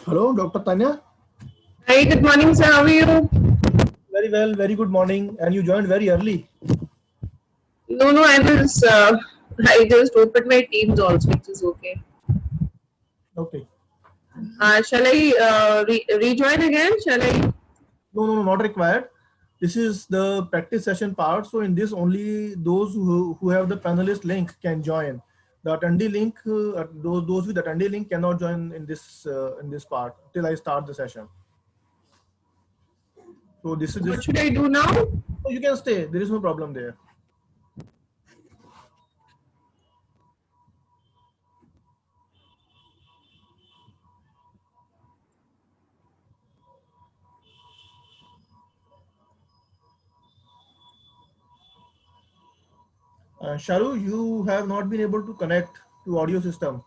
Hello, Dr. Tanya. Hi, good morning, sir. How are you? Very well, very good morning. And you joined very early. No, I just opened my Teams also, which is okay. Okay. Shall I rejoin again? Shall I? No, not required. This is the practice session part. So in this, only those who have the panelist link can join. The attendee link, those with attendee link cannot join in this part till I start the session. So this is What this. should I do now? So you can stay. There is no problem there. Sharu, you have not been able to connect to audio system.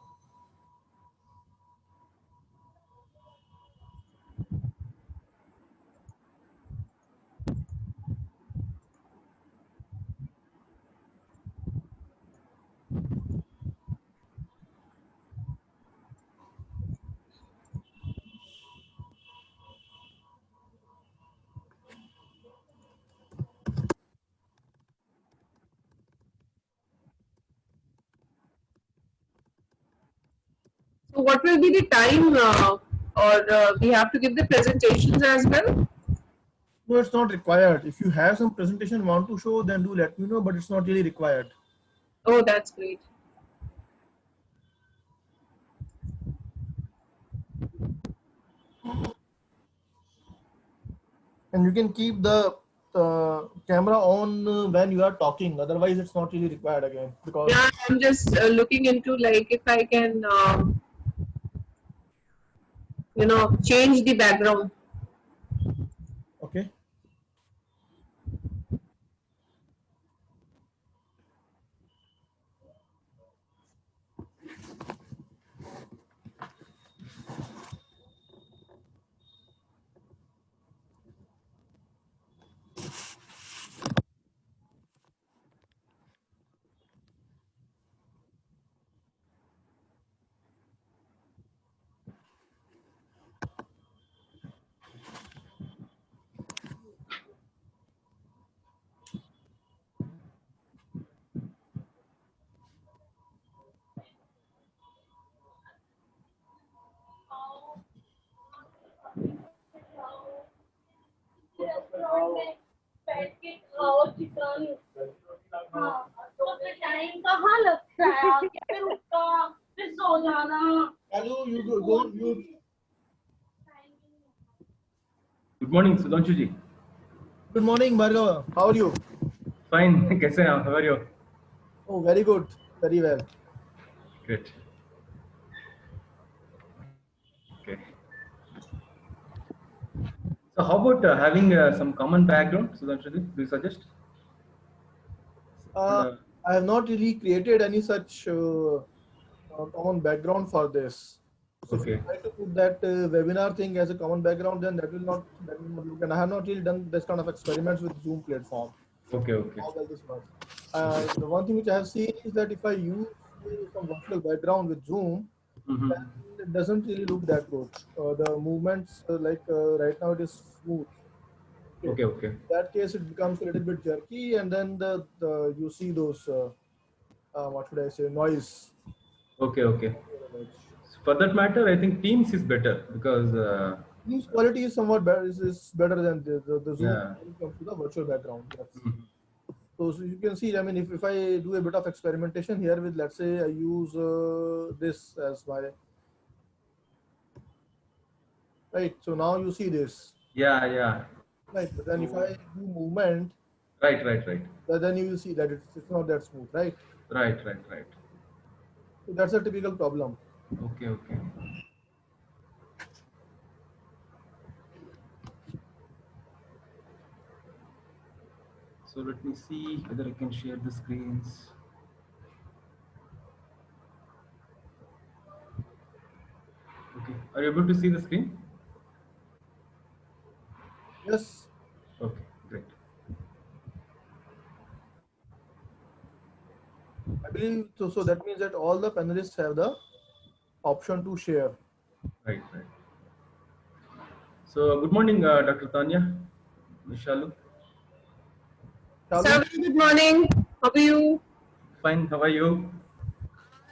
So, what will be the time, or we have to give the presentations as well? No, it's not required. If you have some presentation want to show, then do let me know, but it's not really required. Oh, that's great. And you can keep the camera on when you are talking. Otherwise, it's not really required again because Yeah, I'm just looking into like if I can, change the background. okay. Hello, you go on mute. Good morning, Sudhanshu ji. Good morning, Bhargava. How are you? Fine. कैसे हैं आप? How are you? Oh, very good. Very well. Great. Okay. So how about having some common background, Sudhanshu ji? Do you suggest? Uh, Uh, I have not really created any such common background for this. So if you okay. try to put that webinar thing as a common background, then that will not look. And I have not really done this kind of experiments with Zoom platform. Okay. Okay. How well this works. The one thing which I have seen is that if I use some virtual background with Zoom, Mm-hmm. then it doesn't really look that good. The movements, right now, it is smooth. Okay. Okay. Okay. In that case, it becomes a little bit jerky, and then the you see those what should I say, noise. Okay. Okay. So for that matter, I think Teams is better because Teams quality is somewhat better. Is better than the Zoom yeah. when it comes to the virtual background. Yes. Mhm. So you can see, I mean, if I do a bit of experimentation here with, let's say, I use this as my, right. So now you see this, Yeah. Yeah. right. But then if So I do movement, right. Right. Right. then you will see that it's not that smooth, right? Right. Right. Right. So that's a typical problem. Okay. Okay. So let me see whether I can share the screens. Okay. Are you able to see the screen? Yes, Okay. Great. I believe so. So that means that all the panelists have the option to share. Right. Right. So, good morning, Dr. Tanya, Mishalu. Sir, Shalu, very good morning. How are you? Fine, how are you?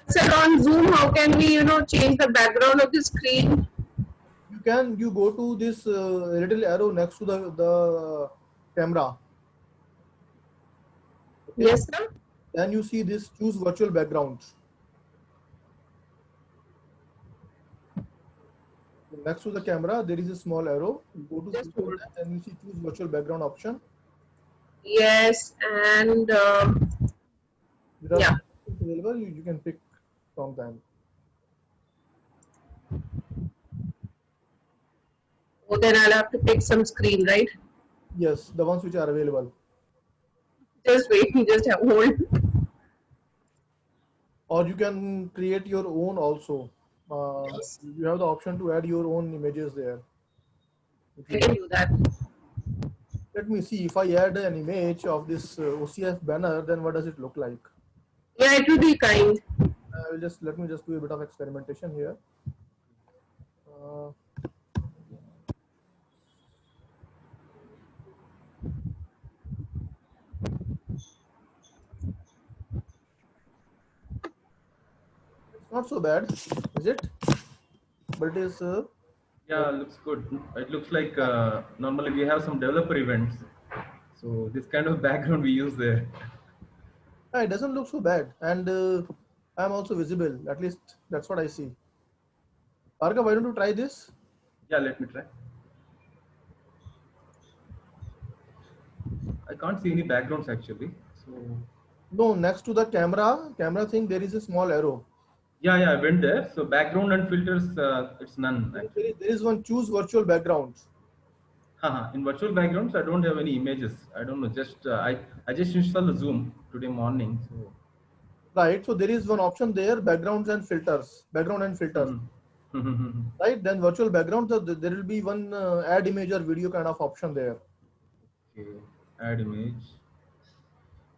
Sir, on Zoom, how can we, change the background of the screen? you go to this little arrow next to the camera. Okay, Yes, sir. then you see this choose virtual background. Next to the camera, there is a small arrow. You go to Just click on hold. that, and you see choose virtual background option. Yes, and There are yeah. some options available. You can pick from them. Oh, then I'll have to pick some screen, right? Yes, the ones which are available. Just wait, just have hold. Or you can create your own also. Yes, You have the option to add your own images there if I you can want. do that. Let me see if I add an image of this OCF banner, then what does it look like? Yeah, it will be kind. I will just let me just do a bit of experimentation here. Uh, it's not so bad, is it? But it is. Yeah, looks good. It looks like normally we have some developer events. So, this kind of background we use there. It doesn't look so bad, and I'm also visible. At least that's what I see. Arga, why don't you try this? Yeah, let me try. I can't see any backgrounds actually. So, No, next to the camera thing, there is a small arrow. yeah, I went there. So, background and filters, it's none There actually. there is one choose virtual background. Haha, in virtual backgrounds, I don't have any images. I don't know. Just I just installed the Zoom today morning. So, Right. So there is one option there, backgrounds and filters, background and filters. mhm. Right. Then virtual background, so there will be one add image or video kind of option there. Okay, add image.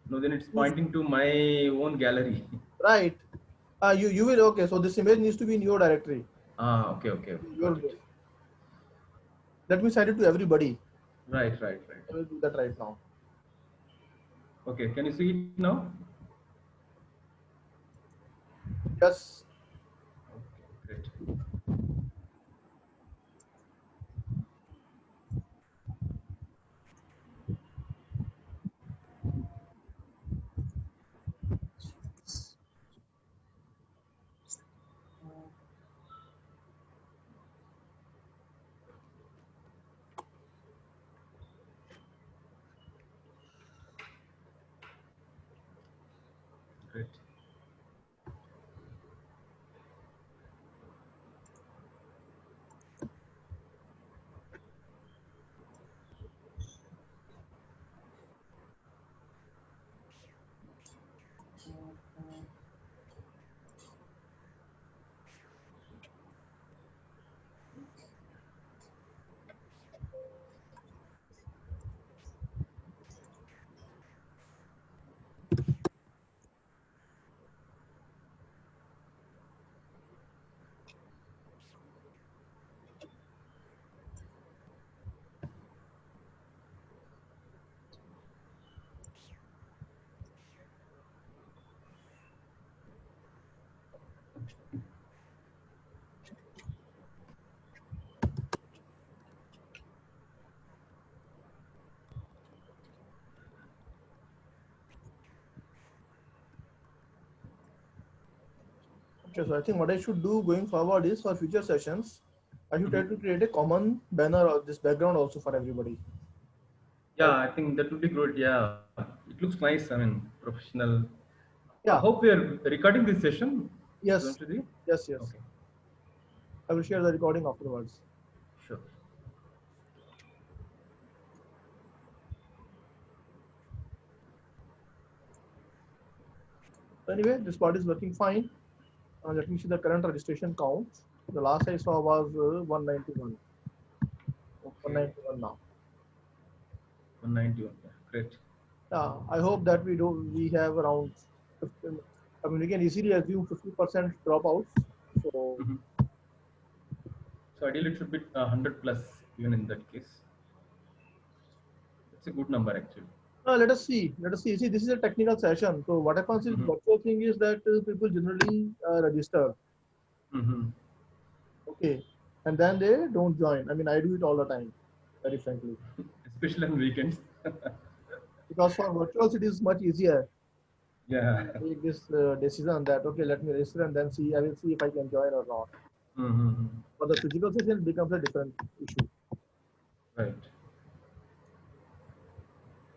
No, then it's Choose- pointing to my own gallery. Right. You will okay. So this image needs to be in your directory. Okay, got Your it. let me send it to everybody. Right. I will do that right now. Okay, can you see it now? Yes. Okay, great. Great. Okay. So I think what I should do going forward is for future sessions, I should try to Mhm. create a common banner or this background also for everybody. Yeah, Right. I think that would be good. Yeah, it looks nice. I mean, professional. I Yeah. hope we are recording this session. Don't Yes. you think? Yes. Okay, I will share the recording afterwards. sure. So anyway, this part is working fine. Let me see the current registration count. The last I saw was 191. Okay, 191 now. 191. Yeah, great. I hope that we have around 50, I mean, we can easily assume 50% dropouts. So Mhm. So ideally, it should be 100 plus. even in that case. It's a good number actually. Let us see. Let us see. See, this is a technical session. So what happens is virtual thing is that people generally register. Okay, and then they don't join. I mean, I do it all the time, very frankly. Especially on weekends. Because for virtuals, it is much easier. Yeah. Take this decision that okay, let me register and then see. I will see if I can join or not. For the physical session, it becomes a different issue. Right.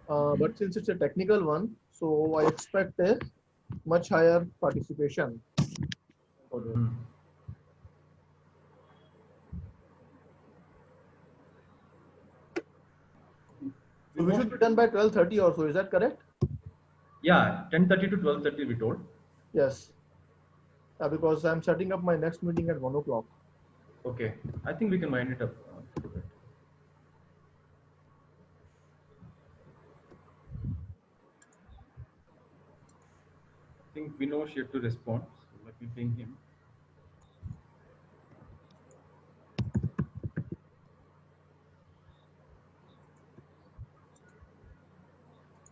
But since it's a technical one, so I expect a much higher participation. So we should be done by 12:30 or so. Is that correct? Yeah, 10:30 to 12:30 we told. Yes. Because I'm setting up my next meeting at 1 o'clock. Okay, I think we can wind it up. I think Vinosh yet to respond, so let me ping him.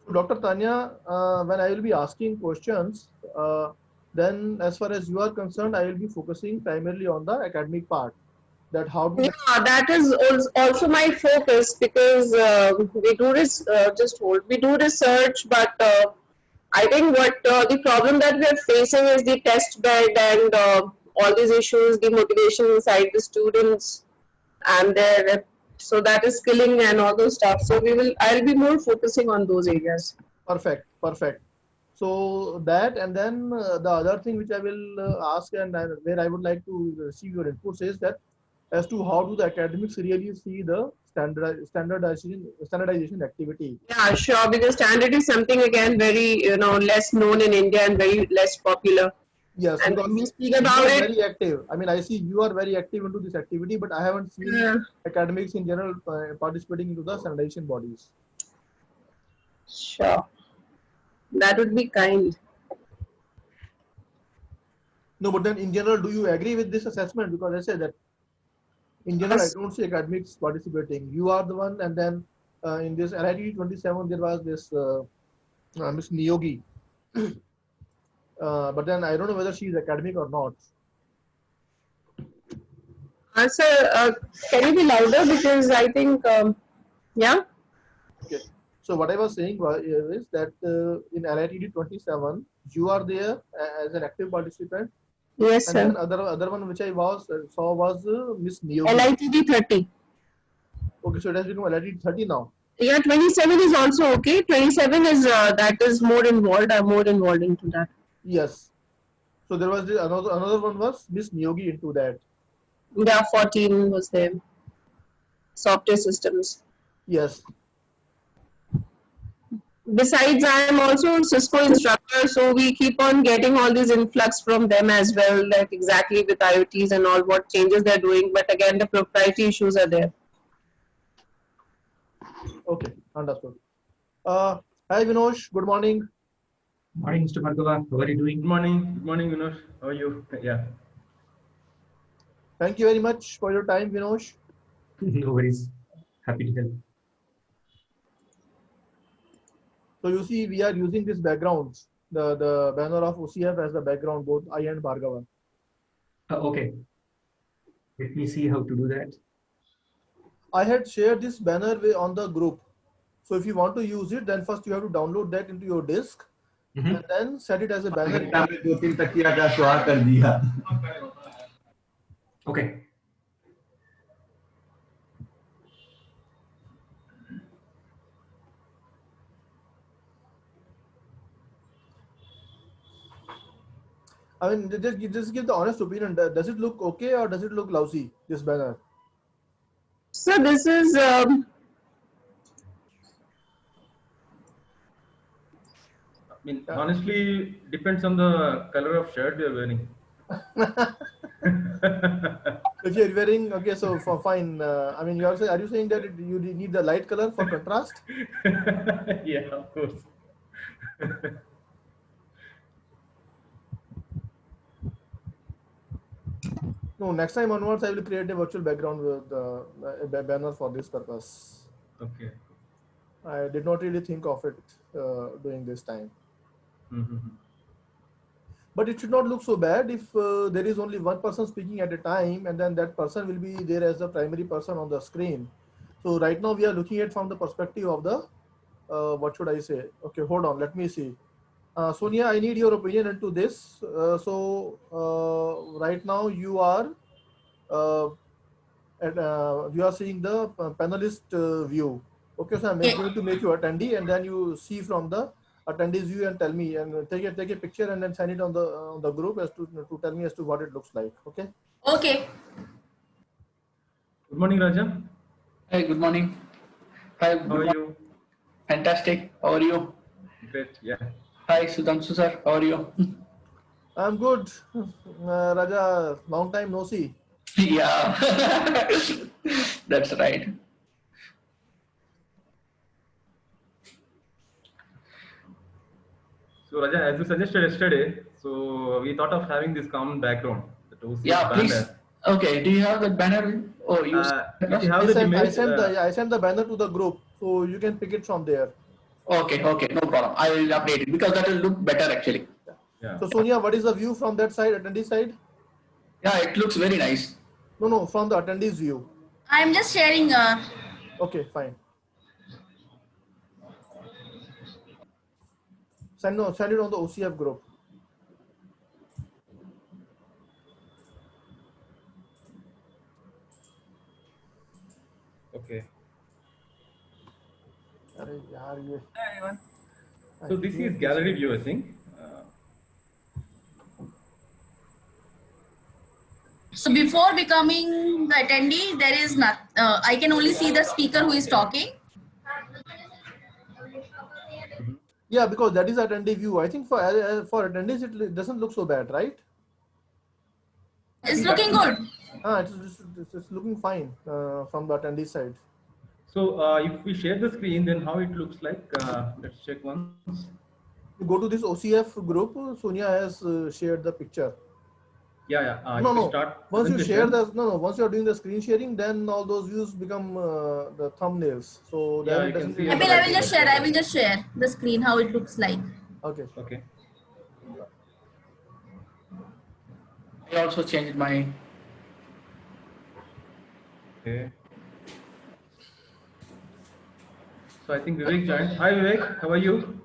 So Dr. Tanya, when I will be asking questions, then as far as you are concerned, I will be focusing primarily on the academic part. That how to. Yeah, that is also my focus because we do this. Just hold. We do research, but I think what the problem that we are facing is the test bed and all these issues, the motivation inside the students, and their so that is skilling and all those stuff. So I'll be more focusing on those areas. Perfect, perfect. So that and then the other thing which I will ask and where I would like to receive your inputs is that as to how do the academics really see the standardization activity. Yeah, sure. Because standard is something again very less known in India and very less popular. Yes, And because when we speak you about are it, very active. I mean, I see you are very active into this activity, but I haven't seen academics in general participating into the standardization bodies. sure, that would be kind. No, but then in general, do you agree with this assessment? Because I say that in general, I don't see academics participating. You are the one, and then in this LIT 27, there was this Miss Niyogi. But then I don't know whether she is academic or not. Sir, can you be louder? Because I think, yeah. Okay. So what I was saying is that in LIT 27, you are there as an active participant. Yes, And sir. then other one which I saw was Miss Niyogi. LITD 30. Okay, so it has become LIT 30 now. Yeah, 27 is also okay. 27 is that is more involved. I'm more involved into that. Yes. So there was another one was Miss Niyogi into that. Yeah, 14 was there. Software systems. Yes. Besides, I am also a Cisco instructor, so we keep on getting all these influx from them as well, like exactly with IoTs and all what changes they're doing. But again, the proprietary issues are there. Okay, understood. Hi Vinosh, good morning. Morning, Mr. Bhargava. How are you doing? Good morning, Vinosh. How are you? Yeah. Thank you very much for your time, Vinosh. No worries. Happy to help. So you see, we are using this backgrounds, the banner of OCF as the background, both I and Bhargava. Okay. Let me see how to do that. I had shared this banner on the group. So if you want to use it, then first you have to download that into your disk and then set it as a banner. Okay. I mean, just give the honest opinion. Does it look okay or does it look lousy, this banner? So this is I mean, honestly, depends on the color of shirt you're wearing. If you're wearing, okay, so fine. I mean, are you saying that you need the light color for contrast? Yeah, of course. No, next time onwards, I will create a virtual background with a banner for this purpose. Okay. I did not really think of it during this time. Mm-hmm. But it should not look so bad if there is only one person speaking at a time, and then that person will be there as the primary person on the screen. So right now we are looking at from the perspective of the, what should I say? Okay, hold on, let me see. Sonia, I need your opinion into this. Right now you are uh, you are seeing the panelist view. Okay, so I'm going to make you attendee, and then you see from the attendees view and tell me, and take a picture and then send it on the group as to tell me as to what it looks like. Okay. Okay. Good morning, Raja. Hi, good morning. Hi, good How are morning. you? Fantastic. How are you? Great. Yeah. Hi, Sudhanshu sir. How are you? I'm good. Raja, long time no see. Yeah, that's right. So Raja, as you suggested yesterday, so we thought of having this common background, that OCF Yeah, please. banner. Okay, do you have that banner? Oh, you If you sent have I that sent image, I sent the banner to the group, so you can pick it from there. Okay, okay, no problem. I will update it because that will look better actually. yeah. So Sonia, what is the view from that side, attendee side? Yeah, it looks very nice. No, from the attendees view. I'm just sharing. Okay, fine. Send it on the OCF group. Okay. अरे यार ये So this is gallery view, I think. So before becoming the attendee, there is not. I can only see the speaker who is talking. Yeah, because that is attendee view. I think for attendees it doesn't look so bad, right? It's looking good. It's looking fine from the attendee side. So if we share the screen, then how it looks like? Let's check once. You go to this OCF group. Sonia has shared the picture. Yeah. No, if we no. start Once you share presentation, once you are doing the screen sharing, then all those views become the thumbnails. So Yeah, then you it can doesn't see really on the I right will just share. I will just share the screen how it looks like. Okay. Okay. I also changed my. Okay. So I think Vivek joined. Hi Vivek, how are you?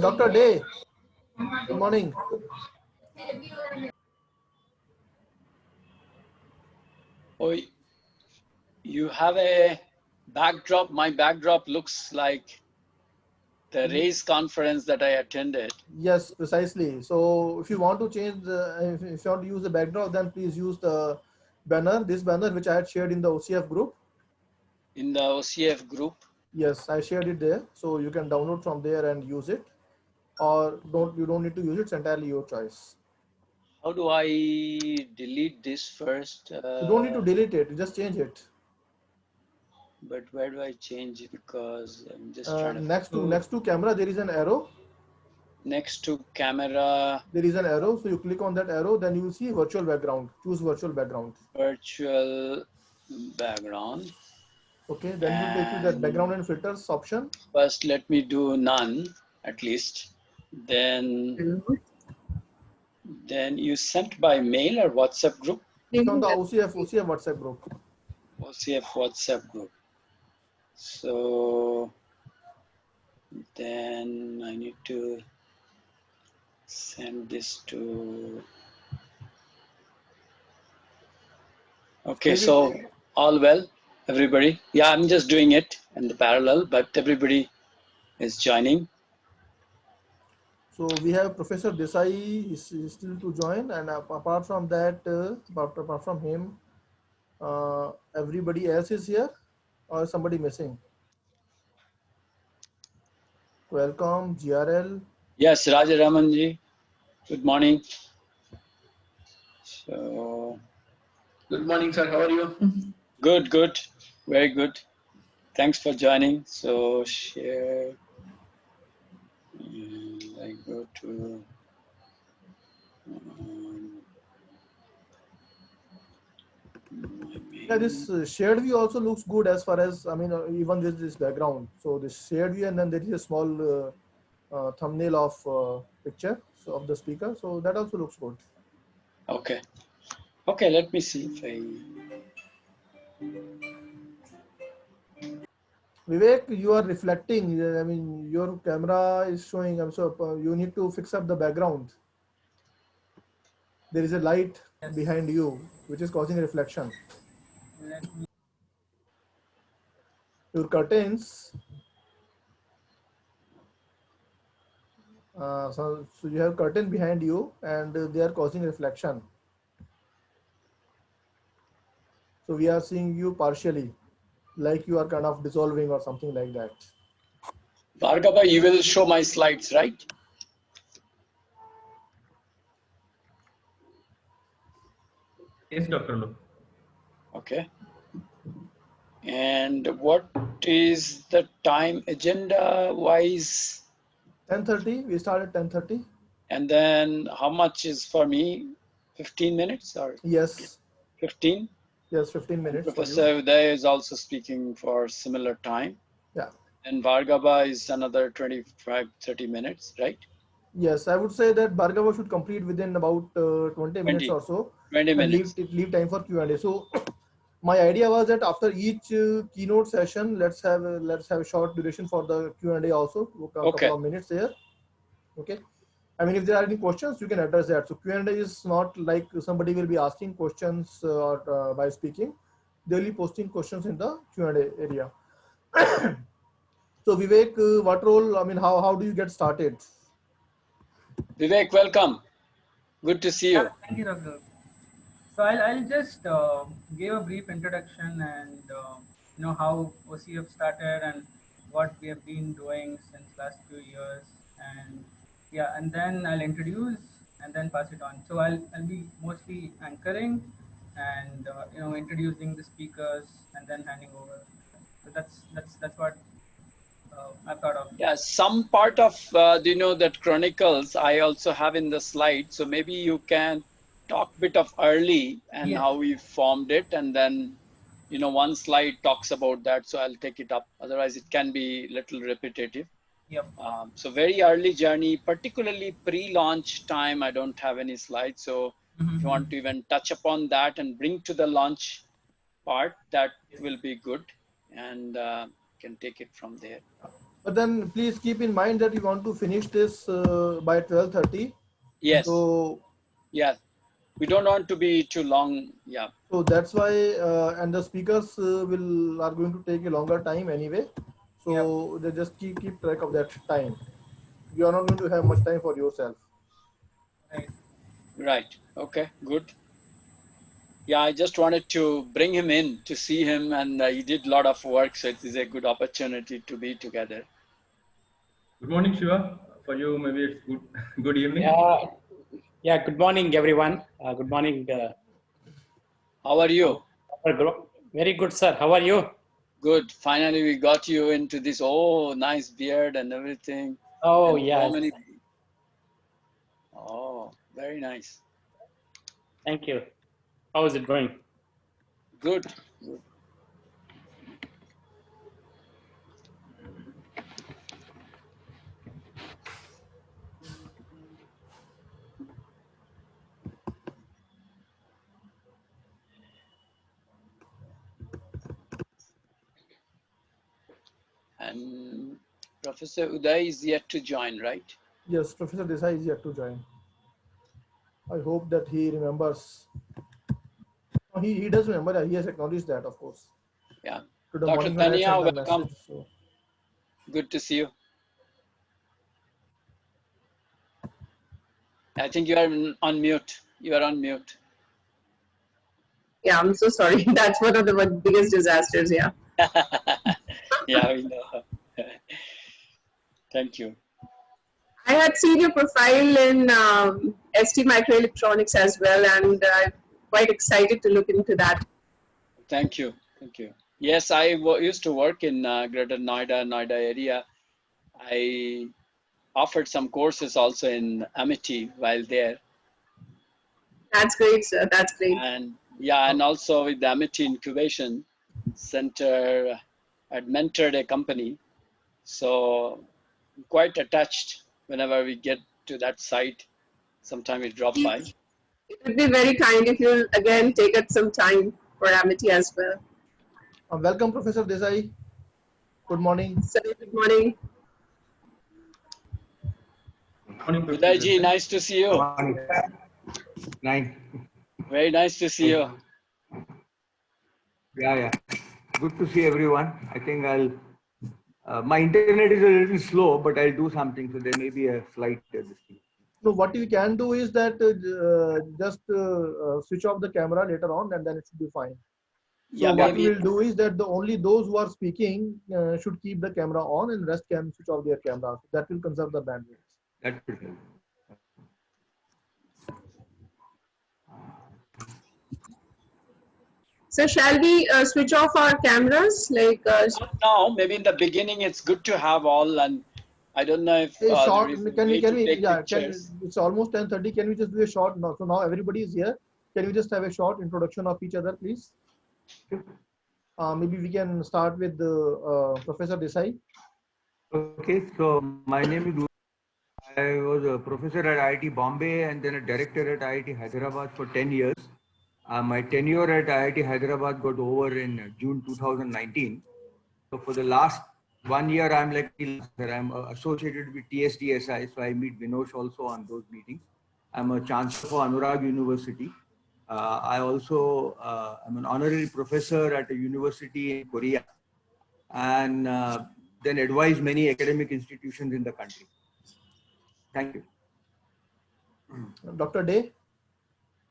Dr. Day, good morning. Oh, you have a backdrop. My backdrop looks like the race conference that I attended. Yes, precisely. So if you want to change, if you want to use the backdrop, then please use the banner, this banner which I had shared in the OCF group. In the OCF group. Yes, I shared it there. So you can download from there and use it, or you don't need to use it. It's entirely your choice. How do I delete this first? You don't need to delete it. You just change it. But where do I change it? Because I'm just trying to. Next to camera, there is an arrow. Next to camera. There is an arrow. So you click on that arrow, then you will see virtual background. Choose virtual background. Virtual background. Okay, then you take to that background and filters option. First, let me do none at least. Then you sent by mail or WhatsApp group? It's on the OCF WhatsApp group. OCF WhatsApp group. So then I need to send this to. Okay, so all well, everybody. Yeah, I'm just doing it in the parallel, but everybody is joining. So we have Professor Desai is still to join, and apart from that, apart from him, everybody else is here, or somebody missing? Welcome, GRL. Yes, Raja Ramanji. Good morning. So. Good morning, sir. How are you? Good. Very good. Thanks for joining. So share. I go to my Yeah, main. this shared view also looks good as far as, I mean, even with this background. So this shared view, and then there is a small thumbnail of picture so of the speaker. So that also looks good. Okay. Okay, let me see if I. Vivek, you are reflecting. I mean, your camera is showing. I'm so you need to fix up the background. There is a light behind you, which is causing reflection. Your curtains. So you have curtain behind you, and they are causing reflection. So we are seeing you partially, like you are kind of dissolving or something like that. Bhargava, you will show my slides, right? Yes, Dr. Lu. Okay. And what is the time agenda wise? 10:30. We start at 10:30. And then how much is for me? 15 minutes or Yes. 15? Yes, 15 And minutes for you. Professor Uday is also speaking for similar time. Yeah. And Bhargava is another 25, 30 minutes, right? Yes, I would say that Bhargava should complete within about 20 minutes 20, or so, 20 and minutes. leave time for Q&A. So my idea was that after each keynote session, let's have a short duration for the Q&A also, a couple Okay. of minutes there. Okay. I mean, if there are any questions, you can address that. So Q&A is not like somebody will be asking questions by speaking. They'll be posting questions in the Q&A area. So Vivek, what role? I mean, how do you get started? Vivek, welcome. Good to see you. Thank you, Dr. So I'll just give a brief introduction and how OCF started and what we have been doing since last few years, and yeah, and then I'll introduce and then pass it on. So I'll be mostly anchoring and introducing the speakers and then handing over. So that's what I've thought of. Yeah, some part of that chronicles I also have in the slide. So maybe you can talk a bit of early and Yes. how we formed it, and then one slide talks about that. So I'll take it up. Otherwise, it can be a little repetitive. Yep. So very early journey, particularly pre-launch time. I don't have any slides. So if you want to even touch upon that and bring to the launch part, that will be good, and can take it from there. But then please keep in mind that you want to finish this by 12:30. Yes. So yeah, we don't want to be too long. Yeah. So that's why, and the speakers are going to take a longer time anyway. So they just keep track of that time. You are not going to have much time for yourself. Right. Right. Okay. Good. Yeah, I just wanted to bring him in to see him, and he did a lot of work, so it is a good opportunity to be together. Good morning, Shiva. For you, maybe it's good. Good evening. Yeah. Good morning, everyone. Good morning. How are you? Very good, sir. How are you? Good. Finally, we got you into this. Oh, nice beard and everything. Oh, and yeah. So many... Oh, very nice. Thank you. How is it going? Good. Good. And Professor Uday is yet to join, right? Yes, Professor Desai is yet to join. I hope that he remembers. He does remember. He has acknowledged that, of course. Yeah. To the Dr. morning when I Tanya, sent the welcome. message. So. Good to see you. I think you are on mute. You are on mute. Yeah, I'm so sorry. That's one of the biggest disasters. Yeah. Yeah, we know. Thank you. I had seen your profile in ST Microelectronics as well, and I'm quite excited to look into that. Thank you. Thank you. Yes, I used to work in Greater Noida area. I offered some courses also in Amity while there. That's great, sir. That's great. And yeah, and also with the Amity Incubation Center, I'd mentored a company. So quite attached whenever we get to that site. Sometime we drop by. It would be very kind if you again take up some time for Amity as well. Welcome, Professor Desai. Good morning. Sir, good morning. Uday nice to see you. Nice. Very nice to see you. Yeah. Good to see everyone. I think my internet is a little slow, but I'll do something. So there may be a slight distance. So what we can do is that just switch off the camera later on, and then it should be fine. So Yeah, what maybe. we will do is that only those who are speaking should keep the camera on, and rest can switch off their cameras. That will conserve the bandwidth. That should help. So shall we switch off our cameras? Like Not now, maybe in the beginning it's good to have all, and I don't know if A short, there is a can way we, to take it's almost 10:30. Can we just do a short? No, so now everybody is here. Can we just have a short introduction of each other, please? Maybe we can start with Professor Desai. Okay, so my name is. I was a professor at IIT Bombay and then a director at IIT Hyderabad for 10 years. My tenure at IIT Hyderabad got over in June 2019. So for the last 1 year, I'm associated with TSDSI. So I meet Vinosh also on those meetings. I'm a chancellor for Anurag University. I also am an honorary professor at a university in Korea and then advise many academic institutions in the country. Thank you. Dr. Day.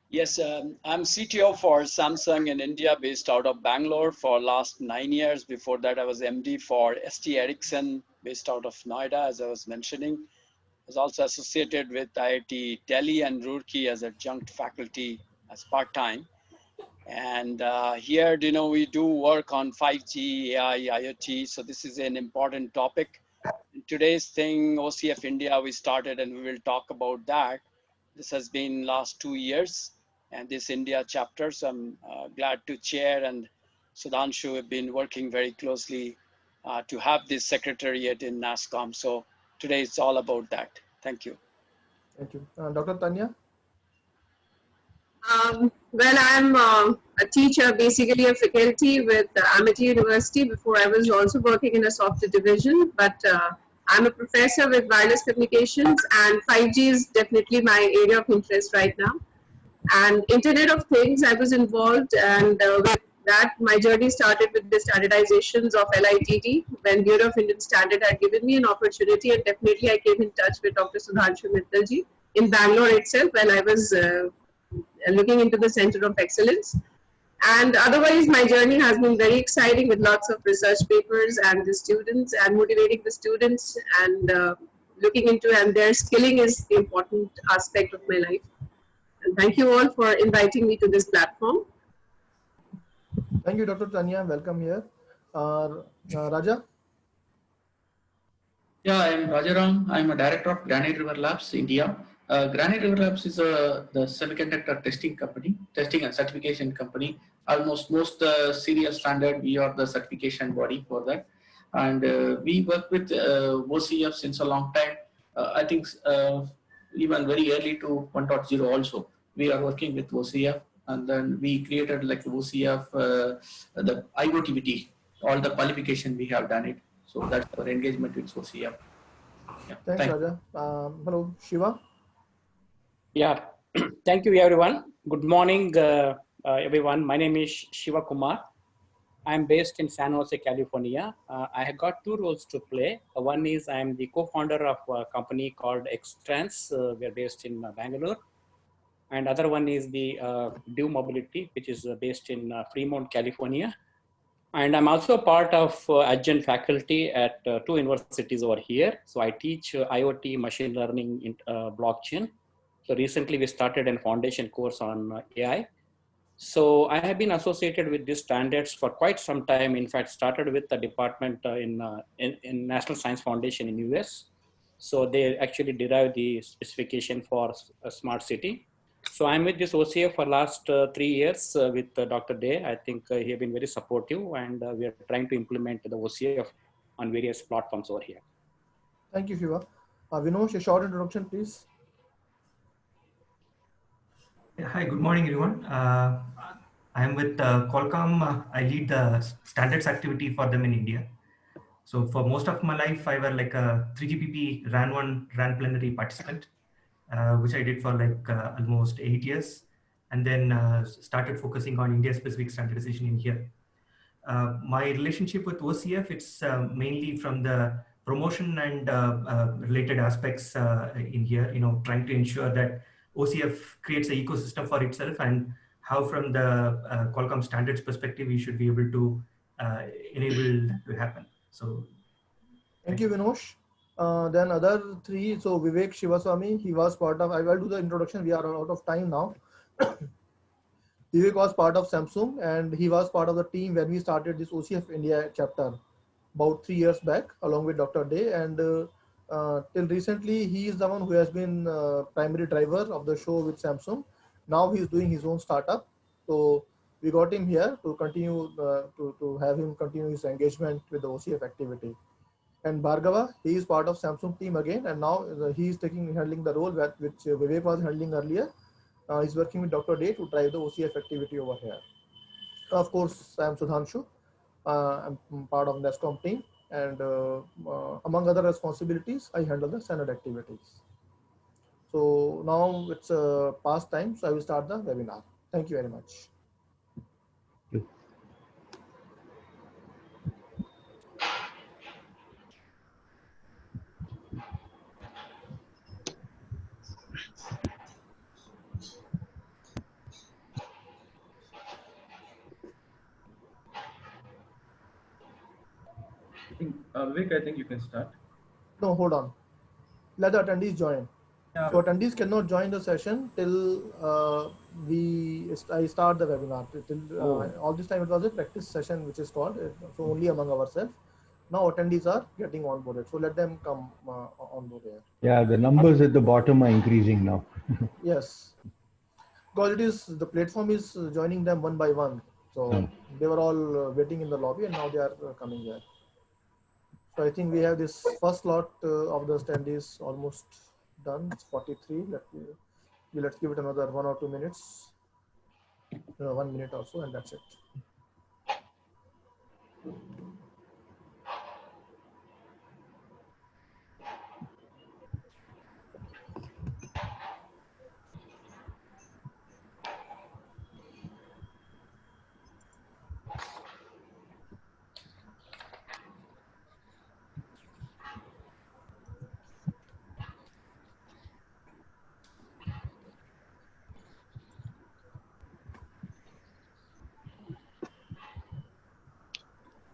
Yes, I'm CTO for Samsung in India, based out of Bangalore for last 9 years. Before that, I was MD for ST Ericsson, based out of Noida, as I was mentioning. I was also associated with IIT Delhi and Roorkee as adjunct faculty as part-time. And here, we do work on 5G, AI, IoT. So this is an important topic. Today's thing, OCF India, we started, and we will talk about that. This has been last 2 years, and this India chapter. So I'm glad to chair, and Sudhanshu have been working very closely to have this secretariat in NASCOM. So today it's all about that. Thank you. Thank you. Dr. Tanya. Well, I'm a teacher, basically a faculty with Amity University. Before I was also working in a software division, but I'm a professor with wireless communications, and 5G is definitely my area of interest right now. And Internet of Things, I was involved, and with that, my journey started with the standardizations of LITD, when Bureau of Indian Standard had given me an opportunity, and definitely I came in touch with Dr. Sudhanshu Mittalji in Bangalore itself when I was looking into the Center of Excellence. And otherwise, my journey has been very exciting with lots of research papers and the students and motivating the students and looking into, and their skilling is the important aspect of my life. And thank you all for inviting me to this platform. Thank you, Dr. Tanya. Welcome here. Raja. Yeah, I am Rajaram. I am a director of Granite River Labs, India. Granite River Labs is the semiconductor testing and certification company. Almost most serious standard, we are the certification body for that. And we work with OCF since a long time. I think even very early to 1.0 also. We are working with OCF, and then we created like OCF, the IoTVT, all the qualification we have done it. So that's our engagement with OCF. Yeah, Thanks, Raja. Hello, Shiva. Yeah, thank you everyone. Good morning, everyone. My name is Shiva Kumar. I'm based in San Jose, California. I have got two roles to play. One is I'm the co-founder of a company called Xtrans. We are based in Bangalore. And other one is the Dew Mobility, which is based in Fremont, California. And I'm also a part of adjunct faculty at two universities over here. So I teach IoT, machine learning, in blockchain. So recently we started a foundation course on AI. So I have been associated with these standards for quite some time. In fact, started with the department in National Science Foundation in US. So they actually derive the specification for a smart city. So I'm with this OCF for last 3 years with Dr. Day. I think he has been very supportive, and we are trying to implement the OCF on various platforms over here. Thank you, Shiva. Vinosh, a short introduction, please. Hi, good morning, everyone. I am with Qualcomm. I lead the standards activity for them in India. So for most of my life, I were like a 3GPP RAN 1 RAN plenary participant, which I did for like almost 8 years, and then started focusing on India-specific standardization in here. My relationship with OCF, it's mainly from the promotion and related aspects in here, trying to ensure that OCF creates an ecosystem for itself, and how from the Qualcomm standards perspective, we should be able to enable that to happen. So thank you, Vinosh. Then other three, so Vivek Shivaswamy, he was part of, I will do the introduction, we are out of time now. Vivek was part of Samsung, and he was part of the team when we started this OCF India chapter about 3 years back, along with Dr. Day. And till recently, he is the one who has been primary driver of the show with Samsung. Now he is doing his own startup. So we got him here to continue to have him continue his engagement with the OCF activity. And Bhargava, he is part of Samsung team again, and now he is handling the role which Vivek was handling earlier. He's working with Dr. Day to drive the OCF activity over here. Of course, I am Sudhanshu. I'm part of NESCOM team, and among other responsibilities, I handle the standard activities. So now it's past time, so I will start the webinar. Thank you very much. Vivek, I think you can start. No, hold on. Let the attendees join. Yeah. So attendees cannot join the session till I start the webinar. All this time it was a practice session, which is called, so only among ourselves. Now attendees are getting onboarded, so let them come on board here. Yeah, the numbers at the bottom are increasing now. Yes, because it is the platform is joining them one by one. So they were all waiting in the lobby, and now they are coming here. So I think we have this first lot of the attendees almost done. It's 43. Let's give it another 1 or 2 minutes, 1 minute or so, and that's it.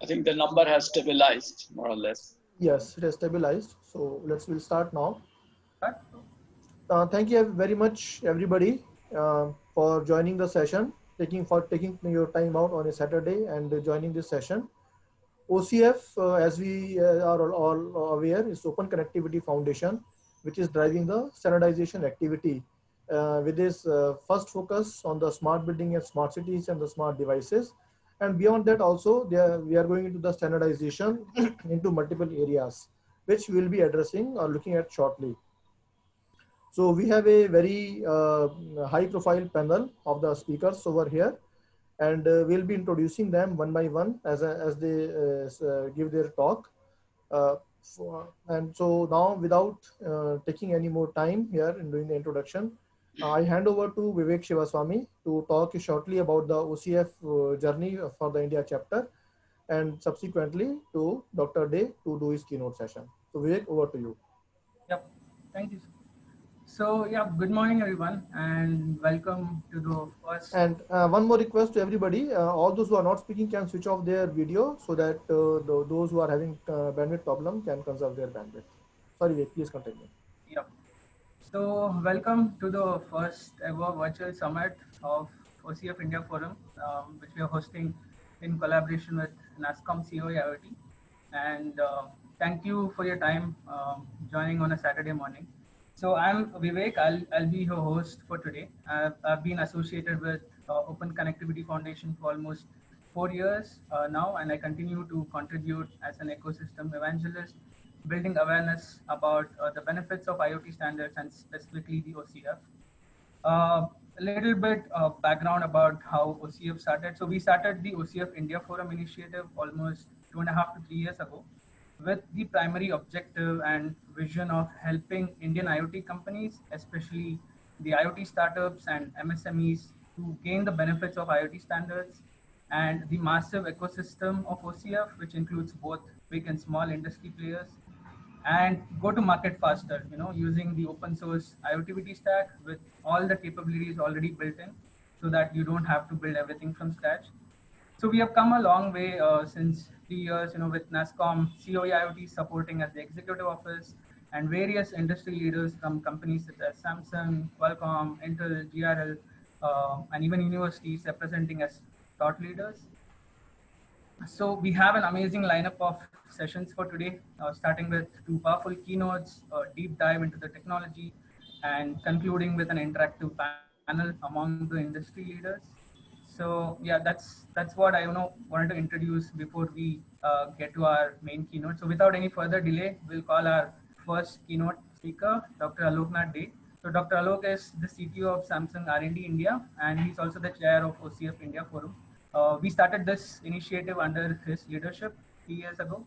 I think the number has stabilized more or less. Yes, it has stabilized. So we'll start now. Thank you very much, everybody, for joining the session, taking your time out on a Saturday and joining this session. OCF, as we are all aware, is Open Connectivity Foundation, which is driving the standardization activity with this first focus on the smart building and smart cities and the smart devices. And beyond that also, we are going into the standardization into multiple areas, which we will be addressing or looking at shortly. So we have a very high profile panel of the speakers over here, and we'll be introducing them one by one as they give their talk. And so now, without taking any more time here in doing the introduction, I hand over to Vivek Shivaswamy to talk shortly about the OCF journey for the India chapter, and subsequently to Dr. Day to do his keynote session. So Vivek, over to you. Yep, thank you. So yeah, good morning everyone, and welcome to the first. And one more request to everybody: all those who are not speaking can switch off their video, so that those who are having bandwidth problem can conserve their bandwidth. Sorry, Vivek, please continue. Yep. So welcome to the first ever virtual summit of OCF India Forum, which we are hosting in collaboration with NASCOM COE IoT. And thank you for your time joining on a Saturday morning. So I'm Vivek. I'll be your host for today. I've been associated with Open Connectivity Foundation for almost 4 years now, and I continue to contribute as an ecosystem evangelist, building awareness about the benefits of IoT standards and specifically the OCF. A little bit of background about how OCF started. So we started the OCF India Forum initiative almost 2.5 to 3 years ago, with the primary objective and vision of helping Indian IoT companies, especially the IoT startups and MSMEs, to gain the benefits of IoT standards and the massive ecosystem of OCF, which includes both big and small industry players, and go to market faster, using the open source IoTVT stack with all the capabilities already built in, so that you don't have to build everything from scratch. So we have come a long way since 3 years, with NASCOM COE IoT supporting as the executive office, and various industry leaders from companies such as Samsung, Qualcomm, Intel, GRL, and even universities representing as thought leaders. So we have an amazing lineup of sessions for today, starting with two powerful keynotes, a deep dive into the technology, and concluding with an interactive panel among the industry leaders. So yeah, that's what I wanted to introduce before we get to our main keynote. So without any further delay, we'll call our first keynote speaker, Dr. Aloknath Dey. So Dr. Alok is the CTO of Samsung R&D India, and he's also the chair of OCF India Forum. We started this initiative under his leadership 3 years ago.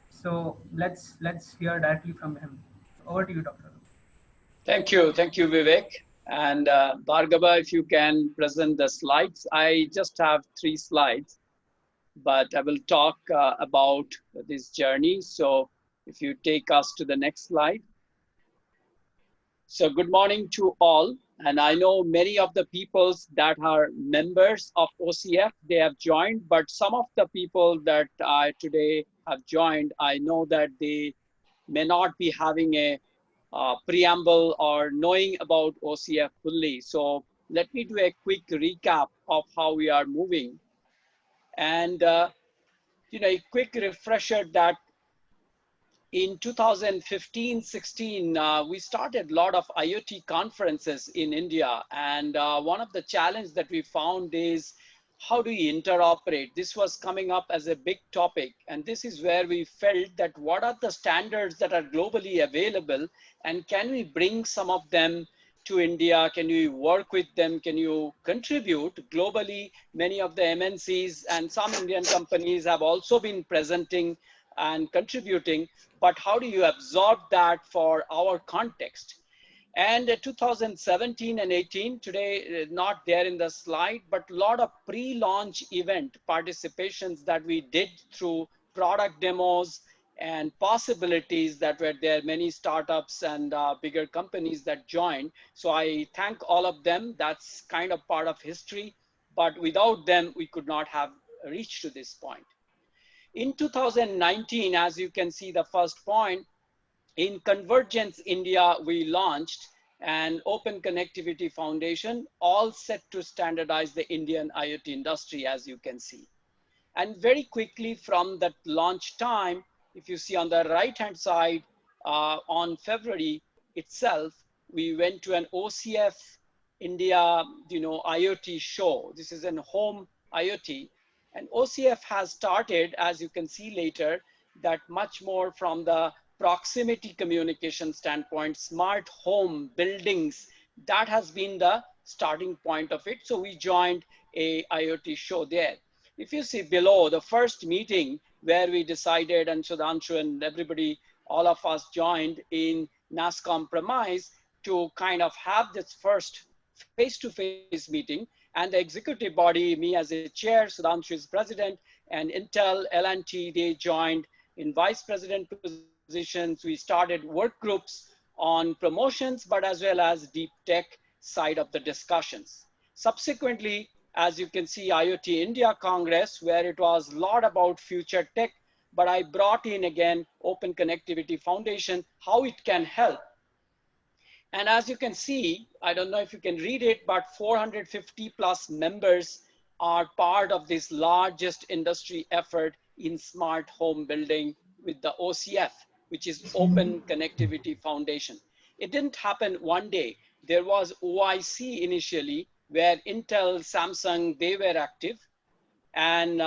So let's hear directly from him. Over to you, Dr. Thank you, Vivek. And Bhargava, if you can present the slides. I just have 3 slides, but I will talk about this journey. So if you take us to the next slide. So good morning to all. And I know many of the people that are members of OCF, they have joined, but some of the people that I today have joined, I know that they may not be having a preamble or knowing about OCF fully. So let me do a quick recap of how we are moving. And a quick refresher that in 2015-16, we started a lot of IoT conferences in India. And one of the challenges that we found is how do you interoperate? This was coming up as a big topic. And this is where we felt that what are the standards that are globally available? And can we bring some of them to India? Can you work with them? Can you contribute globally? Many of the MNCs and some Indian companies have also been presenting and contributing, but how do you absorb that for our context? And 2017 and 18, today not there in the slide, but a lot of pre-launch event participations that we did through product demos and possibilities that were there, many startups and bigger companies that joined. So I thank all of them. That's kind of part of history, but without them, we could not have reached to this point. In 2019, as you can see the first point, in Convergence India, we launched an Open Connectivity Foundation, all set to standardize the Indian IoT industry, as you can see. And very quickly from that launch time, if you see on the right-hand side, on February itself, we went to an OCF India, IoT show. This is an home IoT. And OCF has started, as you can see later, that much more from the proximity communication standpoint, smart home buildings, that has been the starting point of it. So we joined a IoT show there. If you see below, the first meeting where we decided, and Sudhanshu and everybody, all of us joined in NASCOM premise to kind of have this first face-to-face meeting. And the executive body, me as a chair, Sudhanshu is president, and Intel, L&T, they joined in vice president positions. We started work groups on promotions, but as well as deep tech side of the discussions. Subsequently, as you can see, IoT India Congress, where it was a lot about future tech, but I brought in again Open Connectivity Foundation, how it can help. And as you can see, I don't know if you can read it, but 450 plus members are part of this largest industry effort in smart home building with the OCF, which is Open Connectivity Foundation. It didn't happen one day. There was OIC initially, where Intel, Samsung, they were active. And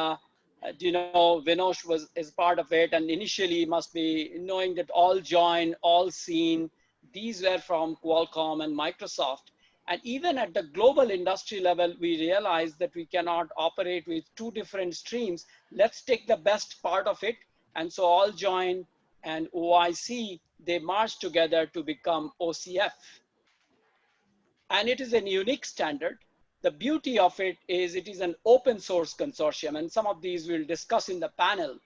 Vinosh is part of it, and initially must be knowing that All Join, All Seen, these were from Qualcomm and Microsoft. And even at the global industry level, we realized that we cannot operate with two different streams. Let's take the best part of it. And so All Join and OIC, they merged together to become OCF. And it is a unique standard. The beauty of it is an open source consortium, and some of these we'll discuss in the panel.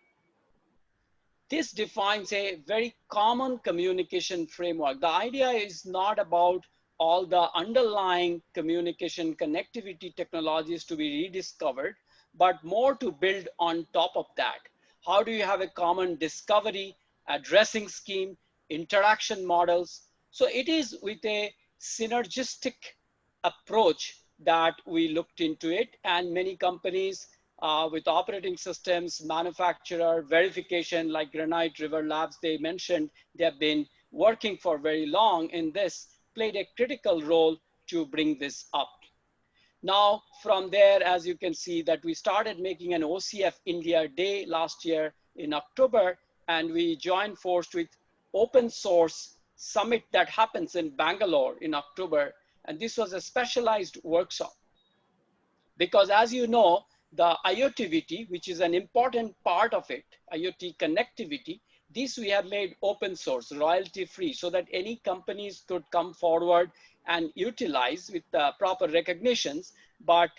This defines a very common communication framework. The idea is not about all the underlying communication connectivity technologies to be rediscovered, but more to build on top of that. How do you have a common discovery, addressing scheme, interaction models? So it is with a synergistic approach that we looked into it, and many companies with operating systems, manufacturer, verification, like Granite River Labs, they mentioned they have been working for very long in this, played a critical role to bring this up. Now, from there, as you can see, that we started making an OCF India Day last year in October, and we joined force with Open Source Summit that happens in Bangalore in October. And this was a specialized workshop. Because as you know, the IoTVT, which is an important part of it, IoT connectivity, this we have made open source, royalty free, so that any companies could come forward and utilize with the proper recognitions, but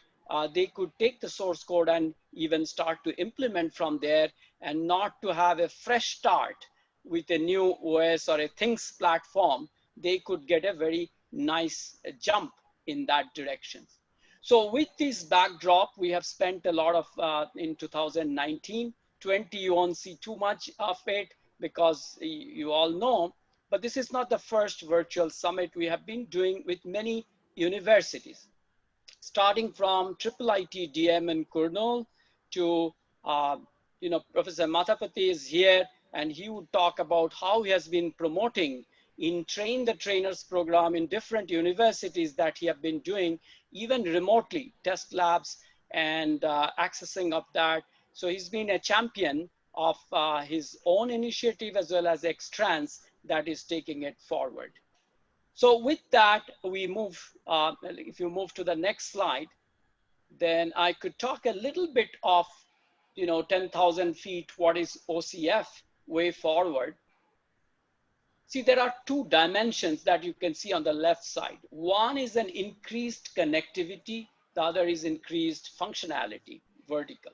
they could take the source code and even start to implement from there, and not to have a fresh start with a new OS or a Things platform. They could get a very nice jump in that direction. So with this backdrop, we have spent a lot of, in 2019, 20, you won't see too much of it because you all know, but this is not the first virtual summit we have been doing with many universities, starting from IIIT DM in Kurnool to, Professor Mathapati is here, and he would talk about how he has been promoting in Train the Trainers program in different universities that he have been doing, even remotely, test labs and accessing of that. So he's been a champion of his own initiative as well as Xtrans that is taking it forward. So with that, we move, if you move to the next slide, then I could talk a little bit of, 10,000 feet, what is OCF way forward. See, there are two dimensions that you can see on the left side. One is an increased connectivity. The other is increased functionality, vertical.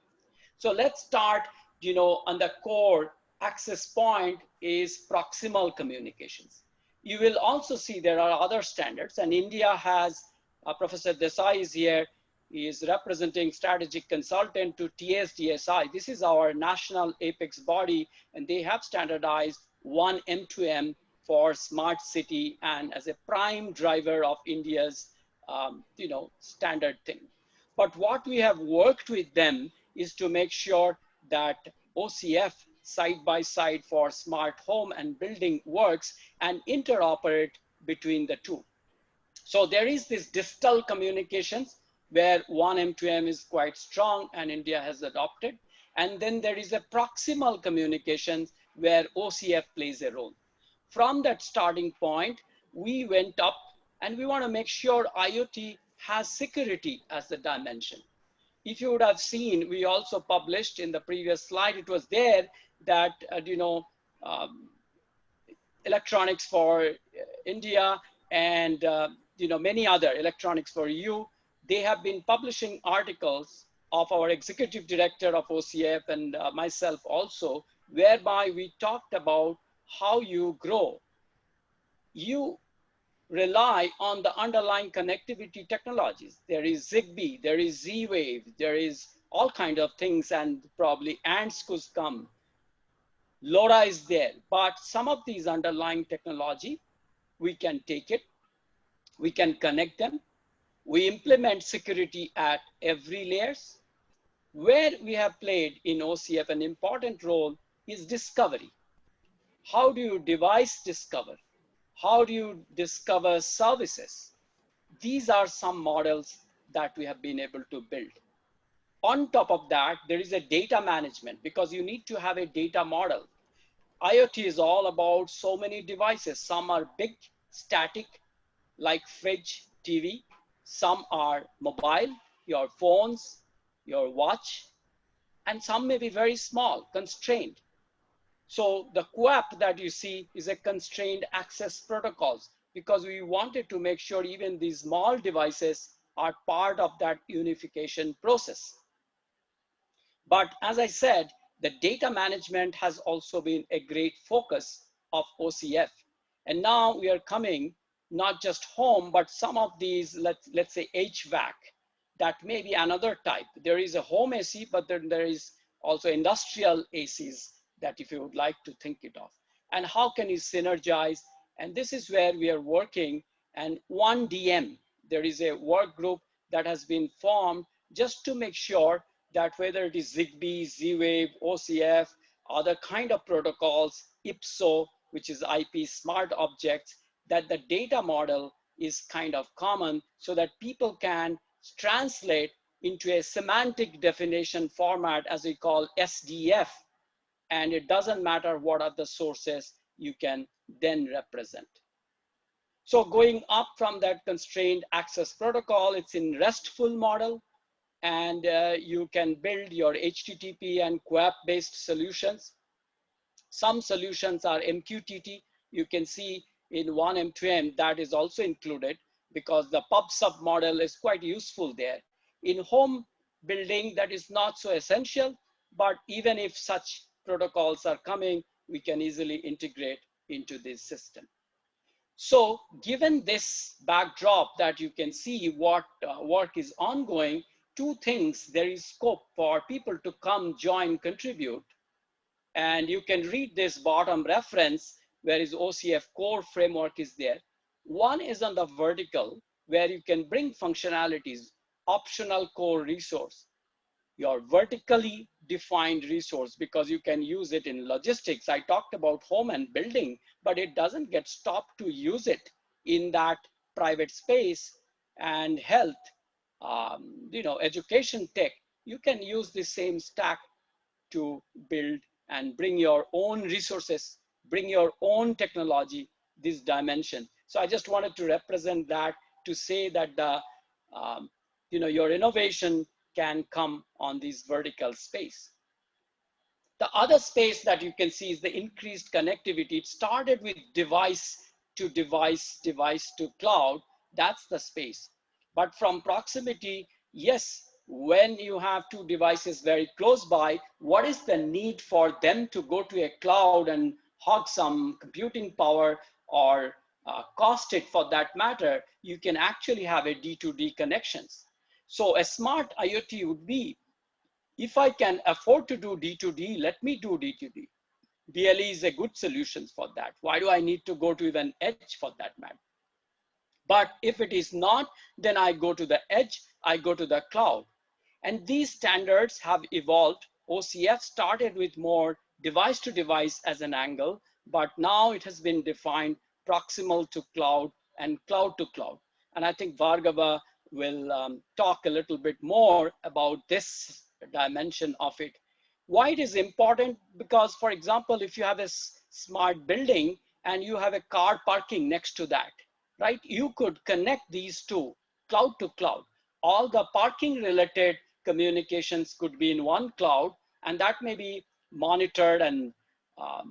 So let's start, on the core access point is proximal communications. You will also see there are other standards, and India has, Professor Desai is here, he is representing strategic consultant to TSDSI. This is our national apex body, and they have standardized one M2M for smart city and as a prime driver of India's, standard thing. But what we have worked with them is to make sure that OCF side by side for smart home and building works and interoperate between the two. So there is this distal communications where one M2M is quite strong and India has adopted. And then there is a proximal communications where OCF plays a role. From that starting point, we went up and we want to make sure IoT has security as the dimension. If you would have seen, we also published in the previous slide, it was there that, electronics for India and, many other electronics for EU, they have been publishing articles of our executive director of OCF and myself also, whereby we talked about how you grow. You rely on the underlying connectivity technologies. There is Zigbee, there is Z-Wave, there is all kinds of things, and probably ants could come. LoRa is there, but some of these underlying technology, we can take it, we can connect them, we implement security at every layers. Where we have played in OCF an important role is discovery. How do you device discover? How do you discover services? These are some models that we have been able to build. On top of that, there is a data management because you need to have a data model. IoT is all about so many devices. Some are big, static, like fridge, TV. Some are mobile, your phones, your watch, and some may be very small, constrained. So the QAP that you see is a constrained access protocols because we wanted to make sure even these small devices are part of that unification process. But as I said, the data management has also been a great focus of OCF. And now we are coming not just home, but some of these, let's say HVAC, that may be another type. There is a home AC, but then there is also industrial ACs that if you would like to think it of. And how can you synergize? And this is where we are working. And 1DM, there is a work group that has been formed just to make sure that whether it is ZigBee, Z-Wave, OCF, other kind of protocols, IPSO, which is IP smart objects, that the data model is kind of common so that people can translate into a semantic definition format as we call SDF. And it doesn't matter what are the sources you can then represent. So going up from that constrained access protocol, it's in RESTful model. And you can build your HTTP and QAP based solutions. Some solutions are MQTT. You can see in 1M2M that is also included because the pub sub model is quite useful there. In home building, that is not so essential, but even if such protocols are coming, we can easily integrate into this system. So given this backdrop that you can see what work is ongoing, two things, there is scope for people to come, join, contribute. And you can read this bottom reference where is OCF core framework is there. One is on the vertical where you can bring functionalities, optional core resource, your vertically defined resource because you can use it in logistics. I talked about home and building, but it doesn't get stopped to use it in that private space and health, education tech. You can use the same stack to build and bring your own resources, bring your own technology, this dimension. So I just wanted to represent that to say that the, your innovation can come on this vertical space. The other space that you can see is the increased connectivity. It started with device to device, device to cloud. That's the space. But from proximity, yes, when you have two devices very close by, what is the need for them to go to a cloud and hog some computing power or cost it for that matter? You can actually have a D2D connections. So a smart IoT would be, if I can afford to do D2D, let me do D2D. BLE is a good solution for that. Why do I need to go to even edge for that matter? But if it is not, then I go to the edge, I go to the cloud. And these standards have evolved. OCF started with more device to device as an angle, but now it has been defined proximal to cloud and cloud to cloud. And I think Bhargava will talk a little bit more about this dimension of it. Why it is important? Because, for example, if you have a smart building and you have a car parking next to that, right? You could connect these two, cloud to cloud. All the parking related communications could be in one cloud, and that may be monitored and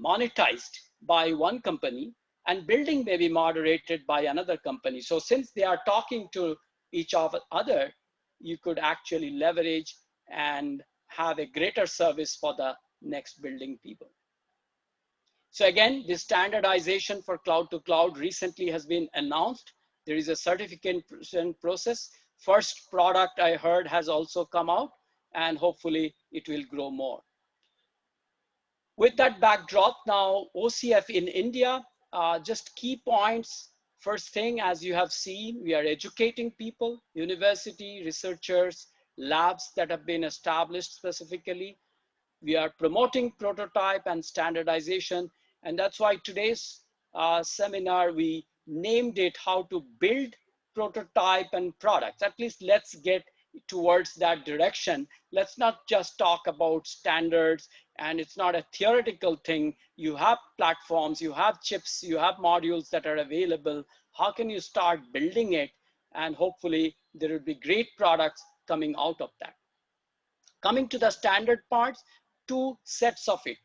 monetized by one company, and building may be moderated by another company. So since they are talking to each other, you could actually leverage and have a greater service for the next building people. So again, this standardization for cloud to cloud recently has been announced. There is a certification process. First product I heard has also come out, and hopefully it will grow more. With that backdrop, now OCF in India, just key points. First thing, as you have seen, we are educating people, university, researchers, labs that have been established specifically. We are promoting prototype and standardization. And that's why today's seminar, we named it how to build, prototype, and products. At least let's get towards that direction. Let's not just talk about standards, and it's not a theoretical thing. You have platforms, you have chips, you have modules that are available. How can you start building it? And hopefully there will be great products coming out of that. Coming to the standard parts, two sets of it.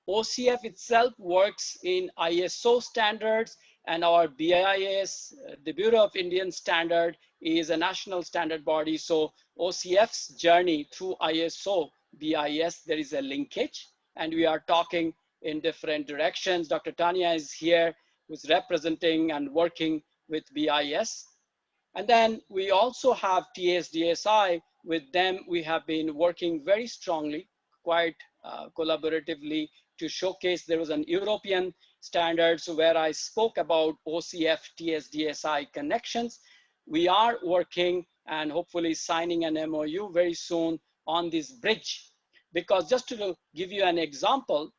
OCF itself works in ISO standards, and our BIS, the Bureau of Indian Standard, is a national standard body. So OCF's journey through ISO, BIS, there is a linkage, and we are talking in different directions. Dr. Tanya is here, who's representing and working with BIS. And then we also have TSDSI. With them, we have been working very strongly, quite collaboratively, to showcase. There was an European standards where I spoke about OCF TSDSI connections. We are working and hopefully signing an MOU very soon on this bridge. Because just to give you an example,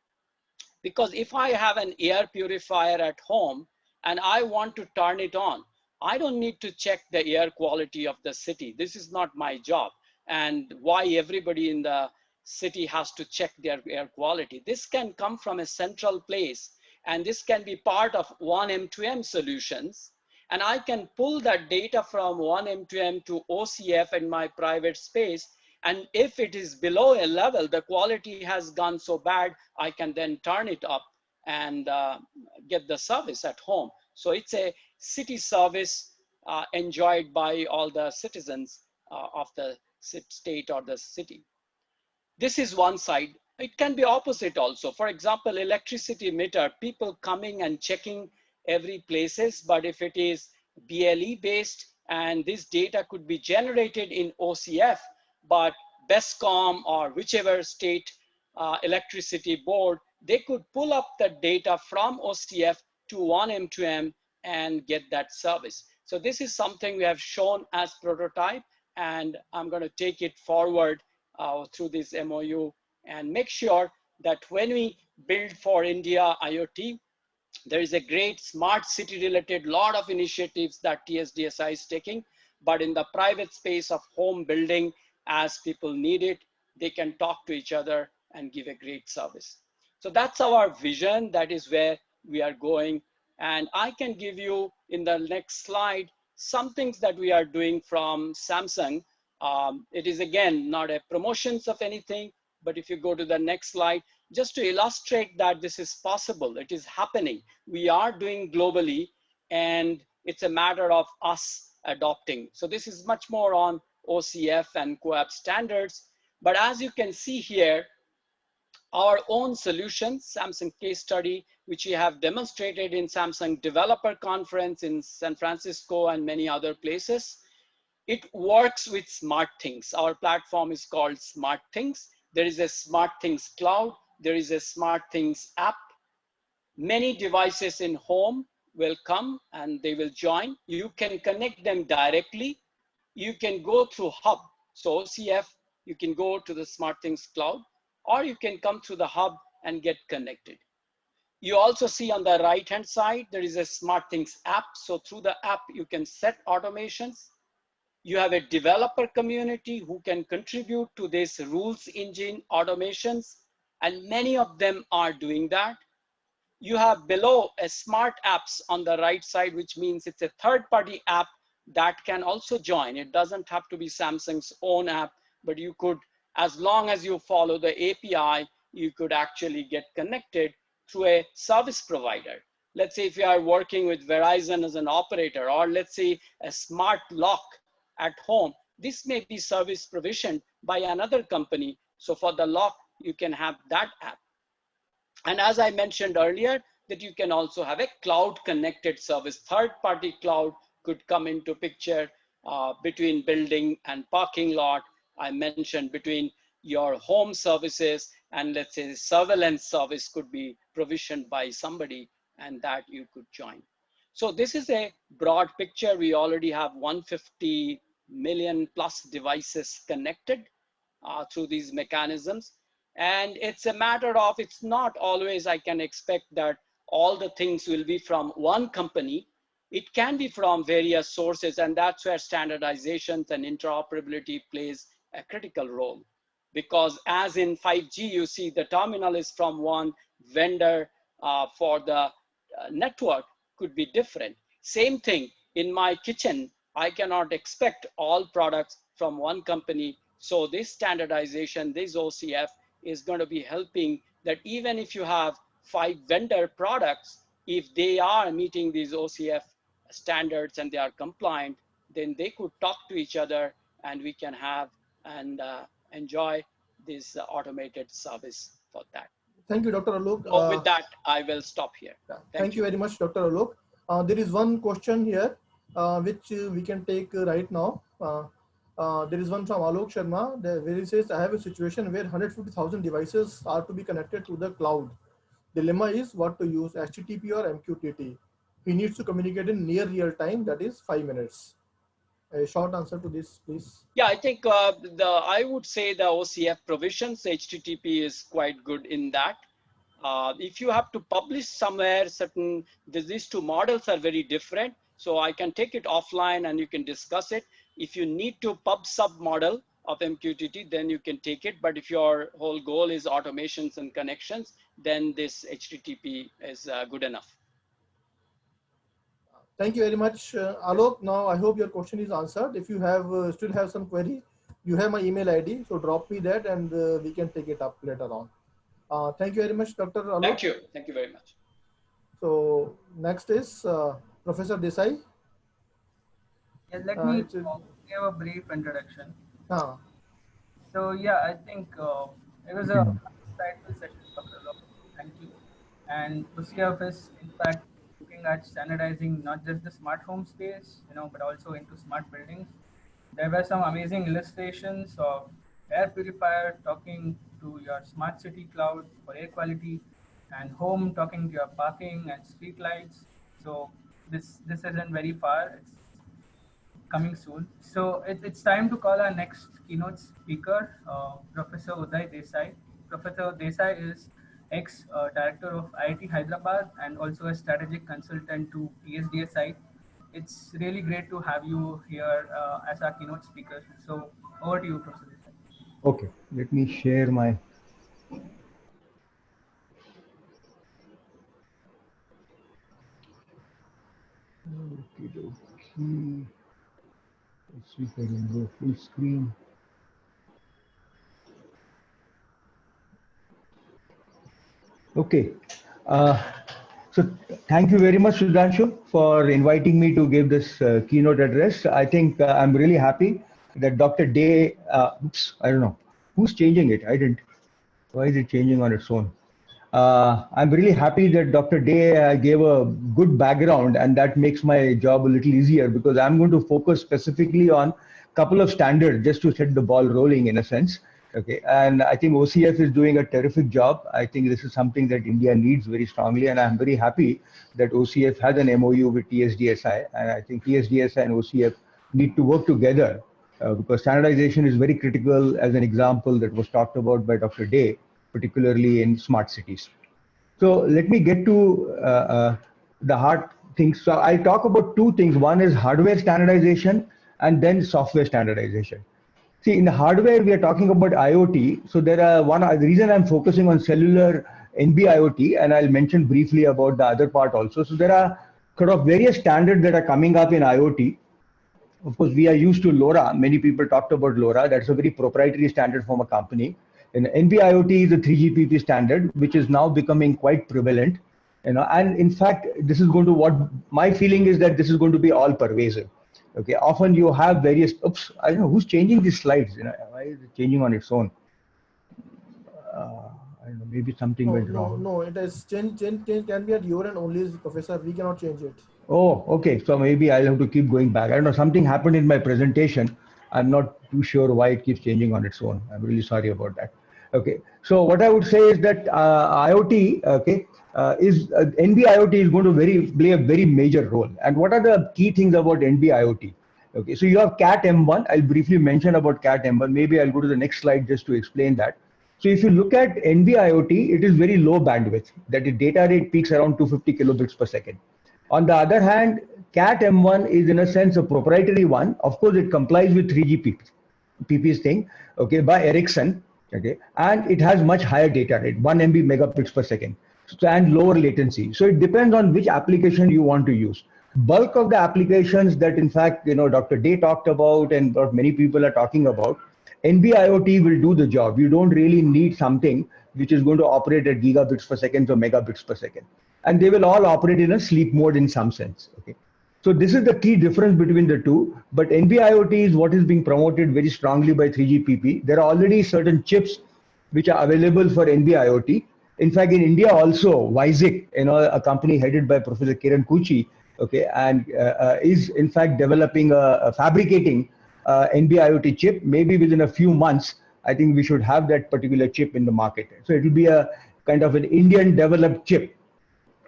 because if I have an air purifier at home and I want to turn it on, I don't need to check the air quality of the city. This is not my job. And why everybody in the city has to check their air quality. This can come from a central place, and this can be part of 1M2M solutions. And I can pull that data from 1M2M to OCF in my private space. And if it is below a level, the quality has gone so bad, I can then turn it up and get the service at home. So it's a city service enjoyed by all the citizens of the state or the city. This is one side. It can be opposite also. For example, electricity meter, people coming and checking every places, but if it is BLE based and this data could be generated in OCF, but BESCOM or whichever state electricity board, they could pull up the data from OCF to 1M2M and get that service. So this is something we have shown as prototype, and I'm going to take it forward through this MOU and make sure that when we build for India IoT, there is a great smart city related lot of initiatives that TSDSI is taking, but in the private space of home building, as people need it, they can talk to each other and give a great service. So that's our vision. That is where we are going. And I can give you in the next slide some things that we are doing from Samsung. It is again not a promotions of anything, but if you go to the next slide, just to illustrate that this is possible, it is happening. We are doing globally, and it's a matter of us adopting. So this is much more on OCF and CoAP standards. But as you can see here, our own solutions, Samsung case study, which we have demonstrated in Samsung Developer Conference in San Francisco and many other places. It works with smart things. Our platform is called Smart Things. There is a Smart Things Cloud. There is a Smart Things app. Many devices in home will come and they will join. You can connect them directly. You can go through hub. So OCF, you can go to the Smart Things Cloud, or you can come through the hub and get connected. You also see on the right-hand side, there is a Smart Things app. So through the app, you can set automations. You have a developer community who can contribute to this rules engine automations, and many of them are doing that. You have below a smart apps on the right side, which means it's a third-party app that can also join. It doesn't have to be Samsung's own app, but you could, as long as you follow the API, you could actually get connected through a service provider. Let's say if you are working with Verizon as an operator, or let's say a smart lock at home, this may be service provisioned by another company. So for the lock, you can have that app. And as I mentioned earlier, that you can also have a cloud connected service. Third-party cloud could come into picture between building and parking lot. I mentioned between your home services, and let's say surveillance service could be provisioned by somebody, and that you could join. So this is a broad picture. We already have 150 million plus devices connected through these mechanisms. And it's a matter of, it's not always I can expect that all the things will be from one company. It can be from various sources, and that's where standardizations and interoperability plays a critical role. Because as in 5G, you see the terminal is from one vendor for the network could be different. Same thing in my kitchen, I cannot expect all products from one company. So this standardization, this OCF is going to be helping that even if you have 5 vendor products, if they are meeting these OCF standards and they are compliant, then they could talk to each other and we can have and enjoy this automated service for that. Thank you, Dr. Alok. So with that, I will stop here. Thank you very much, Dr. Alok. There is one question here which we can take right now. There is one from Alok Sharma where he says, I have a situation where 150,000 devices are to be connected to the cloud. Dilemma is what to use, HTTP or MQTT. He needs to communicate in near real time, that is 5 minutes. A short answer to this, please. Yeah, I think I would say the OCF provisions, HTTP is quite good in that. If you have to publish somewhere, these two models are very different. So I can take it offline and you can discuss it. If you need to pub sub model of MQTT, then you can take it. But if your whole goal is automations and connections, then this HTTP is good enough. Thank you very much, Alok. Now I hope your question is answered. If you have still have some query, you have my email ID. So drop me that and we can take it up later on. Thank you very much, Dr. Alok. Thank you. Thank you very much. So next is Professor Desai. Yeah, let me give a brief introduction. So yeah, I think it was a insightful session, Dr. Alok. Thank you. And OCF is in fact looking at standardizing not just the smart home space, but also into smart buildings. There were some amazing illustrations of air purifier talking to your smart city cloud for air quality, and home talking to your parking and street lights. So this isn't very far. It's coming soon. So it's time to call our next keynote speaker, Professor Uday Desai. Professor Desai is ex-director of IIT Hyderabad and also a strategic consultant to PSDSI. It's really great to have you here as our keynote speaker. So over to you, Professor Desai. Okay, let me share my. Okay. Let's see if I can go full screen. Okay. So thank you very much, Sudhanshu, for inviting me to give this keynote address. I think I'm really happy that Dr. Day, I don't know, who's changing it? I didn't. Why is it changing on its own? I'm really happy that Dr. Day gave a good background, and that makes my job a little easier because I'm going to focus specifically on a couple of standards just to set the ball rolling in a sense. Okay, and I think OCF is doing a terrific job. I think this is something that India needs very strongly, and I'm very happy that OCF has an MOU with TSDSI, and I think TSDSI and OCF need to work together because standardization is very critical, as an example that was talked about by Dr. Day, particularly in smart cities. So let me get to the hard things. So I'll talk about two things. One is hardware standardization and then software standardization. See, in the hardware, we are talking about IoT. So there are the reason I'm focusing on cellular NB-IoT, and I'll mention briefly about the other part also. So there are sort of various standards that are coming up in IoT. Of course, we are used to LoRa. Many people talked about LoRa. That's a very proprietary standard from a company. And NB-IoT is a 3GPP standard, which is now becoming quite prevalent. And in fact, this is going to what my feeling is that this is going to be all pervasive. Okay, often you have various, I don't know who's changing these slides. Why is it changing on its own? I don't know, maybe something went wrong. No, it is change can be at your end only, Professor. We cannot change it. Oh, okay. So maybe I'll have to keep going back. I don't know, something happened in my presentation. I'm not too sure why it keeps changing on its own. I'm really sorry about that. Okay, so what I would say is that IoT, okay, NB-IoT is going to play a very major role. And what are the key things about NB-IoT? Okay, so you have CAT M1. I'll briefly mention about CAT M1. Maybe I'll go to the next slide just to explain that. So if you look at NB-IoT, it is very low bandwidth, that the data rate peaks around 250 kilobits per second. On the other hand, CAT M1 is in a sense a proprietary one. Of course, it complies with 3GPP's thing, okay, by Ericsson, okay, and it has much higher data rate, 1 MB megabits per second, and lower latency. So it depends on which application you want to use. Bulk of the applications that, in fact, Dr. Day talked about and what many people are talking about, NB-IoT will do the job. You don't really need something which is going to operate at gigabits per second or megabits per second. And they will all operate in a sleep mode in some sense. Okay. So this is the key difference between the two. But NB-IoT is what is being promoted very strongly by 3GPP. There are already certain chips which are available for NB-IoT. In fact, in India also, Vizig, a company headed by Professor Kiran Kuchi, okay, and is in fact developing fabricating NB-IoT chip. Maybe within a few months, I think we should have that particular chip in the market. So it will be a kind of an Indian developed chip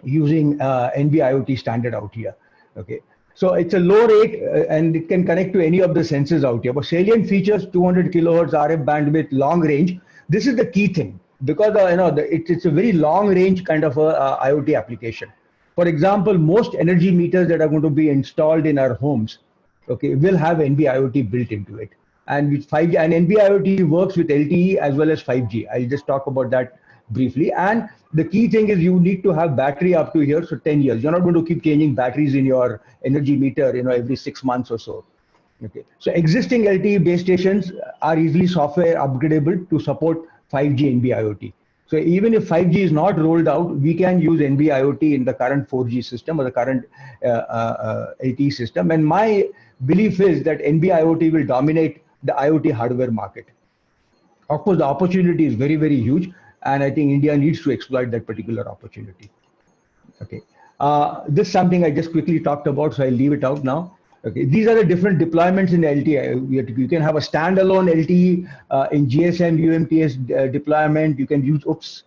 using NB-IoT standard out here. Okay, so it's a low rate and it can connect to any of the sensors out here. But salient features, 200 kilohertz RF bandwidth, long range. This is the key thing, because it's a very long range kind of a IoT application. For example, most energy meters that are going to be installed in our homes, okay, will have NB-IoT built into it. And with 5G, and NB-IoT works with LTE as well as 5G. I'll just talk about that briefly. And the key thing is you need to have battery up to here, so 10 years. You're not going to keep changing batteries in your energy meter, every 6 months or so. Okay. So existing LTE base stations are easily software upgradable to support 5G NB-IoT. So even if 5G is not rolled out, we can use NB-IoT in the current 4G system or the current LTE system. And my belief is that NB-IoT will dominate the IoT hardware market. Of course, the opportunity is very, very huge. And I think India needs to exploit that particular opportunity. Okay. This is something I just quickly talked about, so I'll leave it out now. Okay. These are the different deployments in LTE. You can have a standalone LTE in GSM, UMTS deployment. You can use,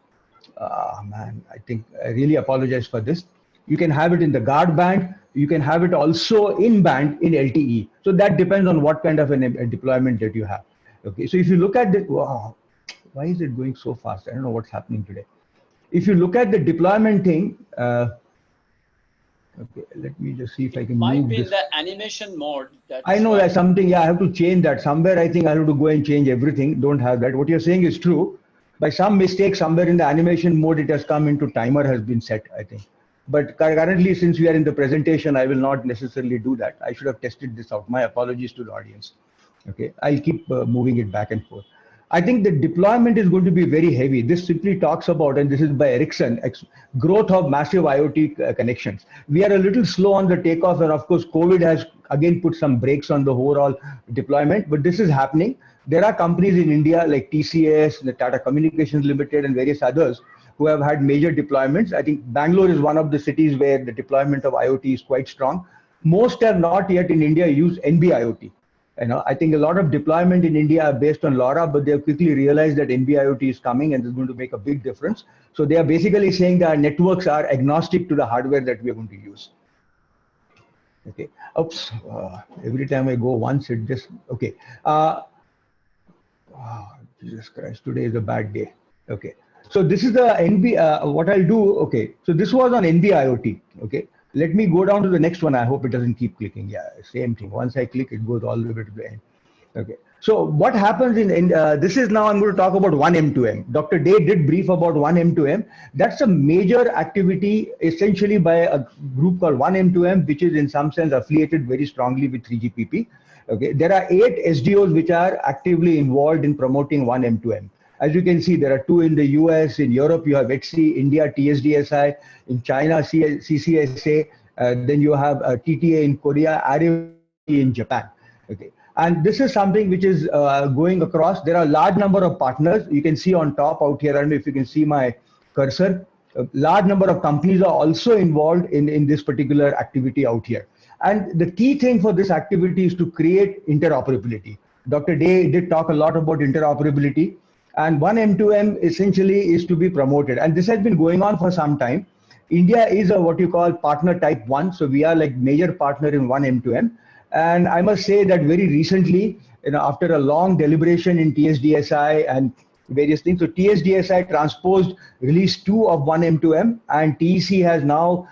I think I really apologize for this. You can have it in the guard band. You can have it also in band in LTE. So that depends on what kind of a deployment that you have. Okay. So if you look at the, wow, why is it going so fast? I don't know what's happening today. If you look at the deployment thing, okay, let me just see if I can might move be this. in the animation mode. I know that something, yeah, I have to change that. Somewhere I think I have to go and change everything. Don't have that. What you're saying is true. By some mistake, somewhere in the animation mode, it has come into timer has been set, I think. But currently, since we are in the presentation, I will not necessarily do that. I should have tested this out. My apologies to the audience. Okay, I'll keep moving it back and forth. I think the deployment is going to be very heavy. This simply talks about, and this is by Ericsson, growth of massive IoT connections. We are a little slow on the takeoff, and of course, COVID has again put some brakes on the overall deployment, but this is happening. There are companies in India like TCS, the Tata Communications Limited, and various others who have had major deployments. I think Bangalore is one of the cities where the deployment of IoT is quite strong. Most have not yet in India used NB-IoT. I think a lot of deployment in India are based on LoRa, but they have quickly realized that NB-IoT is coming and is going to make a big difference. So they are basically saying that our networks are agnostic to the hardware that we are going to use. Okay. Oops. Every time I go once, it just, okay. Jesus Christ, today is a bad day. Okay. So this is the NB, what I'll do, okay. So this was on NB-IoT, okay. Let me go down to the next one. I hope it doesn't keep clicking. Yeah, same thing. Once I click, it goes all the way to the end. Okay. So what happens in this is now I'm going to talk about 1M2M. Dr. Day did brief about 1M2M. That's a major activity essentially by a group called 1M2M, which is in some sense affiliated very strongly with 3GPP. Okay. There are 8 SDOs which are actively involved in promoting 1M2M. As you can see, there are 2 in the US, in Europe, you have HC, India, TSDSI, in China, CCSA, then you have TTA in Korea, RFP in Japan. Okay. And this is something which is going across. There are a large number of partners. You can see on top out here, I don't know if you can see my cursor. A large number of companies are also involved in this particular activity out here. And the key thing for this activity is to create interoperability. Dr. Day did talk a lot about interoperability. And 1M2M essentially is to be promoted. And this has been going on for some time. India is a what you call partner type 1. So we are like major partner in 1M2M. And I must say that very recently, after a long deliberation in TSDSI and various things. So TSDSI transposed release 2 of 1M2M, and TEC has now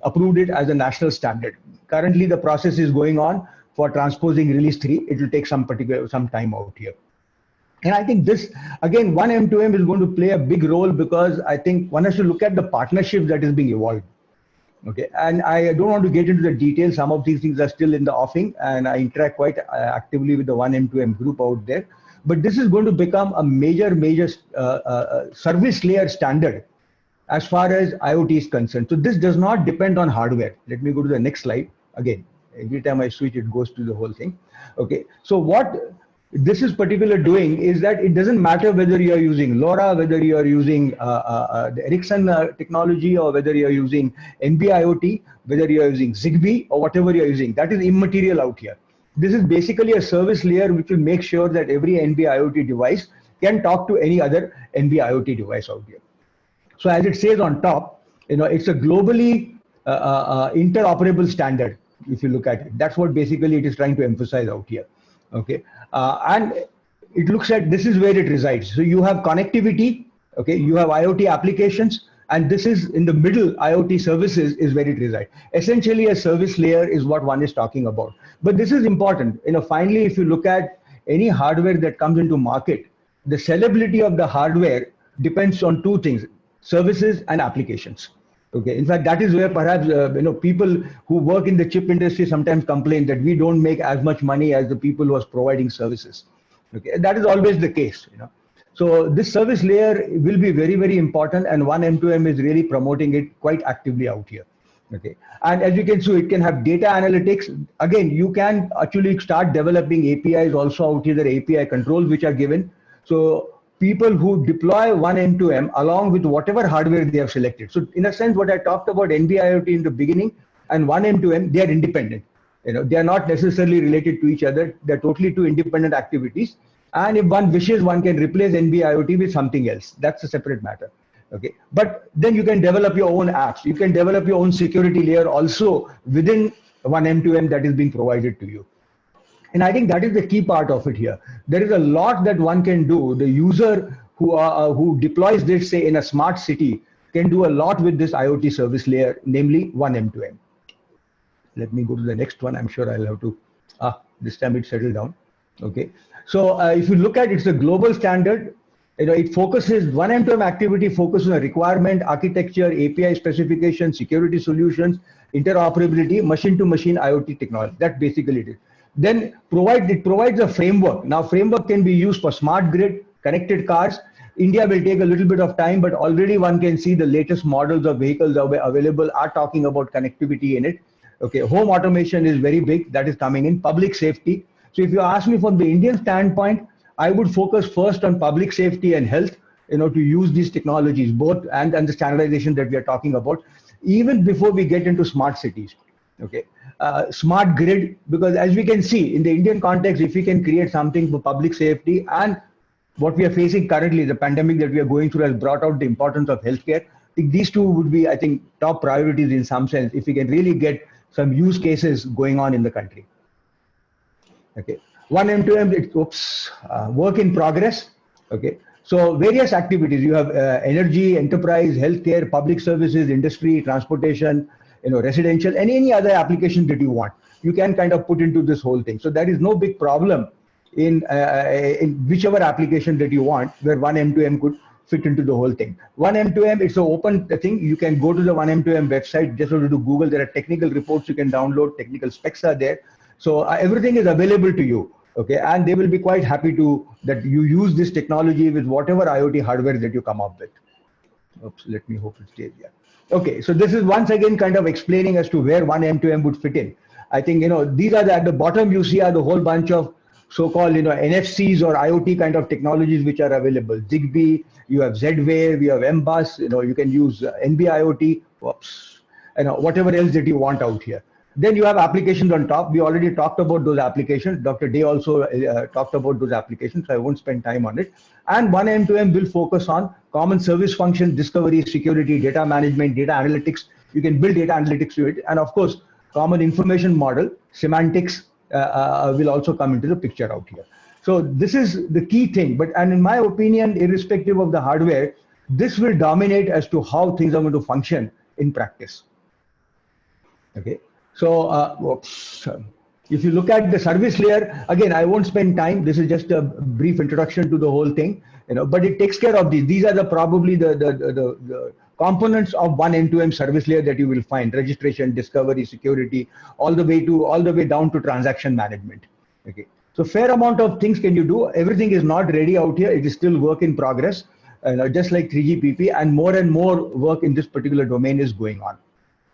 approved it as a national standard. Currently, the process is going on for transposing release 3. It will take some time out here. And I think this, again, 1M2M is going to play a big role, because I think one has to look at the partnership that is being evolved. Okay, and I don't want to get into the details. Some of these things are still in the offing, and I interact quite actively with the 1M2M group out there. But this is going to become a major service layer standard as far as IoT is concerned. So this does not depend on hardware. Let me go to the next slide. Again, every time I switch, it goes to the whole thing. Okay, so what this is particular doing is that it doesn't matter whether you are using LoRa, whether you are using the Ericsson technology, or whether you are using NB-IoT, whether you are using Zigbee, or whatever you are using. That is immaterial out here. This is basically a service layer which will make sure that every NB-IoT device can talk to any other NB-IoT device out here. So as it says on top, it's a globally interoperable standard. If you look at it, that's what basically it is trying to emphasize out here. Okay, and it looks at, this is where it resides. So you have connectivity, okay, you have IoT applications, and this is in the middle. IoT services is where it resides. Essentially, a service layer is what one is talking about. But this is important. Finally, if you look at any hardware that comes into market, the sellability of the hardware depends on two things: services and applications. Okay, in fact, that is where perhaps people who work in the chip industry sometimes complain that we don't make as much money as the people who are providing services. Okay, that is always the case. So this service layer will be very, very important, and 1M2M is really promoting it quite actively out here. Okay, and as you can see, it can have data analytics. Again, you can actually start developing APIs also out here. There are API controls which are given. So people who deploy 1M2M along with whatever hardware they have selected. So in a sense, what I talked about NB-IoT in the beginning and 1M2M, they are independent. They are not necessarily related to each other. They're totally two independent activities. And if one wishes, one can replace NB-IoT with something else. That's a separate matter. Okay, but then you can develop your own apps. You can develop your own security layer also within 1M2M that is being provided to you. And I think that is the key part of it here. There is a lot that one can do. The user who deploys this, say, in a smart city, can do a lot with this IoT service layer, namely 1M2M. Let me go to the next one. I'm sure I'll have to, this time it settled down. Okay. So if you look at, it's a global standard. It focuses, 1M2M activity focuses on requirement, architecture, API specification, security solutions, interoperability, machine-to-machine IoT technology. That basically it is. Then it provides a framework. Now, framework can be used for smart grid, connected cars. India will take a little bit of time, but already one can see the latest models of vehicles available are talking about connectivity in it. Okay, home automation is very big. That is coming in. Public safety. So if you ask me from the Indian standpoint, I would focus first on public safety and health, to use these technologies, both and the standardization that we are talking about, even before we get into smart cities. Okay, smart grid, because as we can see in the Indian context, if we can create something for public safety, and what we are facing currently, the pandemic that we are going through has brought out the importance of healthcare. I think these two would be, I think, top priorities in some sense, if we can really get some use cases going on in the country. Okay, 1M2M, work in progress. Okay, so various activities. You have energy, enterprise, healthcare, public services, industry, transportation, residential, and any other application that you want, you can kind of put into this whole thing. So there is no big problem in whichever application that you want, where 1M2M could fit into the whole thing. 1M2M, it's an open thing. You can go to the 1M2M website, just go to Google. There are technical reports you can download, technical specs are there. So everything is available to you. Okay, and they will be quite happy that you use this technology with whatever IoT hardware that you come up with. Oops, let me hope it stays here. Okay, so this is once again kind of explaining as to where 1M2M would fit in. I think, these are at the bottom you see are the whole bunch of so-called, NFCs or IoT kind of technologies which are available. Zigbee, you have Z-Wave, you have M-Bus, you can use NB-IoT, whoops, whatever else that you want out here. Then you have applications on top. We already talked about those applications. Dr. Day also talked about those applications, so I won't spend time on it. And 1M2M will focus on common service function, discovery, security, data management, data analytics. You can build data analytics to it. And of course, common information model, semantics will also come into the picture out here. So this is the key thing. And in my opinion, irrespective of the hardware, this will dominate as to how things are going to function in practice. Okay. So if you look at the service layer, again, I won't spend time. This is just a brief introduction to the whole thing, but it takes care of these. These are probably the components of one end-to-end service layer that you will find: registration, discovery, security, all the way down to transaction management. Okay. So fair amount of things can you do. Everything is not ready out here. It is still work in progress, just like 3GPP, and more work in this particular domain is going on.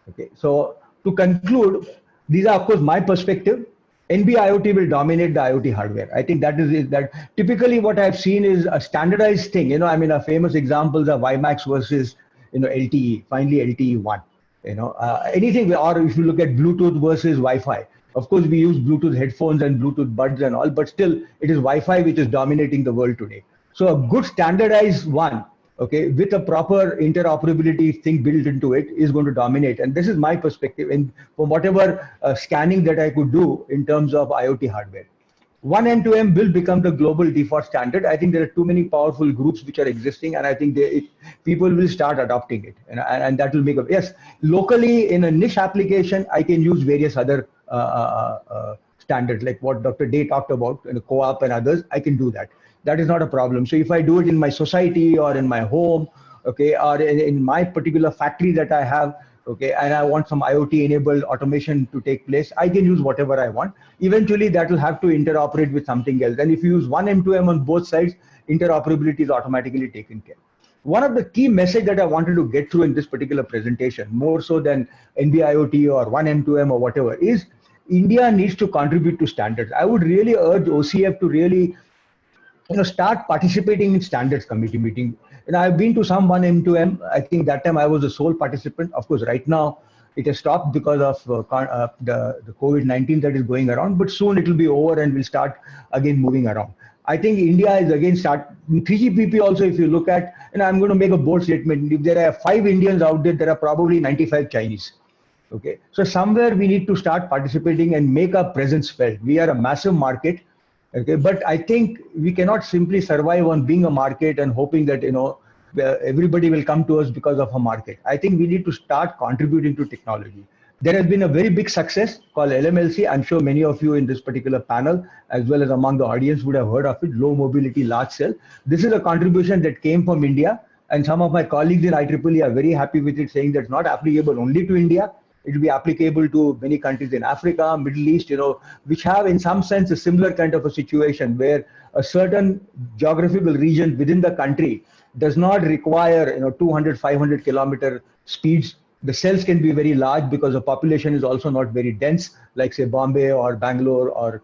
Okay. So to conclude, these are of course my perspective. NB-IoT will dominate the IoT hardware. I think that is that. Typically, what I've seen is a standardized thing. I mean, our famous examples are WiMAX versus LTE. Finally, LTE-1. Anything. Or if you look at Bluetooth versus Wi-Fi. Of course, we use Bluetooth headphones and Bluetooth buds and all, but still, it is Wi-Fi which is dominating the world today. So a good standardized one, okay, with a proper interoperability thing built into it, is going to dominate. And this is my perspective, and from whatever scanning that I could do in terms of IoT hardware. One M2M will become the global default standard. I think there are too many powerful groups which are existing, and I think people will start adopting it, and that will make a yes. Locally, in a niche application, I can use various other standards like what Dr. Day talked about, co-op and others. I can do that. That is not a problem. So if I do it in my society or in my home, okay, or in my particular factory that I have, okay, and I want some IoT enabled automation to take place, I can use whatever I want. Eventually that will have to interoperate with something else. And if you use one M2M on both sides, interoperability is automatically taken care. One of the key message that I wanted to get through in this particular presentation, more so than NB-IoT or one M2M or whatever, is India needs to contribute to standards. I would really urge OCF to really start participating in standards committee meeting. I've been to some 1M2M. I think that time I was the sole participant. Of course, right now it has stopped because of the COVID-19 that is going around, but soon it will be over and we'll start again moving around. I think India is again start 3GPP also. If you look at, I'm going to make a bold statement. If there are 5 Indians out there are probably 95 Chinese. Okay, so somewhere we need to start participating and make our presence felt. We are a massive market. Okay, but I think we cannot simply survive on being a market and hoping that everybody will come to us because of a market. I think we need to start contributing to technology. There has been a very big success called LMLC. I'm sure many of you in this particular panel, as well as among the audience, would have heard of it. Low mobility, large cell. This is a contribution that came from India, and some of my colleagues in IEEE are very happy with it, saying that it's not applicable only to India. It will be applicable to many countries in Africa, Middle East, which have in some sense a similar kind of a situation where a certain geographical region within the country does not require 200, 500 kilometer speeds. The cells can be very large because the population is also not very dense, like say Bombay or Bangalore or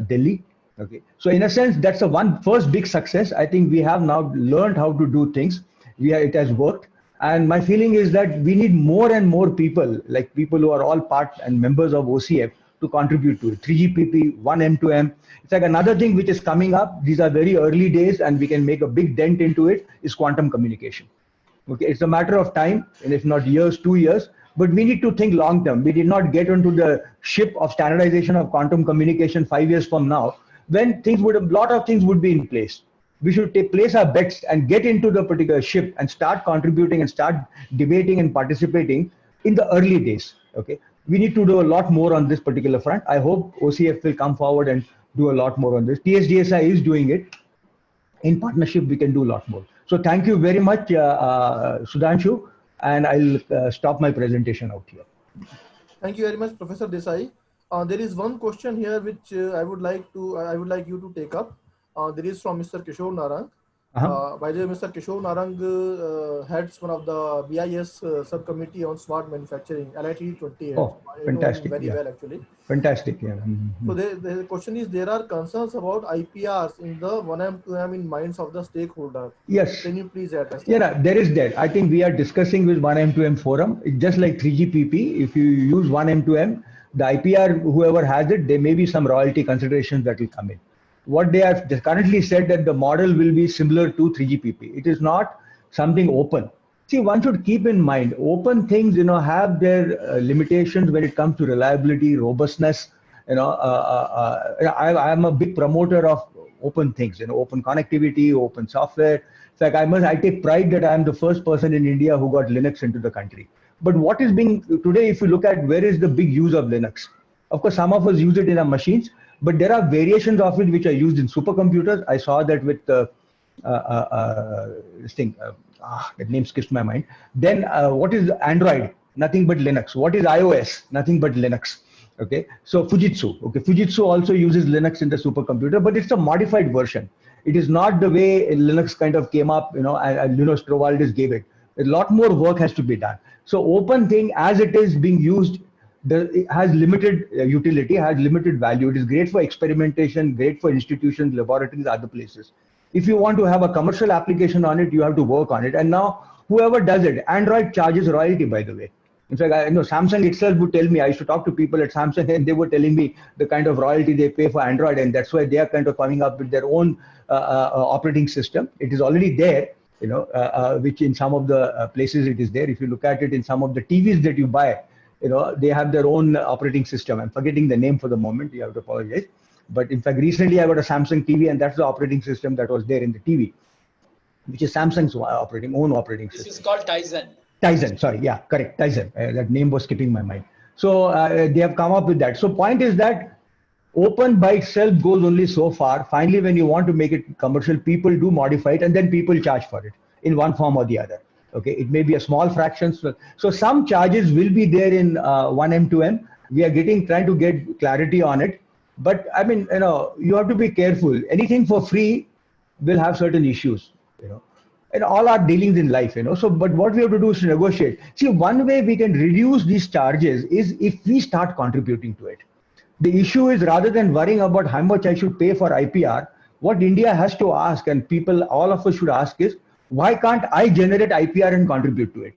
Delhi. Okay, so in a sense, that's the first big success. I think we have now learned how to do things. It has worked. And my feeling is that we need more and more people, like people who are all part and members of OCF, to contribute to it. 3GPP, 1M2M. It's like another thing which is coming up. These are very early days and we can make a big dent into it, is quantum communication. Okay, it's a matter of time, and if not years, 2 years, but we need to think long term. We did not get onto the ship of standardization of quantum communication 5 years from now, when a lot of things would be in place. We should place our bets and get into the particular ship and start contributing and start debating and participating in the early days. Okay, we need to do a lot more on this particular front. I hope OCF will come forward and do a lot more on this. TSDSI is doing it. In partnership, we can do a lot more. So thank you very much, Sudhanshu, and I'll stop my presentation out here. Thank you very much, Professor Desai. There is one question here which I would like you to take up. There is from Mr. Kishore Narang. By the way, Mr. Kishore Narang heads one of the BIS subcommittee on smart manufacturing, LIT 28. Oh, fantastic. Very well, actually. Fantastic. Yeah. So the question is, there are concerns about IPRs in the 1M, 2M in minds of the stakeholder. Yes. Can you please address that? Yeah, there is that. I think we are discussing with 1M, 2M forum. It's just like 3GPP. If you use 1M, 2M, the IPR, whoever has it, there may be some royalty considerations that will come in. What they have currently said that the model will be similar to 3GPP. It is not something open. See, one should keep in mind, open things, have their limitations when it comes to reliability, robustness. I am a big promoter of open things, open connectivity, open software. In fact, I take pride that I am the first person in India who got Linux into the country. But what is being today, if you look at where is the big use of Linux? Of course, some of us use it in our machines, but there are variations of it which are used in supercomputers. I saw that with this thing. That name skips my mind. Then what is Android? Nothing but Linux. What is iOS? Nothing but Linux. Okay, so Fujitsu. Okay, Fujitsu also uses Linux in the supercomputer, but it's a modified version. It is not the way Linux kind of came up, and Linus Torvalds gave it. A lot more work has to be done. So open thing as it is being used, it has limited utility, has limited value. It is great for experimentation, great for institutions, laboratories, other places. If you want to have a commercial application on it, you have to work on it. And now whoever does it, Android charges royalty, by the way. In fact, I know Samsung itself would tell me, I used to talk to people at Samsung and they were telling me the kind of royalty they pay for Android, and that's why they are kind of coming up with their own operating system. It is already there, which in some of the places it is there. If you look at it in some of the TVs that you buy, they have their own operating system. I'm forgetting the name for the moment, you have to apologize. But in fact, recently I got a Samsung TV, and that's the operating system that was there in the TV, which is Samsung's own operating system. This is called Tizen. Tizen, sorry, yeah, correct, Tizen. That name was skipping my mind. So they have come up with that. So point is that open by itself goes only so far. Finally, when you want to make it commercial, people do modify it, and then people charge for it in one form or the other. Okay, it may be a small fraction. So some charges will be there in 1M, 2M. We are trying to get clarity on it. But I mean, you have to be careful. Anything for free will have certain issues, and all our dealings in life, So, but what we have to do is to negotiate. See, one way we can reduce these charges is if we start contributing to it. The issue is, rather than worrying about how much I should pay for IPR, what India has to ask, and people, all of us should ask, is why can't I generate IPR and contribute to it?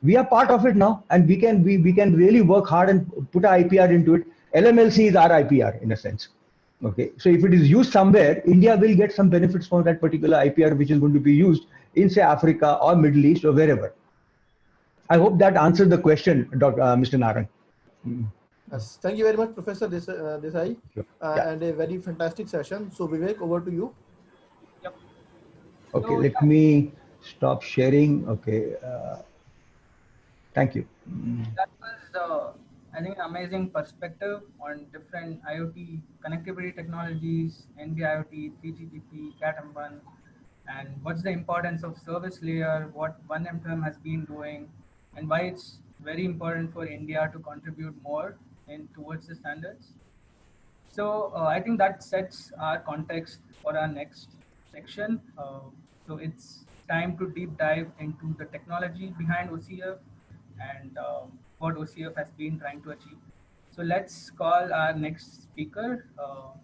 We are part of it now, and we can really work hard and put our IPR into it. LMLC is our IPR in a sense. Okay, so if it is used somewhere, India will get some benefits from that particular IPR, which is going to be used in, say, Africa or Middle East or wherever. I hope that answers the question, Mr. Naran. Yes, thank you very much, Professor Desai, Sure. and a very fantastic session. So Vivek, over to you. Yep. Okay, So, let me stop sharing. Okay, thank you. that was, I think, an amazing perspective on different IoT connectivity technologies, NB-IoT, 3GPP, Cat-M1, and what's the importance of service layer, what 1M2M has been doing, and why it's very important for India to contribute more towards the standards. So I think that sets our context for our next section. So it's time to deep dive into the technology behind OCF and what OCF has been trying to achieve. So let's call our next speaker,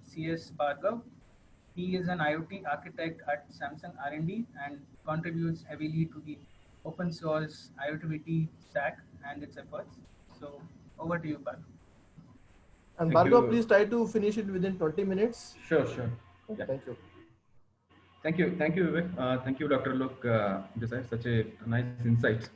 CS Bhargav. He is an IoT architect at Samsung R&D and contributes heavily to the open source IoT stack and its efforts. So over to you, Bhargav. And Thank Bhargav, you. please try to finish it within 20 minutes. Sure. Okay, thank you. Thank you, Vivek. Thank you, Dr. Lok Desai, such a nice insight.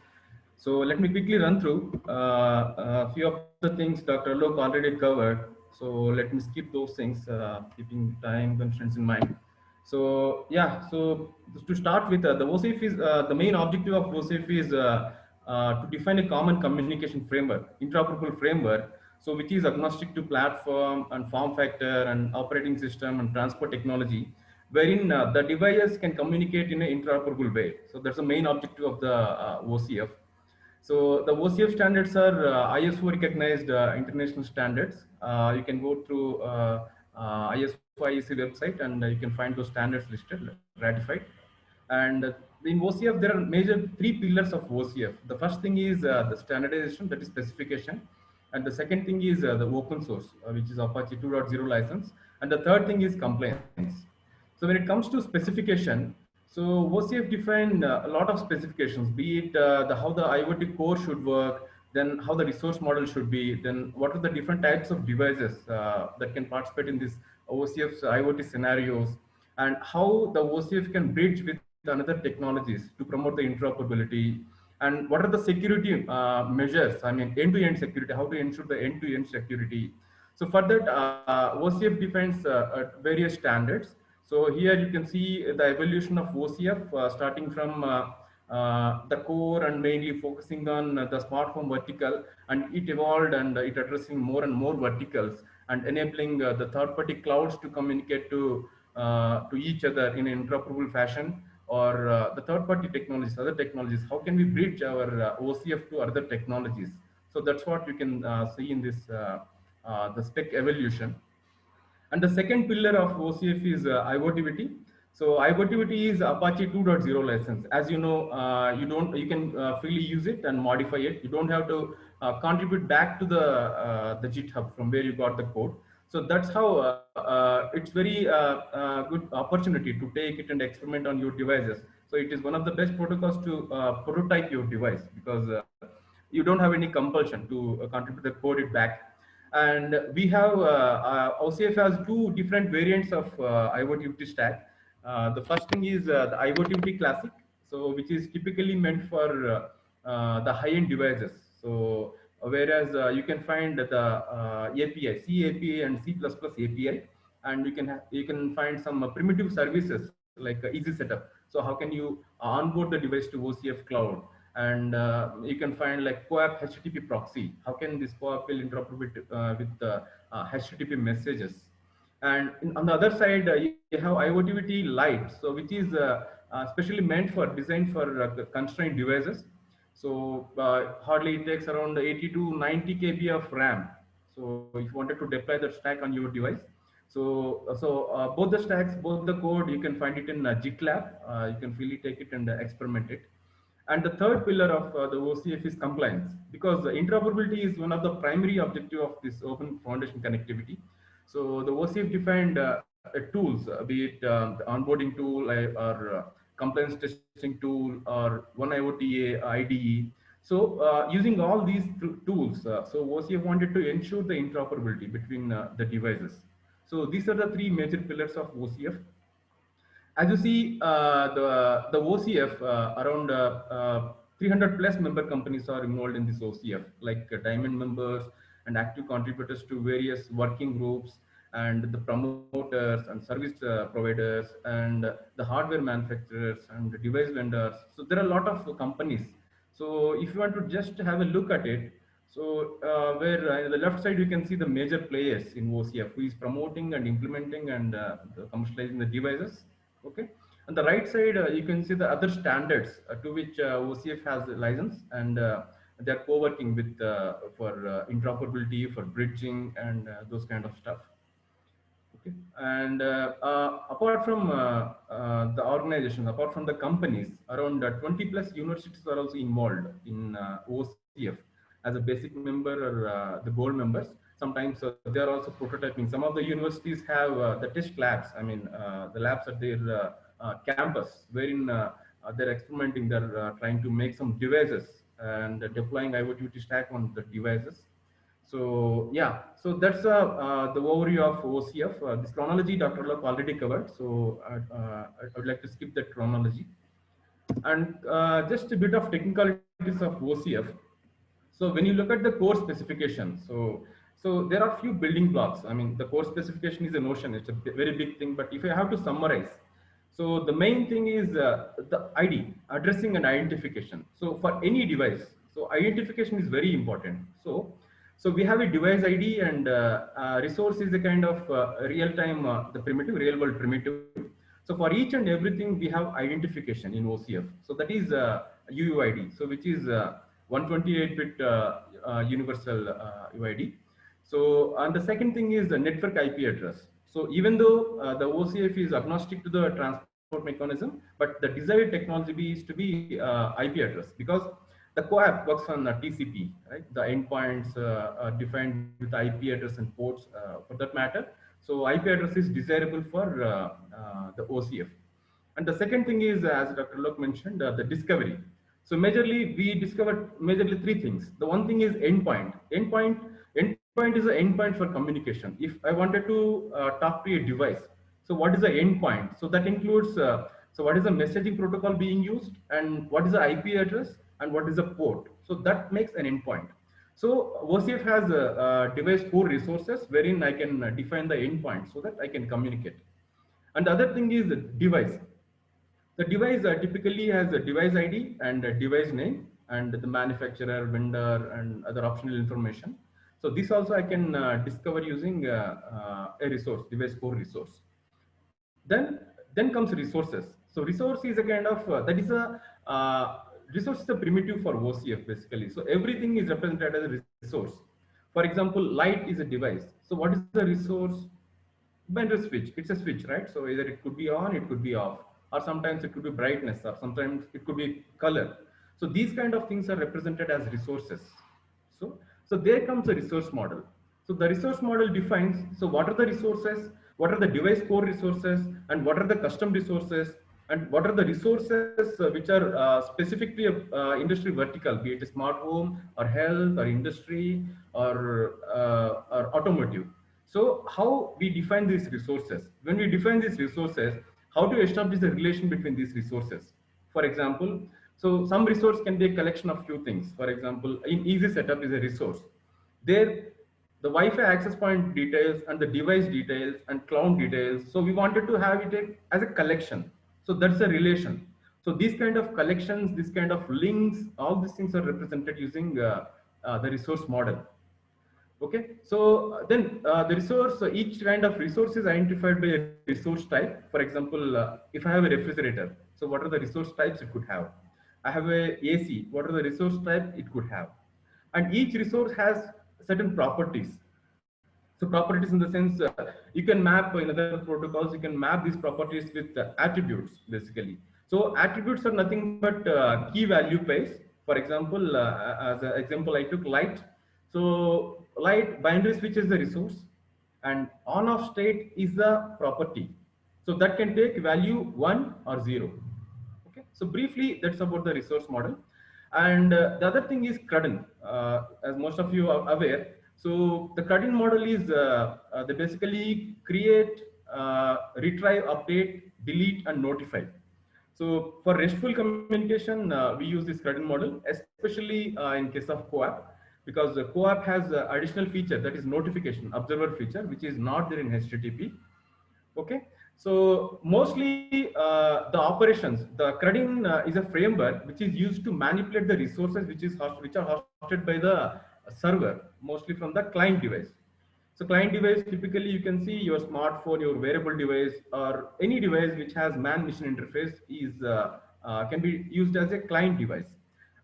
So let me quickly run through a few of the things Dr. Lok already covered. So let me skip those things, keeping time constraints in mind. So yeah, so to start with, the OCF is the main objective of OCF is to define a common communication framework, interoperable framework, so which is agnostic to platform and form factor and operating system and transport technology, wherein the devices can communicate in an interoperable way. So that's the main objective of the OCF. So the OCF standards are ISO recognized international standards. You can go through ISO IEC website and you can find those standards listed, ratified. And in OCF, there are major three pillars of OCF. The first thing is the standardization, that is specification. And the second thing is the open source, which is Apache 2.0 license. And the third thing is compliance. So when it comes to specification, so OCF defined a lot of specifications, be it how the IoT core should work, then how the resource model should be, then what are the different types of devices that can participate in this OCF's IoT scenarios, and how the OCF can bridge with other technologies to promote the interoperability, and what are the security measures, I mean end-to-end security, how to ensure the end-to-end security. So for that, OCF defines various standards. So here you can see the evolution of OCF starting from the core and mainly focusing on the smart home vertical, and it evolved and it addressing more and more verticals and enabling the third-party clouds to communicate to each other in an interoperable fashion, or the third-party technologies, other technologies. How can we bridge our OCF to other technologies? So that's what you can see in this the spec evolution. And the second pillar of OCF is IoTVT. So IoTVT is Apache 2.0 license. As you know, you can freely use it and modify it. You don't have to contribute back to the GitHub from where you got the code. So that's how it's very good opportunity to take it and experiment on your devices. So it is one of the best protocols to prototype your device, because you don't have any compulsion to contribute the code it back. And we have OCF has two different variants of IoT stack. The first thing is the IoT Classic, so which is typically meant for the high-end devices. So whereas you can find the API, C API and C++ API, and you can find some primitive services like easy setup. So how can you onboard the device to OCF cloud? And you can find like CoAP HTTP proxy. How can this CoAP will interoperate with the HTTP messages? And on the other side, you have IoTVT Lite, so which is specially meant for designed for constrained devices. So hardly it takes around 80 to 90 KB of RAM. So if you wanted to deploy that stack on your device, so both the stacks, both the code, you can find it in GitLab. You can freely take it and experiment it. And the third pillar of the OCF is compliance, because interoperability is one of the primary objective of this open foundation connectivity. So the OCF defined tools, be it the onboarding tool or compliance testing tool or one IoT IDE. So using all these tools, so OCF wanted to ensure the interoperability between the devices. So these are the three major pillars of OCF. As you see, the OCF, around 300 plus member companies are involved in this OCF, like diamond members and active contributors to various working groups, and the promoters and service providers, and the hardware manufacturers and the device vendors. So there are a lot of companies. So if you want to just have a look at it, so where on the left side you can see the major players in OCF who is promoting and implementing and commercializing the devices. Okay, on the right side you can see the other standards to which OCF has a license, and they're co-working with for interoperability, for bridging, and those kind of stuff. Okay, and apart from the organizations, apart from the companies, around 20 plus universities are also involved in OCF as a basic member or the gold members. Sometimes they are also prototyping. Some of the universities have the test labs. I mean, the labs at their campus, wherein they're experimenting. They're trying to make some devices and deploying IoT stack on the devices. So yeah, so that's the overview of OCF. This chronology Dr. Lok already covered, so I would like to skip that chronology. And just a bit of technicalities of OCF. So when you look at the core specification, so there are few building blocks. I mean, the core specification is a notion. It's a very big thing, but if I have to summarize, so the main thing is the ID, addressing and identification. So for any device, so identification is very important. So we have a device ID, and resource is a kind of real-time, the primitive, real-world primitive. So for each and everything, we have identification in OCF. So that is UUID, so which is 128-bit universal UID. So, and the second thing is the network IP address. So even though the OCF is agnostic to the transport mechanism, but the desired technology is to be IP address, because the CoAP works on TCP, right? The endpoints are defined with IP address and ports for that matter. So IP address is desirable for the OCF. And the second thing is, as Dr. Lok mentioned, the discovery. So majorly, we discovered majorly three things. The one thing is endpoint. Endpoint is an endpoint for communication. If I wanted to talk to a device, so what is the endpoint? So that includes, so what is the messaging protocol being used, and what is the IP address, and what is the port? So that makes an endpoint. So OCF has device core resources wherein I can define the endpoint so that I can communicate. And the other thing is the device. The device typically has a device ID and a device name and the manufacturer, vendor, and other optional information. So this also I can discover using a resource, device core resource. Then comes resources. So resource is a kind of that is a resource is a primitive for OCF basically. So everything is represented as a resource. For example, light is a device. So what is the resource? Binary switch. It's a switch, right? So either it could be on, it could be off, or sometimes it could be brightness, or sometimes it could be color. So these kind of things are represented as resources. So there comes a resource model. So the resource model defines, so what are the resources, what are the device core resources, and what are the custom resources, and what are the resources which are specifically industry vertical, be it a smart home or health or industry or automotive. So how we define these resources? When we define these resources, how to establish the relation between these resources? For example, so some resource can be a collection of few things. For example, in easy setup is a resource. There, the Wi-Fi access point details and the device details and cloud details. So we wanted to have it as a collection. So that's a relation. So these kind of collections, this kind of links, all these things are represented using the resource model. Okay, so then the resource, each kind of resource is identified by a resource type. For example, if I have a refrigerator, so what are the resource types it could have? I have a AC, what are the resource type it could have? And each resource has certain properties. So properties in the sense, you can map in other protocols, you can map these properties with attributes basically. So attributes are nothing but key value pairs. For example, as an example, I took light. So light binary switch is the resource and on off state is the property. So that can take value 1 or 0. Okay, so briefly, that's about the resource model. And the other thing is CRUDN, as most of you are aware. So the CRUDN model is they basically create, retrieve, update, delete, and notify. So for RESTful communication, we use this CRUDN model, especially in case of CoAP, because the CoAP has additional feature, that is notification observer feature, which is not there in HTTP. Okay, so mostly the operations, the CRUDN is a framework which is used to manipulate the resources which are hosted by the server, mostly from the client device. So client device, typically you can see your smartphone, your wearable device, or any device which has man-machine interface is can be used as a client device.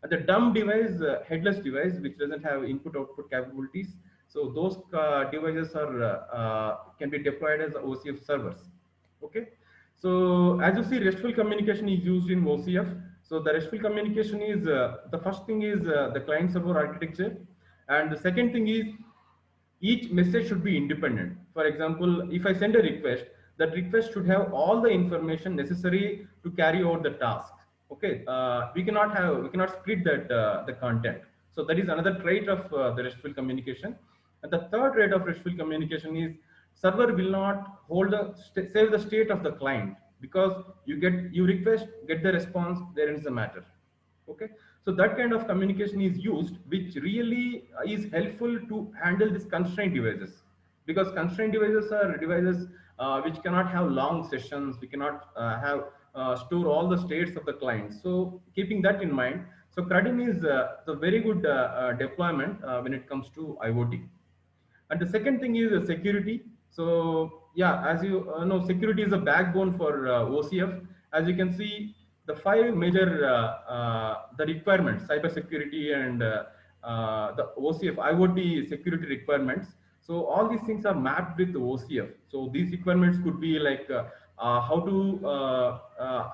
The dumb device, headless device, which doesn't have input-output capabilities, so those devices are can be deployed as OCF servers. Okay, so as you see, RESTful communication is used in OCF. So the RESTful communication is the first thing is the client-server architecture, and the second thing is each message should be independent. For example, if I send a request, that request should have all the information necessary to carry out the task. Okay, we cannot split that the content. So that is another trait of the RESTful communication. And the third trait of RESTful communication is server will not hold save the state of the client, because you request, get the response, there ends the matter. Okay, so that kind of communication is used, which really is helpful to handle these constrained devices, because constrained devices are devices which cannot have long sessions, we cannot have store all the states of the client. So keeping that in mind, so CRUDN is the very good deployment when it comes to IoT. And the second thing is security. So yeah, as you know, security is a backbone for OCF. As you can see, the five major the requirements, cyber security and the OCF IoT security requirements. So all these things are mapped with the OCF. So these requirements could be like how to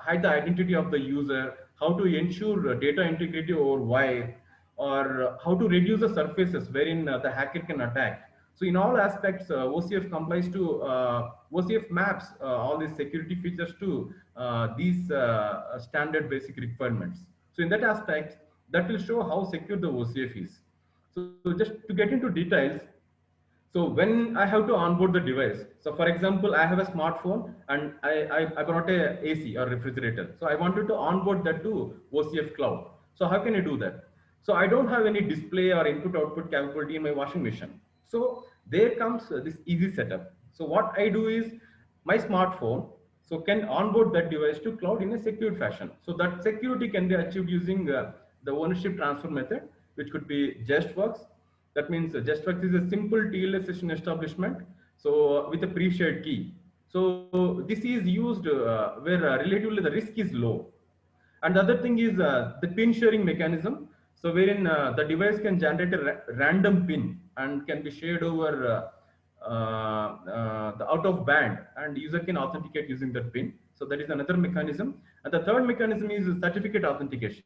hide the identity of the user, how to ensure data integrity over wire, or how to reduce the surfaces wherein the hacker can attack. So in all aspects, OCF complies to, OCF maps all these security features to these standard basic requirements. So in that aspect, that will show how secure the OCF is. So just to get into details, so when I have to onboard the device, so for example, I have a smartphone and I brought a AC or refrigerator. So I wanted to onboard that to OCF cloud. So how can I do that? So I don't have any display or input output capability in my washing machine. So there comes this easy setup. So what I do is my smartphone, so can onboard that device to cloud in a secured fashion. So that security can be achieved using the ownership transfer method, which could be JustWorks. That means JustWorks is a simple TLS session establishment, so with a pre-shared key. So this is used where relatively the risk is low. And the other thing is the pin sharing mechanism. So wherein the device can generate a random pin and can be shared over the out of band, and user can authenticate using that pin. So that is another mechanism. And the third mechanism is certificate authentication.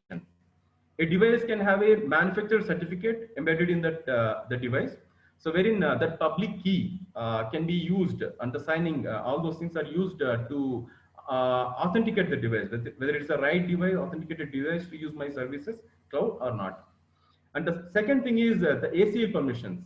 A device can have a manufacturer certificate embedded in that the device. So wherein that public key can be used, and the signing, all those things are used to authenticate the device, whether it's the right device, authenticated device to use my services, cloud or not. And the second thing is the ACL permissions.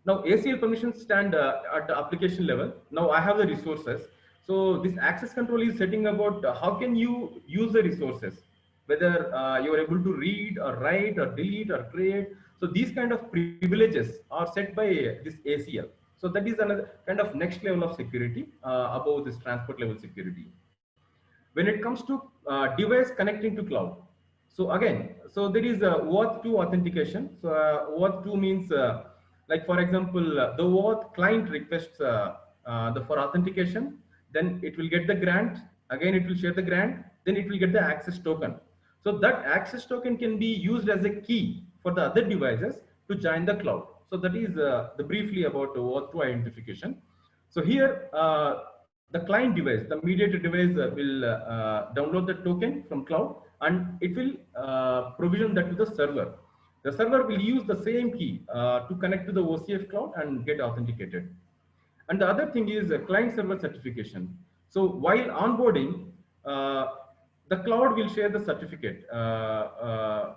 Now ACL permissions stand at the application level. Now I have the resources. So this access control is setting about how can you use the resources, whether you are able to read or write or delete or create. So these kind of privileges are set by this ACL. So that is another kind of next level of security above this transport level security. When it comes to device connecting to cloud, so again, so there is a OAuth 2 authentication. So OAuth 2 means like for example the OAuth client requests for authentication, then it will get the grant, again it will share the grant, then it will get the access token. So that access token can be used as a key for the other devices to join the cloud. So that is the briefly about OAuth 2 identification. So here the client device, the mediated device will download the token from cloud, and it will provision that to the server. The server will use the same key to connect to the OCF cloud and get authenticated. And the other thing is client server certification. So while onboarding, the cloud will share the certificate to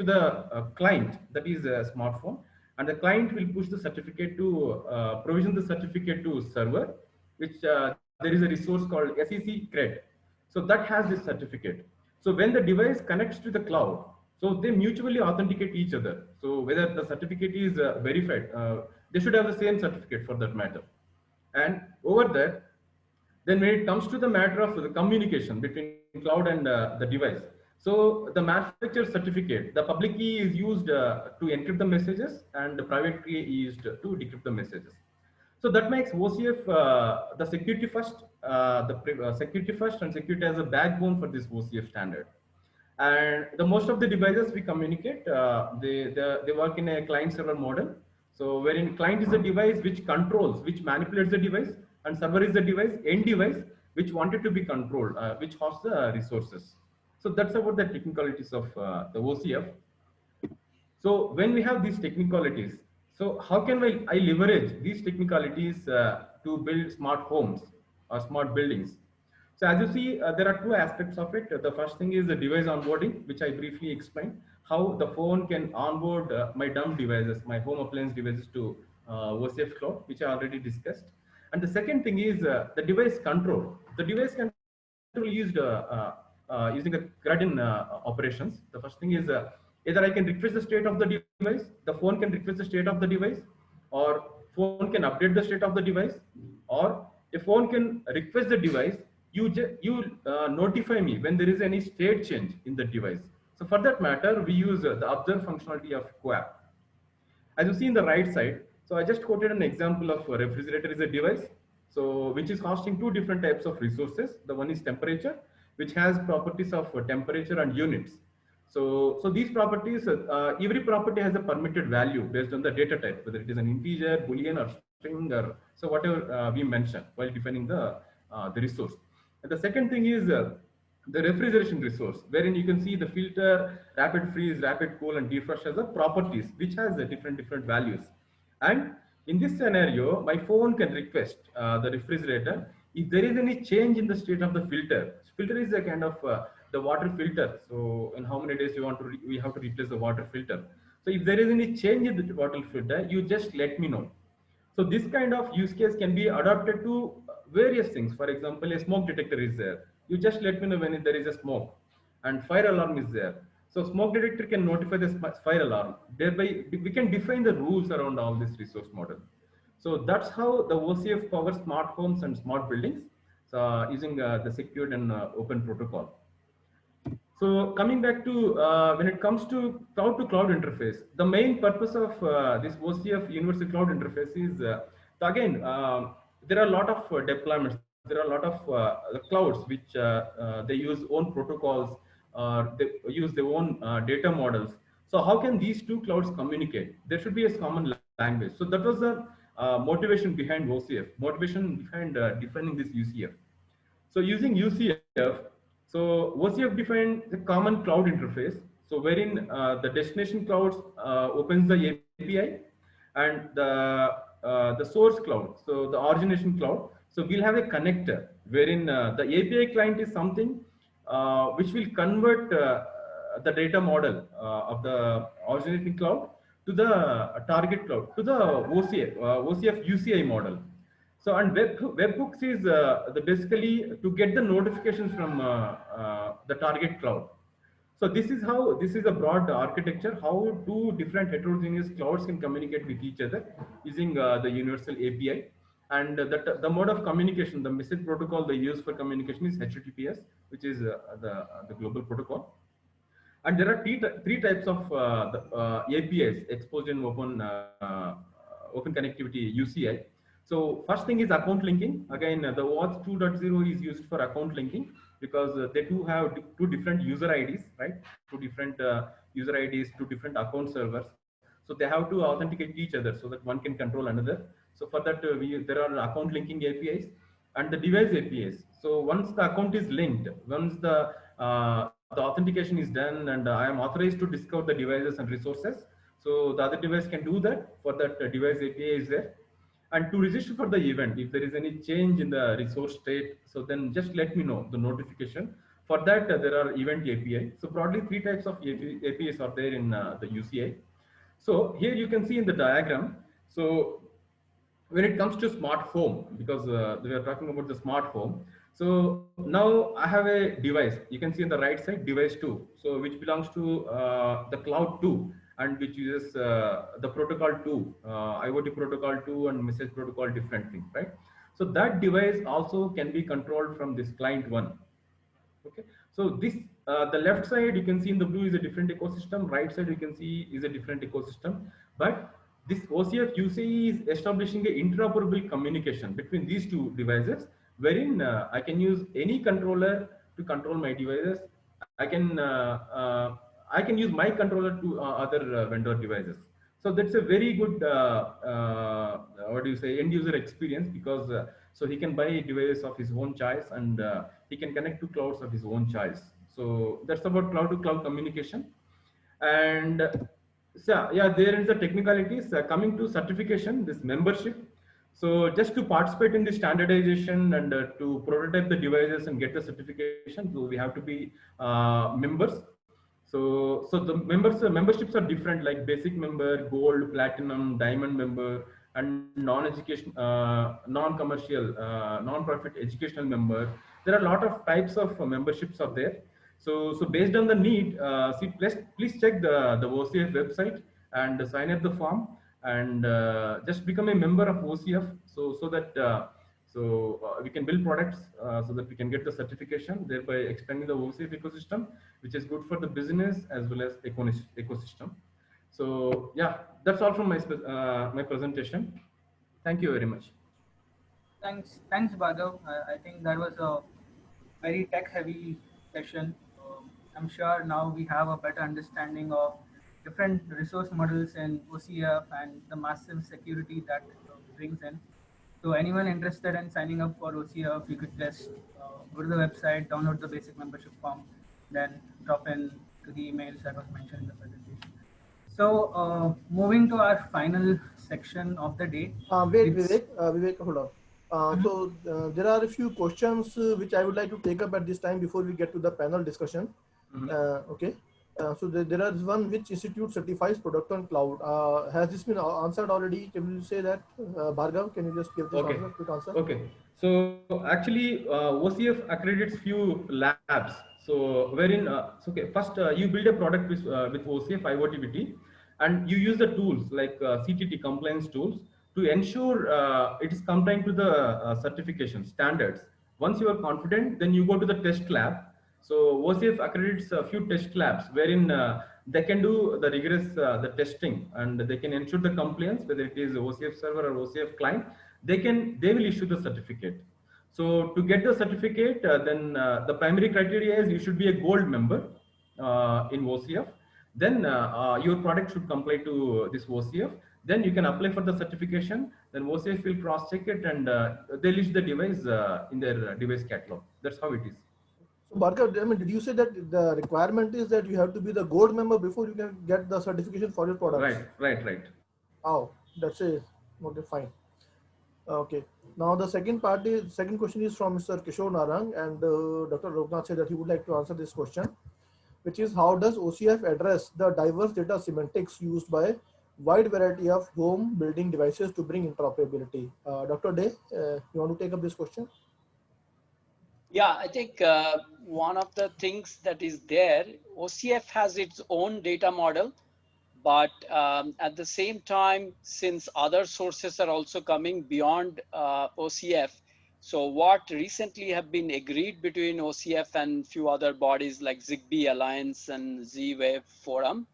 the client, that is a smartphone, and the client will push the certificate to provision the certificate to server, which there is a resource called SEC CRED. So that has this certificate. So when the device connects to the cloud, so they mutually authenticate each other. So whether the certificate is verified, they should have the same certificate for that matter. And over there, then when it comes to the matter of the communication between cloud and the device, so the manufacturer certificate, the public key is used to encrypt the messages, and the private key is used to decrypt the messages. So that makes OCF the security first, security first, and security as a backbone for this OCF standard. And the most of the devices we communicate, they work in a client server model. So wherein client is the device which controls, which manipulates the device, and server is the device, end device, which wanted to be controlled, which hosts the resources. So that's about the technicalities of the OCF. So when we have these technicalities, so how can I leverage these technicalities to build smart homes or smart buildings? So as you see, there are two aspects of it. The first thing is the device onboarding, which I briefly explained, how the phone can onboard my dumb devices, my home appliance devices to OCF Cloud, which I already discussed. And the second thing is the device control. The device control used using the gradin operations. The first thing is either I can request the state of the device, the phone can request the state of the device, or phone can update the state of the device, or a phone can request the device, you notify me when there is any state change in the device. So for that matter, we use the observe functionality of CoAP. As you see in the right side, so I just quoted an example of a refrigerator is a device, so which is hosting two different types of resources. The one is temperature, which has properties of temperature and units. So these properties, every property has a permitted value based on the data type, whether it is an integer, boolean, or string, or so whatever we mentioned while defining the resource. And the second thing is the refrigeration resource, wherein you can see the filter, rapid freeze, rapid cool, and defrost as the properties, which has different values. And in this scenario, my phone can request the refrigerator if there is any change in the state of the filter. Filter is a kind of the water filter. So in how many days we have to replace the water filter. So if there is any change in the water filter, you just let me know. So this kind of use case can be adapted to various things. For example, a smoke detector is there. You just let me know when there is a smoke, and fire alarm is there. So smoke detector can notify the fire alarm. Thereby, we can define the rules around all this resource model. So that's how the OCF powers smart homes and smart buildings. using the secured and open protocol. So coming back to when it comes to cloud interface, the main purpose of this OCF Universal Cloud Interface is again there are a lot of deployments. There are a lot of the clouds which they use own protocols, they use their own data models. So how can these two clouds communicate? There should be a common language. So that was the motivation behind OCF, motivation behind defining this UCF. So using UCF, so OCF defined the common cloud interface. So wherein the destination clouds opens the API, and the source cloud, so the origination cloud. So we'll have a connector wherein the API client is something which will convert the data model of the originating cloud to the target cloud, to the OCF UCI model. So and webhooks is the basically to get the notifications from the target cloud. So this is a broad architecture how two different heterogeneous clouds can communicate with each other using the universal API. And the mode of communication, the message protocol they use for communication is HTTPS, which is the global protocol. And there are three types of APIs, exposed and open connectivity UCI. So first thing is account linking. Again, the OAuth 2.0 is used for account linking because they do have two different user IDs, right? Two different user IDs, two different account servers. So they have to authenticate each other so that one can control another. So for that, there are account linking APIs and the device APIs. So once the account is linked, once the authentication is done and I am authorized to discover the devices and resources, so the other device can do that. For that, device API is there. And to register for the event, if there is any change in the resource state, so then just let me know the notification. For that, there are event API. So broadly, three types of APIs are there in the UCI. So here you can see in the diagram. So when it comes to smart home, because we are talking about the smart home. So now I have a device. You can see on the right side, device 2. So which belongs to the cloud 2 and which uses the protocol 2, IoT protocol 2 and message protocol different thing, right? So that device also can be controlled from this client 1. Okay, so this the left side you can see in the blue is a different ecosystem, right side you can see is a different ecosystem, but this OCF UCI is establishing a interoperable communication between these two devices, wherein I can use any controller to control my devices. I can use my controller to other vendor devices. So that's a very good what do you say, end user experience, because so he can buy devices of his own choice and he can connect to clouds of his own choice. So that's about cloud to cloud communication. And so yeah, there is the technicalities coming to certification, this membership. So just to participate in the standardization and to prototype the devices and get the certification, so we have to be members. So the memberships are different, like basic member, gold, platinum, diamond member, and non-education, non-commercial, non-profit educational member. There are a lot of types of memberships are there. So based on the need, see, please check the OCF website and sign up the form and just become a member of OCF, so that we can build products so that we can get the certification, thereby expanding the OCF ecosystem, which is good for the business as well as ecosystem. So yeah, that's all from my presentation. Thank you very much. Thanks, Bhargav. I think that was a very tech-heavy session. I'm sure now we have a better understanding of different resource models in OCF and the massive security that brings in. So anyone interested in signing up for OCF, you could just go to the website, download the basic membership form, then drop in to the emails that was mentioned in the presentation. So moving to our final section of the day. Wait, Vivek, hold on. So there are a few questions which I would like to take up at this time before we get to the panel discussion. Okay. So there is one, which institute certifies product on cloud. Has this been answered already? Can you say that, Bhargav? Can you just give this answer, quick answer? Okay. So actually, OCF accredits few labs. So wherein, okay, first you build a product with OCF IoTBT, and you use the tools like CTT compliance tools to ensure it is compliant to the certification standards Once you are confident, then you go to the test lab. So OCF accredits a few test labs wherein they can do the rigorous the testing, and they can ensure the compliance, whether it is OCF server or OCF client. They will issue the certificate. So to get the certificate, then the primary criteria is you should be a gold member in OCF. Then your product should comply to this OCF. Then you can apply for the certification. Then OCF will cross check it, and they list the device in their device catalog. That's how it is. So Bhargav, I mean, did you say that the requirement is that you have to be the gold member before you can get the certification for your products? Right. Oh, that's it. Okay, fine. Okay. Now the second question is from Mr. Kishore Narang, and Dr. Raghunath said that he would like to answer this question, which is how does OCF address the diverse data semantics used by wide variety of home building devices to bring interoperability? Dr. Day, you want to take up this question? Yeah, I think one of the things that is there, OCF has its own data model, but at the same time, since other sources are also coming beyond OCF, so what recently have been agreed between OCF and few other bodies like Zigbee Alliance and Z-Wave Forum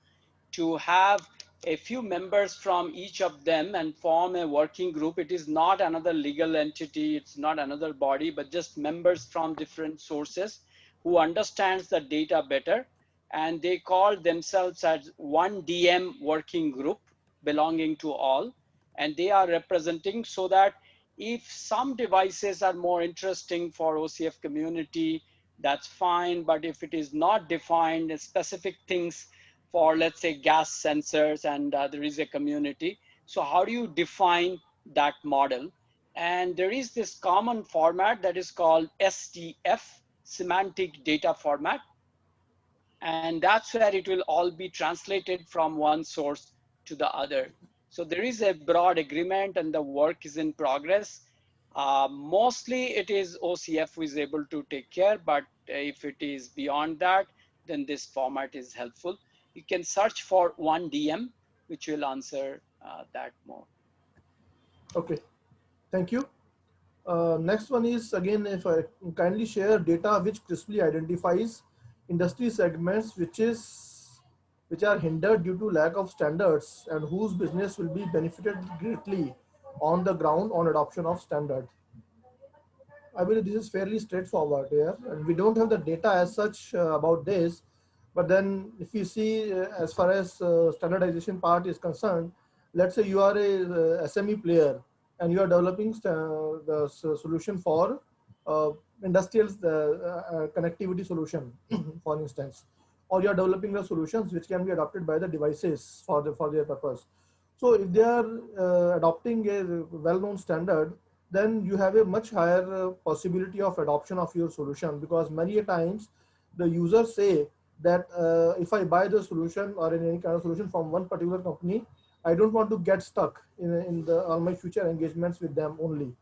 to have a few members from each of them and form a working group. It is not another legal entity, it's not another body, but just members from different sources who understands the data better. And they call themselves as one DM working group belonging to all. And they are representing so that if some devices are more interesting for OCF community, that's fine. But if it is not defined, specific things for, let's say, gas sensors, and there is a community. So how do you define that model? And there is this common format that is called SDF, semantic data format. And that's where it will all be translated from one source to the other. So there is a broad agreement and the work is in progress. Mostly it is OCF who is able to take care, but if it is beyond that, then this format is helpful. You can search for one DM, which will answer that more. Okay, thank you. Next one is, again, if I kindly share data which crisply identifies industry segments which are hindered due to lack of standards and whose business will be benefited greatly on the ground on adoption of standard. I believe this is fairly straightforward here, and we don't have the data as such about this. But then if you see as far as standardization part is concerned, let's say you are a SME player and you are developing the solution for industrial connectivity solution, for instance, or you are developing the solutions which can be adopted by the devices for their purpose. So if they are adopting a well-known standard, then you have a much higher possibility of adoption of your solution, because many a times the users say that if I buy the solution or in any kind of solution from one particular company, I don't want to get stuck in all my future engagements with them only.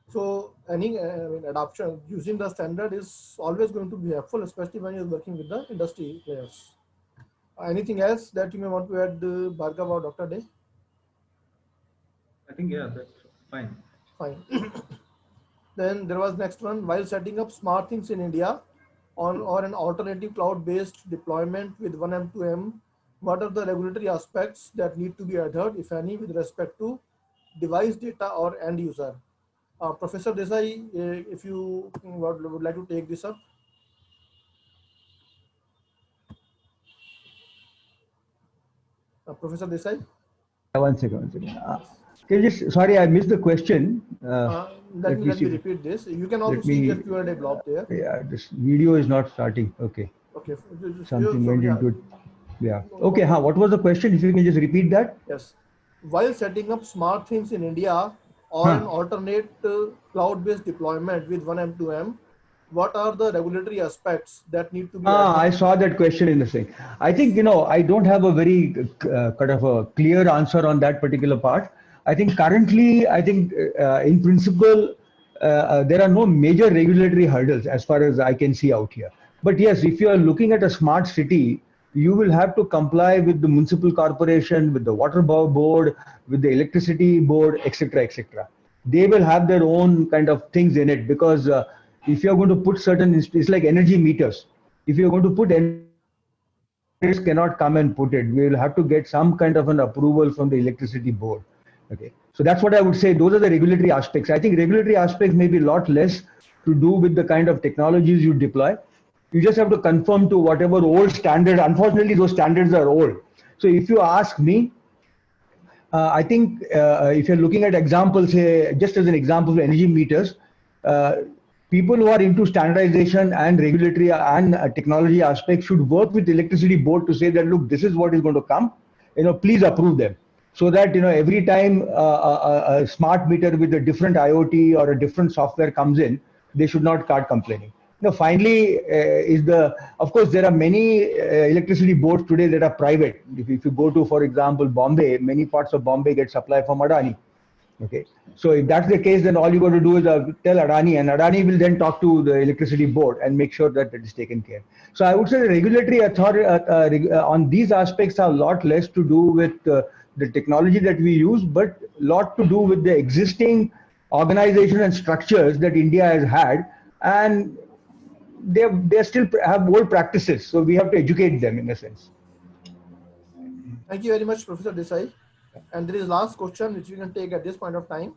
So any adoption using the standard is always going to be helpful, especially when you're working with the industry players. Anything else that you may want to add, Bhargav or Dr. Day? I think, yeah, that's fine. Fine. Then there was next one, while setting up smart things in India or an alternative cloud-based deployment with 1M2M, what are the regulatory aspects that need to be adhered, if any, with respect to device data or end user? Professor Desai, if you would like to take this up. Professor Desai? One second. Sorry, I missed the question. Let me repeat this. You can also see the Q&A block there. Yeah, this video is not starting. Okay. Okay. Something went into it. Yeah. Okay. What was the question? If you can just repeat that. Yes. While setting up smart things in India or an alternate cloud-based deployment with 1M2M, what are the regulatory aspects that need to be? I saw that question in the thing. I think, I don't have a very kind of a clear answer on that particular part. I think currently, in principle, there are no major regulatory hurdles as far as I can see out here. But yes, if you are looking at a smart city, you will have to comply with the municipal corporation, with the water board, with the electricity board, etc., etc. They will have their own kind of things in it, because if you're going to put certain, it's like energy meters. If you're going to put cannot come and put it. We will have to get some kind of an approval from the electricity board. Okay, so that's what I would say. Those are the regulatory aspects. I think regulatory aspects may be a lot less to do with the kind of technologies you deploy. You just have to conform to whatever old standard. Unfortunately, those standards are old. So if you ask me, I think if you're looking at examples, say, just as an example of energy meters, people who are into standardization and regulatory and technology aspects should work with the electricity board to say that, look, this is what is going to come, please approve them. So that, every time a smart meter with a different IoT or a different software comes in, they should not start complaining. Finally, of course, there are many electricity boards today that are private. If you go to, for example, Bombay, many parts of Bombay get supply from Adani. Okay, so if that's the case, then all you got to do is tell Adani, and Adani will then talk to the electricity board and make sure that it is taken care. So I would say the regulatory authority on these aspects are a lot less to do with the technology that we use, but a lot to do with the existing organization and structures that India has had, and they still have old practices. So we have to educate them in a sense. Thank you very much, Professor Desai. And there is last question which we can take at this point of time.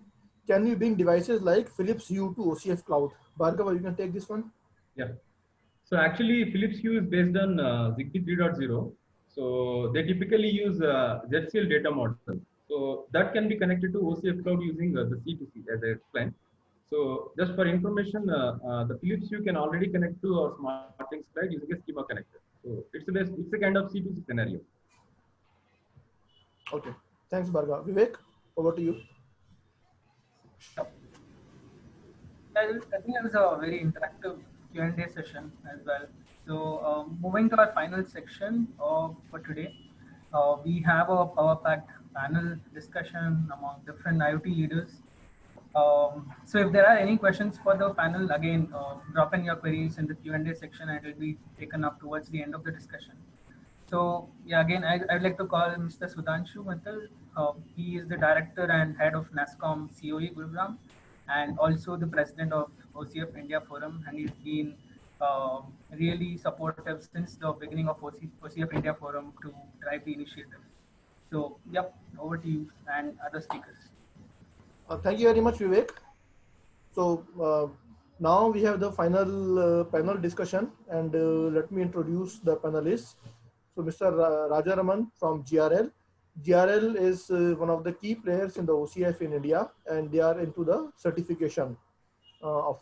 Can we bring devices like Philips Hue to OCF Cloud? Bhargava, you can take this one. Yeah. So actually, Philips Hue is based on Zigbee 3.0. So they typically use ZCL data model. So that can be connected to OCF Cloud using the C2C, as I explained. So just for information, the Philips Hue can already connect to our SmartLink slide using a schema connector. So it's a kind of C2C scenario. Okay. Thanks, Bhargava. Vivek, over to you. I think it was a very interactive Q&A session as well. So moving to our final section for today, we have a power-packed panel discussion among different IoT leaders. So if there are any questions for the panel, again, drop in your queries in the Q&A section and it will be taken up towards the end of the discussion. So yeah, again, I'd like to call Mr. Sudhanshu Mittal. He is the director and head of NASCOM COE Gurugram, and also the president of OCF India Forum, and he's been really supportive since the beginning of OCF India Forum to drive the initiative. So yep, over to you and other speakers. Thank you very much, Vivek. So now we have the final panel discussion, and let me introduce the panelists. So Mr. Rajaraman from GRL. GRL is one of the key players in the OCF in India, and they are into the certification of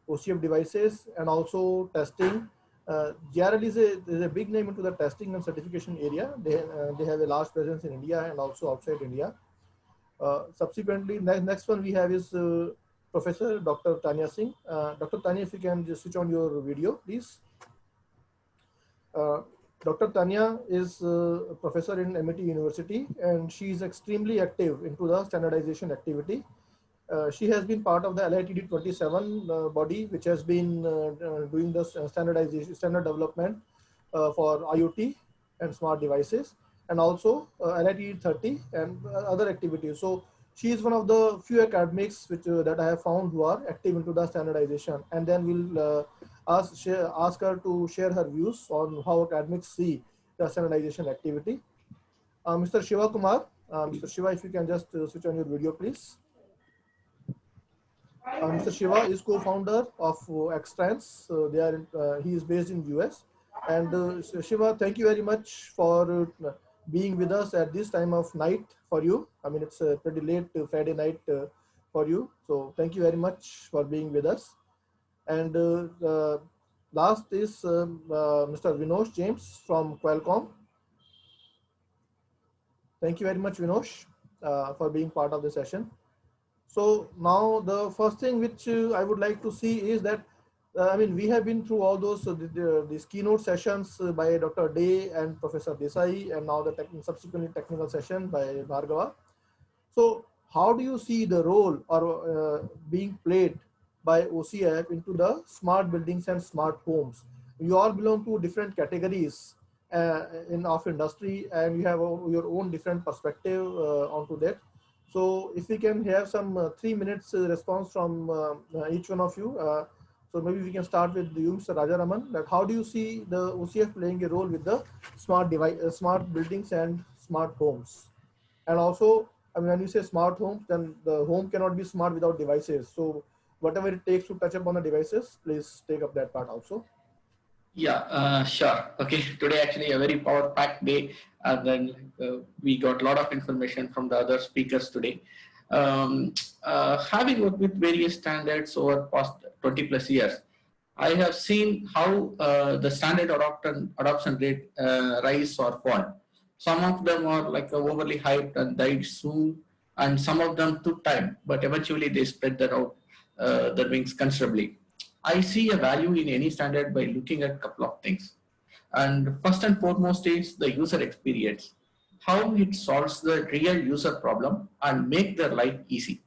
OCF devices and also testing. GRL is a big name into the testing and certification area. They have a large presence in India and also outside India. Subsequently, next one we have is Professor Dr. Tanya Singh. Dr. Tanya, if you can just switch on your video, please. Dr. Tanya is a professor in MIT University, and she is extremely active into the standardization activity. She has been part of the LITD 27 body, which has been doing the standard development for IoT and smart devices, and also LITD 30 and other activities. So she is one of the few academics that I have found who are active into the standardization, and then we'll ask her to share her views on how academics see the standardization activity. Mr. Shiva Kumar, Mr. Shiva, if you can just switch on your video, please. Mr. Shiva is co-founder of Xtrans. He is based in US. And Shiva, thank you very much for being with us at this time of night for you. I mean, it's a pretty late Friday night for you. So thank you very much for being with us. And last is Mr. Vinosh James from Qualcomm. Thank you very much, Vinosh, for being part of the session. So now the first thing which I would like to see is that, I mean, we have been through all those these keynote sessions by Dr. Day and Professor Desai, and now the subsequently technical session by Bhargava. So how do you see the role or being played by OCF into the smart buildings and smart homes? You all belong to different categories of industry, and you have your own different perspective onto that. So if we can have some 3 minutes response from each one of you. So maybe we can start with you, Mr. Rajaraman. That how do you see the OCF playing a role with the smart device, smart buildings and smart homes? And also, I mean, when you say smart homes, then the home cannot be smart without devices. So whatever it takes to touch upon the devices, please take up that part also. Yeah, sure. Okay, today actually a very power-packed day, and then we got a lot of information from the other speakers today. Having worked with various standards over past 20 plus years, I have seen how the standard adoption rate rise or fall. Some of them are like overly hyped and died soon, and some of them took time, but eventually they spread that out their wings considerably. I see a value in any standard by looking at a couple of things. And first and foremost is the user experience, how it solves the real user problem and make their life easy.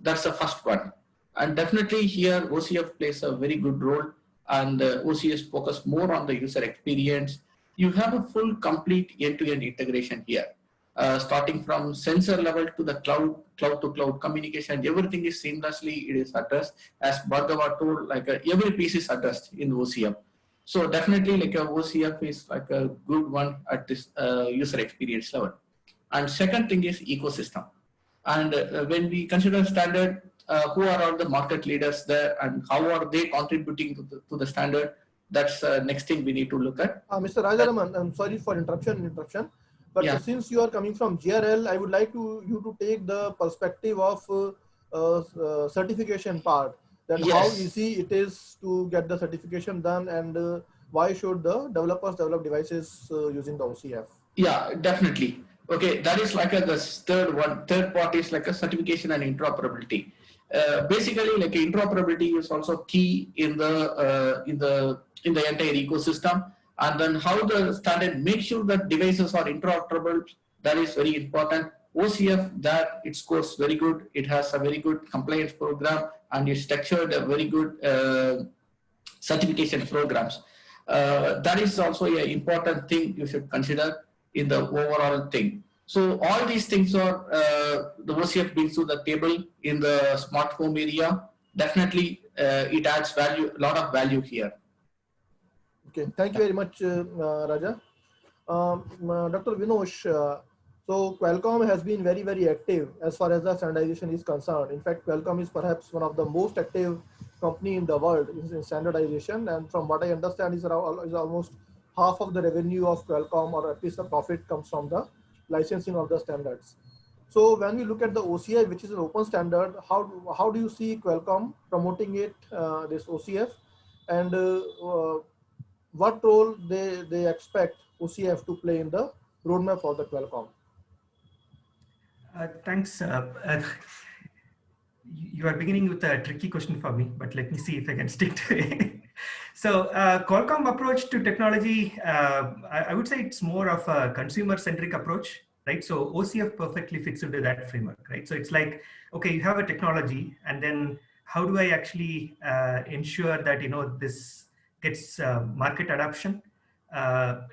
That's the first one. And definitely here OCF plays a very good role, and OCS focus more on the user experience. You have a full complete end-to-end integration here. Starting from sensor level to the cloud to cloud communication, everything is seamlessly, it is addressed. As Bhargava told, like every piece is addressed in OCF. So definitely like a OCF is like a good one at this user experience level. And second thing is ecosystem. And when we consider standard, who are all the market leaders there and how are they contributing to the standard? That's next thing we need to look at. Mr. Rajaraman, I'm sorry for interruption, but Yeah. Since you are coming from GRL, I would like you to take the perspective of certification part. That Yes. How easy it is to get the certification done, and why should the developers develop devices using the OCF? Yeah, definitely. Okay, that is like the third one. Third part is like a certification and interoperability. Basically, like interoperability is also key in the entire ecosystem. And then how the standard makes sure that devices are interoperable, that is very important. OCF, that it scores very good. It has a very good compliance program, and it's structured a very good certification programs. That is also an important thing you should consider in the overall thing. So all these things are the OCF brings to the table in the smart home area. Definitely, it adds value, a lot of value here. Okay, thank you very much, Raja. Dr. Vinosh, so Qualcomm has been very, very active as far as the standardization is concerned. In fact, Qualcomm is perhaps one of the most active company in the world in standardization. And from what I understand is almost half of the revenue of Qualcomm, or at least the profit, comes from the licensing of the standards. So when we look at the OCI, which is an open standard, how do you see Qualcomm promoting it, this OCF, and what role they expect OCF to play in the roadmap for the Qualcomm? Thanks. You are beginning with a tricky question for me, but let me see if I can stick to it. So Qualcomm approach to technology, I would say it's more of a consumer-centric approach, right? So OCF perfectly fits into that framework, right? So it's like, okay, you have a technology, and then how do I actually ensure that, this gets market adoption? Now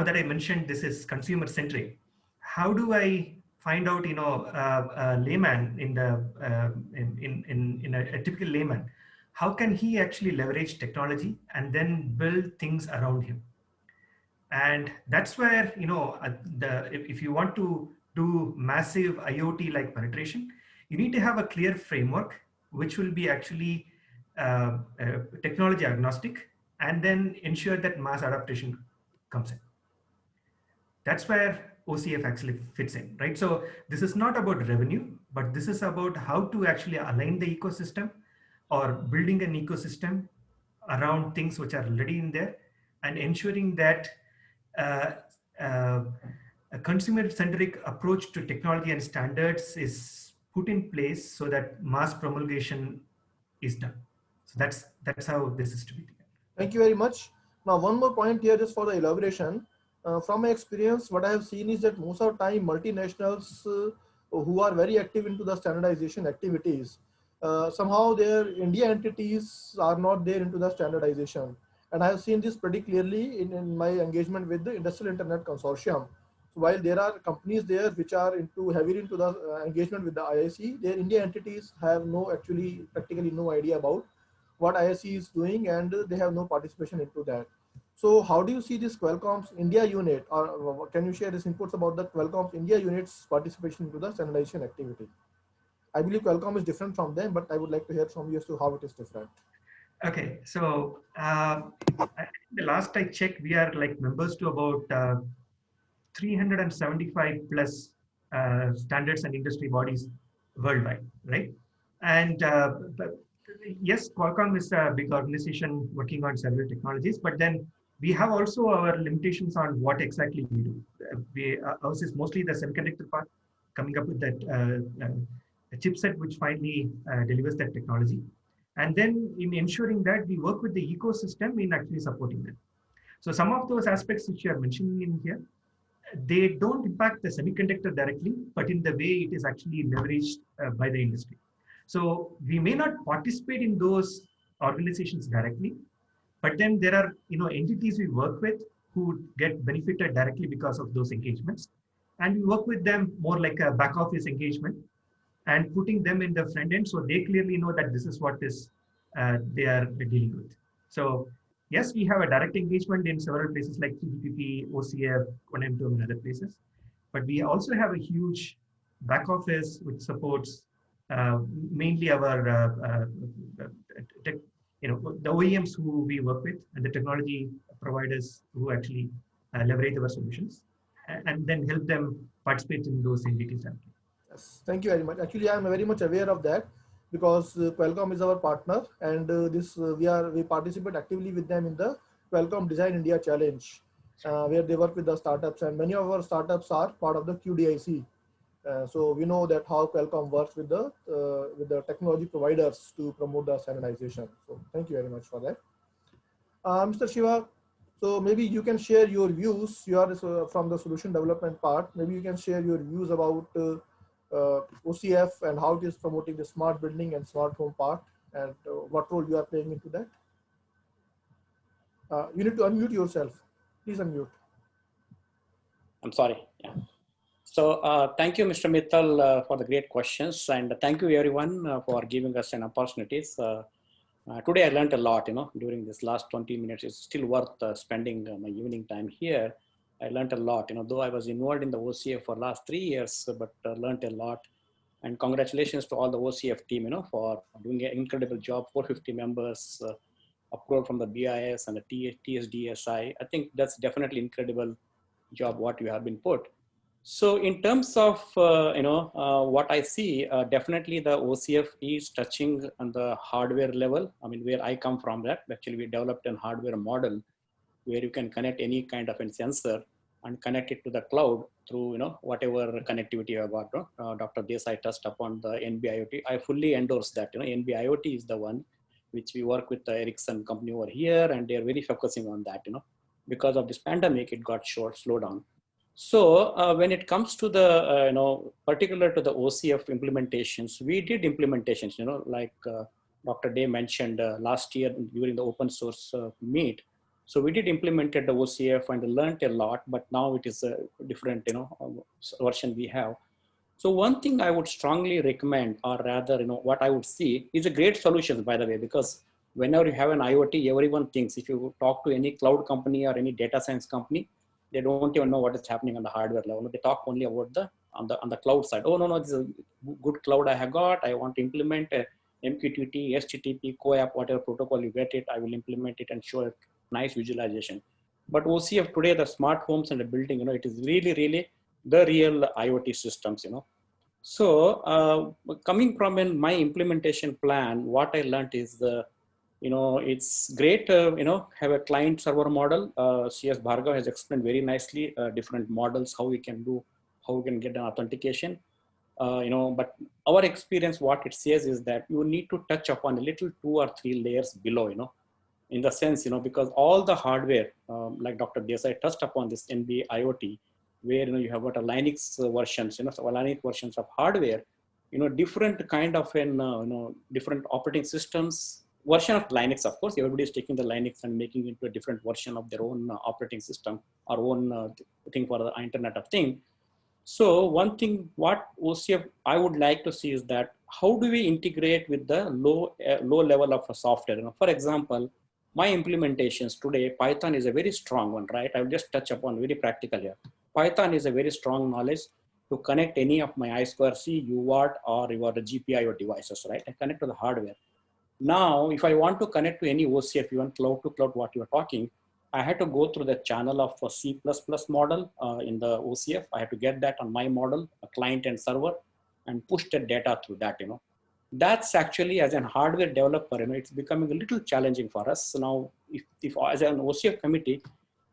that I mentioned this is consumer-centric, how do I find out, a layman in a typical layman, how can he actually leverage technology and then build things around him? And that's where, if you want to do massive IoT like penetration, you need to have a clear framework, which will be actually technology agnostic, and then ensure that mass adaptation comes in. That's where OCF actually fits in, right? So this is not about revenue, but this is about how to actually align the ecosystem or building an ecosystem around things which are already in there, and ensuring that a consumer-centric approach to technology and standards is put in place so that mass promulgation is done. So that's how this is to be done. Thank you very much. Now, one more point here just for the elaboration. From my experience, what I have seen is that most of the time multinationals who are very active into the standardization activities, somehow their India entities are not there into the standardization. And I have seen this pretty clearly in my engagement with the Industrial Internet Consortium, So while there are companies there which are heavily into the engagement with the IIC, their India entities have practically no idea about what IIC is doing, and they have no participation into that. So how do you see this Qualcomm's India unit, or can you share this inputs about the Qualcomm's India unit's participation into the standardization activity? I believe Qualcomm is different from them, but I would like to hear from you as to how it is different. Okay, so the last I checked, we are like members to about 375 plus standards and industry bodies worldwide, right? And yes, Qualcomm is a big organization working on several technologies, but then we have also our limitations on what exactly we do. Ours is mostly the semiconductor part, coming up with that chipset which finally delivers that technology. And then in ensuring that we work with the ecosystem in actually supporting them. So some of those aspects which you are mentioning in here, they don't impact the semiconductor directly, but in the way it is actually leveraged by the industry. So we may not participate in those organizations directly, but then there are entities we work with who get benefited directly because of those engagements. And we work with them more like a back office engagement and putting them in the front end so they clearly know that this is what is they are dealing with. So yes, we have a direct engagement in several places like TGPP, OCF, Konamto, and other places. But we also have a huge back office which supports mainly our the OEMs who we work with and the technology providers who actually leverage our solutions and then help them participate in those entities. Yes, thank you very much. Actually, I am very much aware of that because Qualcomm is our partner, and we participate actively with them in the Qualcomm Design India Challenge, where they work with the startups, and many of our startups are part of the QDIC. So we know that how Qualcomm works with the technology providers to promote the standardization. So thank you very much for that. Mr. Shiva, so maybe you can share your views. You are from the solution development part. Maybe you can share your views about OCF and how it is promoting the smart building and smart home part, and what role you are playing into that. You need to unmute yourself. Please unmute. I'm sorry. Yeah. So thank you, Mr. Mittal, for the great questions, and thank you everyone for giving us an opportunity. Today I learned a lot, during this last 20 minutes. It's still worth spending my evening time here. I learned a lot, though I was involved in the OCF for last 3 years, but learned a lot. And congratulations to all the OCF team, for doing an incredible job. 450 members, approved from the BIS and the TSDSI. I think that's definitely incredible job what you have been put. So in terms of, what I see, definitely the OCF is touching on the hardware level. I mean, where I come from that, actually we developed a hardware model where you can connect any kind of a sensor and connect it to the cloud through, whatever connectivity you have got. Dr. Desai touched upon the NB-IoT. I fully endorse that. NB-IoT is the one which we work with the Ericsson company over here, and they're very focusing on that. Because of this pandemic, it got slowed down. So when it comes to the, particular to the OCF implementations, we did implementations, like Dr. Day mentioned last year during the open source meet. So we did implemented the OCF and learned a lot, but now it is a different, version we have. So one thing I would strongly recommend, or rather, what I would see is a great solution, by the way, because whenever you have an IoT, everyone thinks if you talk to any cloud company or any data science company, they don't even know what is happening on the hardware level. They talk only about on the cloud side. Oh, no, this is a good cloud I have got. I want to implement a MQTT, HTTP, CoAP, whatever protocol you get it, I will implement it and show a nice visualization. But OCF today, the smart homes and the building, it is really, really the real IoT systems, So coming from my implementation plan, what I learned is it's great, have a client server model. CS Bhargav has explained very nicely different models, how we can get an authentication. But our experience, what it says is that you need to touch upon a little 2 or 3 layers below, in the sense, because all the hardware, like Dr. Desai touched upon this NB IoT, where, you have got a Linux versions, so Linux versions of hardware, different kind of different operating systems, version of Linux. Of course, everybody is taking the Linux and making it into a different version of their own operating system or own thing for the Internet of Things. So one thing what OCF I would like to see is that how do we integrate with the low level of software? You know, for example, my implementations today, Python is a very strong one, right? I'll just touch upon very practical here. Python is a very strong knowledge to connect any of my I2C, UART, or your GPIO devices, right? I connect to the hardware. Now, if I want to connect to any OCF, even cloud to cloud, what you're talking, I had to go through the channel of a C++ model in the OCF. I had to get that on my model, a client and server, and push the data through that, you know. That's actually, as an hardware developer, you know, it's becoming a little challenging for us. So now, if as an OCF committee,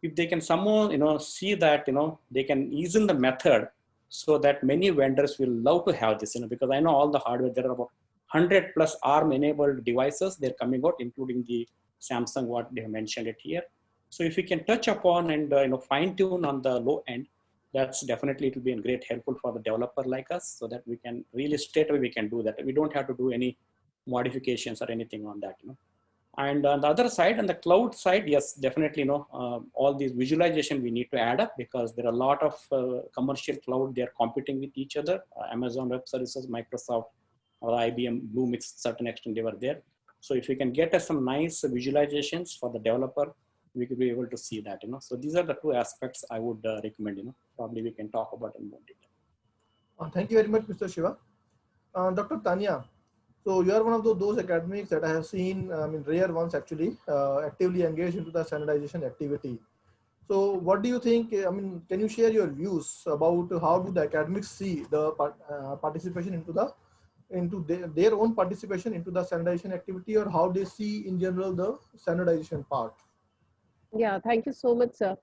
if they can somehow, you know, see that, you know, they can ease in the method so that many vendors will love to have this, you know, because I know all the hardware, there are about 100 plus ARM enabled devices, they're coming out, including the Samsung, what they have mentioned it here. So if we can touch upon and, you know, fine tune on the low end, that's definitely, it will be a great helpful for the developer like us, so that we can really straight away we can do that. We don't have to do any modifications or anything on that, you know. And on the other side, on the cloud side, yes, definitely, you know, all these visualization we need to add up, because there are a lot of commercial cloud, they are competing with each other. Amazon Web Services, Microsoft, or IBM, Bluemix, certain extent they were there. So if we can get us some nice visualizations for the developer, we could be able to see that, you know. So these are the two aspects I would recommend, you know, probably we can talk about in more detail. Thank you very much, Mr. Shiva. Dr. Tanya, so you are one of those academics that I have seen, rare ones actually, actively engaged into the standardization activity. So what do you think, can you share your views about how do the academics see the participation into their own participation into the standardization activity, or how they see in general the standardization part? Yeah, thank you so much, sir.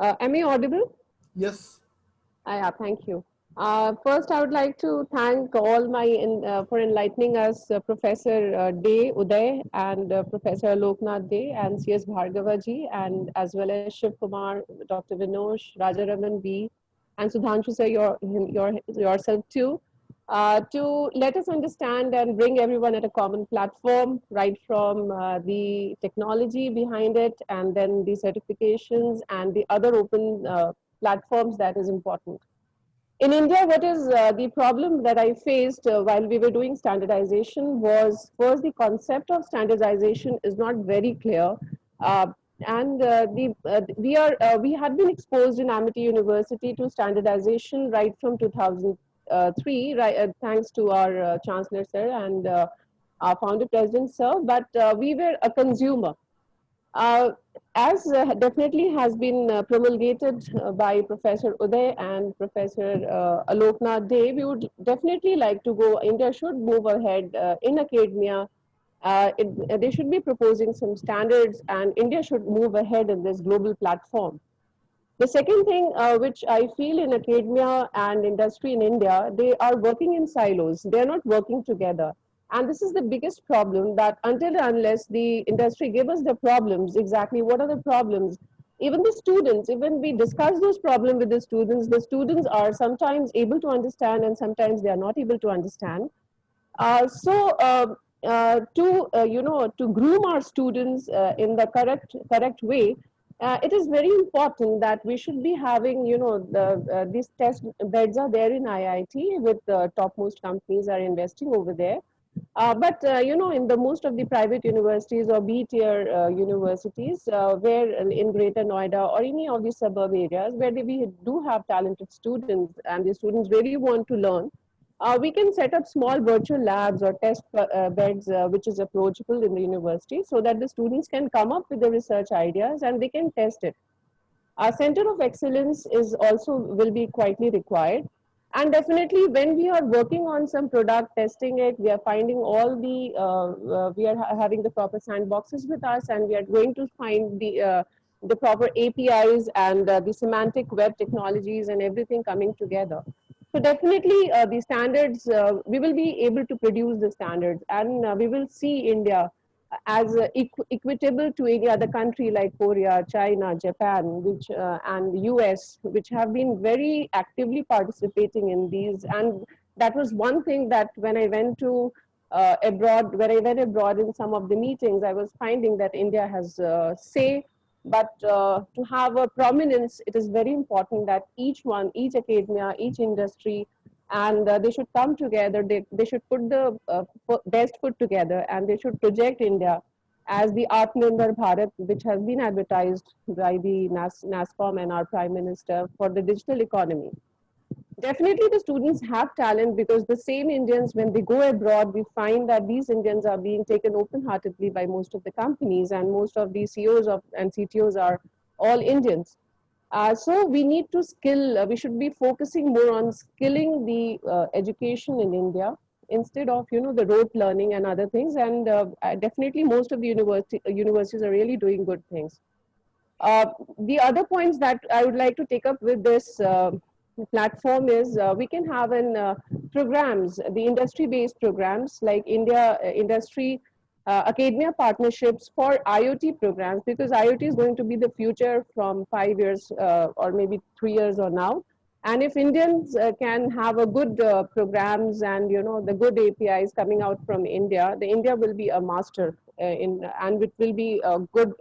Am I audible? Yes. Yeah, thank you. First, I would like to thank all for enlightening us, Professor Day, Uday, and Professor Loknath Day, and CS Bhargavaji, and as well as Shiv Kumar, Dr. Vinosh, Rajaraman B, and Sudhanshu sir, yourself too, to let us understand and bring everyone at a common platform, right from the technology behind it, and then the certifications and the other open platforms that is important. In India, what is the problem that I faced while we were doing standardization was first, the concept of standardization is not very clear. And we had been exposed in Amity University to standardization right from 2003, right, thanks to our Chancellor sir and our founder president sir, but we were a consumer. As definitely has been promulgated by Professor Uday and Professor Aloknath Dey, we would definitely like to go, India should move ahead in academia. They should be proposing some standards, and India should move ahead in this global platform. The second thing which I feel in academia and industry in India, they are working in silos. They are not working together. And this is the biggest problem, that until and unless the industry give us the problems, exactly what are the problems, even the students, even we discuss those problems with the students are sometimes able to understand and sometimes they are not able to understand. To groom our students in the correct way, it is very important that we should be having, these test beds are there in IIT with the topmost companies are investing over there. But in the most of the private universities or B-tier universities, where in Greater Noida or any of the suburb areas where we do have talented students and the students really want to learn, we can set up small virtual labs or test beds which is approachable in the university, so that the students can come up with the research ideas and they can test it. Our center of excellence is also will be quietly required. And definitely when we are working on some product, testing it, we are finding all the, we are having the proper sandboxes with us, and we are going to find the proper APIs and the semantic web technologies and everything coming together. So definitely the standards, we will be able to produce the standards, and we will see India as equitable to any other country like Korea, China, Japan, which and US, which have been very actively participating in these. And that was one thing that when I went to abroad, when I went abroad in some of the meetings, I was finding that India has say, but to have a prominence, it is very important that each one, each academia, each industry, and they should come together. They should put the best foot together, and they should project India as the Atmanirbhar Bharat, which has been advertised by the NASCOM and our Prime Minister for the digital economy. Definitely the students have talent, because the same Indians, when they go abroad, we find that these Indians are being taken open-heartedly by most of the companies, and most of the CEOs and CTOs are all Indians. So we need to skill, we should be focusing more on skilling the education in India, instead of, the rote learning and other things. And definitely most of the universities are really doing good things. The other points that I would like to take up with this platform is we can have programs, the industry-based programs like industry academia partnerships for IoT programs, because IoT is going to be the future from 5 years or maybe 3 years or now. And if Indians can have a good programs and the good APIs coming out from India, the India will be a master and it will be a good.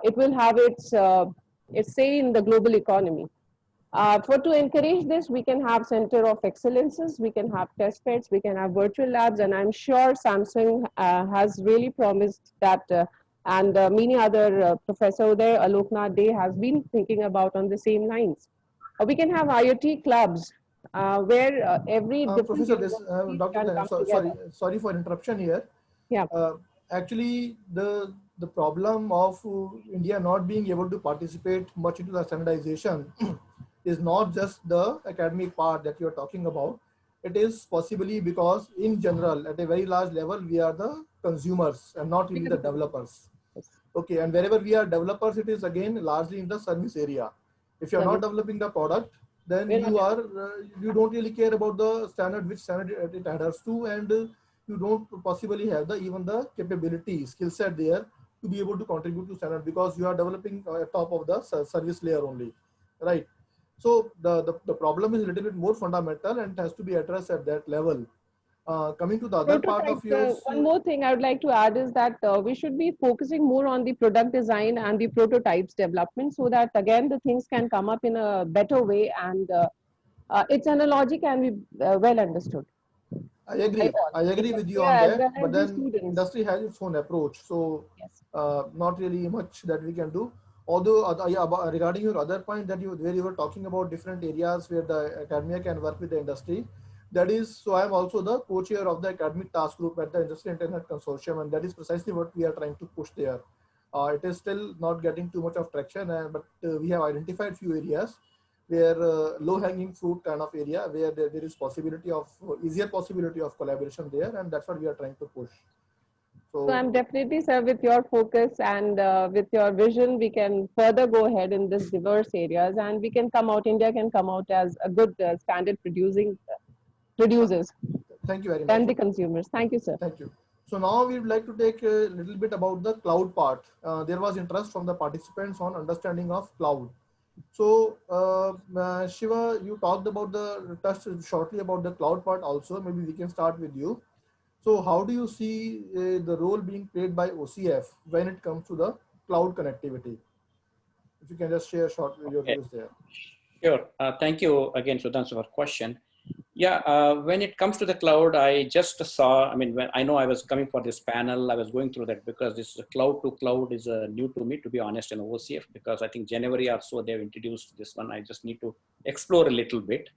It will have its say in the global economy. To encourage this, we can have Center of Excellences, we can have test beds, we can have virtual labs, and I'm sure Samsung has really promised that, and many other professors there, Aloknath Dey has been thinking about on the same lines. We can have IoT clubs where every different Professor, can come together. sorry for interruption here. Yeah. Actually, the problem of India not being able to participate much into the standardization is not just the academic part that you're talking about. It is possibly because in general, at a very large level, we are the consumers and not really the developers. Okay, and wherever we are developers, it is again largely in the service area. If you're not developing the product, then you don't really care about the standard, which standard it adheres to, and you don't possibly have even the capability, skill set there to be able to contribute to standard, because you are developing at top of the service layer only, right? So the problem is a little bit more fundamental and has to be addressed at that level. Coming to the other part of yours. One more thing I would like to add is that we should be focusing more on the product design and the prototypes development, so that again the things can come up in a better way, and its analogy can be well understood. I agree with you on that, but then industry has its own approach, so not really much that we can do. Although regarding your other point that where you were talking about different areas where the academia can work with the industry, that is, so I am also the co-chair of the academic task group at the Industry Internet Consortium, and that is precisely what we are trying to push there. It is still not getting too much of traction, but we have identified few areas where low-hanging fruit kind of area where there is easier possibility of collaboration there, and that's what we are trying to push. So I'm definitely, sir, with your focus and with your vision, we can further go ahead in this diverse areas, and we can come out, India can come out as a good standard producers. Thank you very much. And the consumers. Thank you, sir. Thank you. So now we would like to take a little bit about the cloud part. There was interest from the participants on understanding of cloud. So Shiva, you touched shortly about the cloud part also. Maybe we can start with you. So how do you see the role being played by OCF when it comes to the cloud connectivity? If you can just share your views there. Sure. Thank you again, Sudhanshu, for the question. Yeah, when it comes to the cloud, I just saw, when I know I was coming for this panel, I was going through that because this cloud to cloud is new to me, to be honest, in OCF, because I think January or so they've introduced this one. I just need to explore a little bit.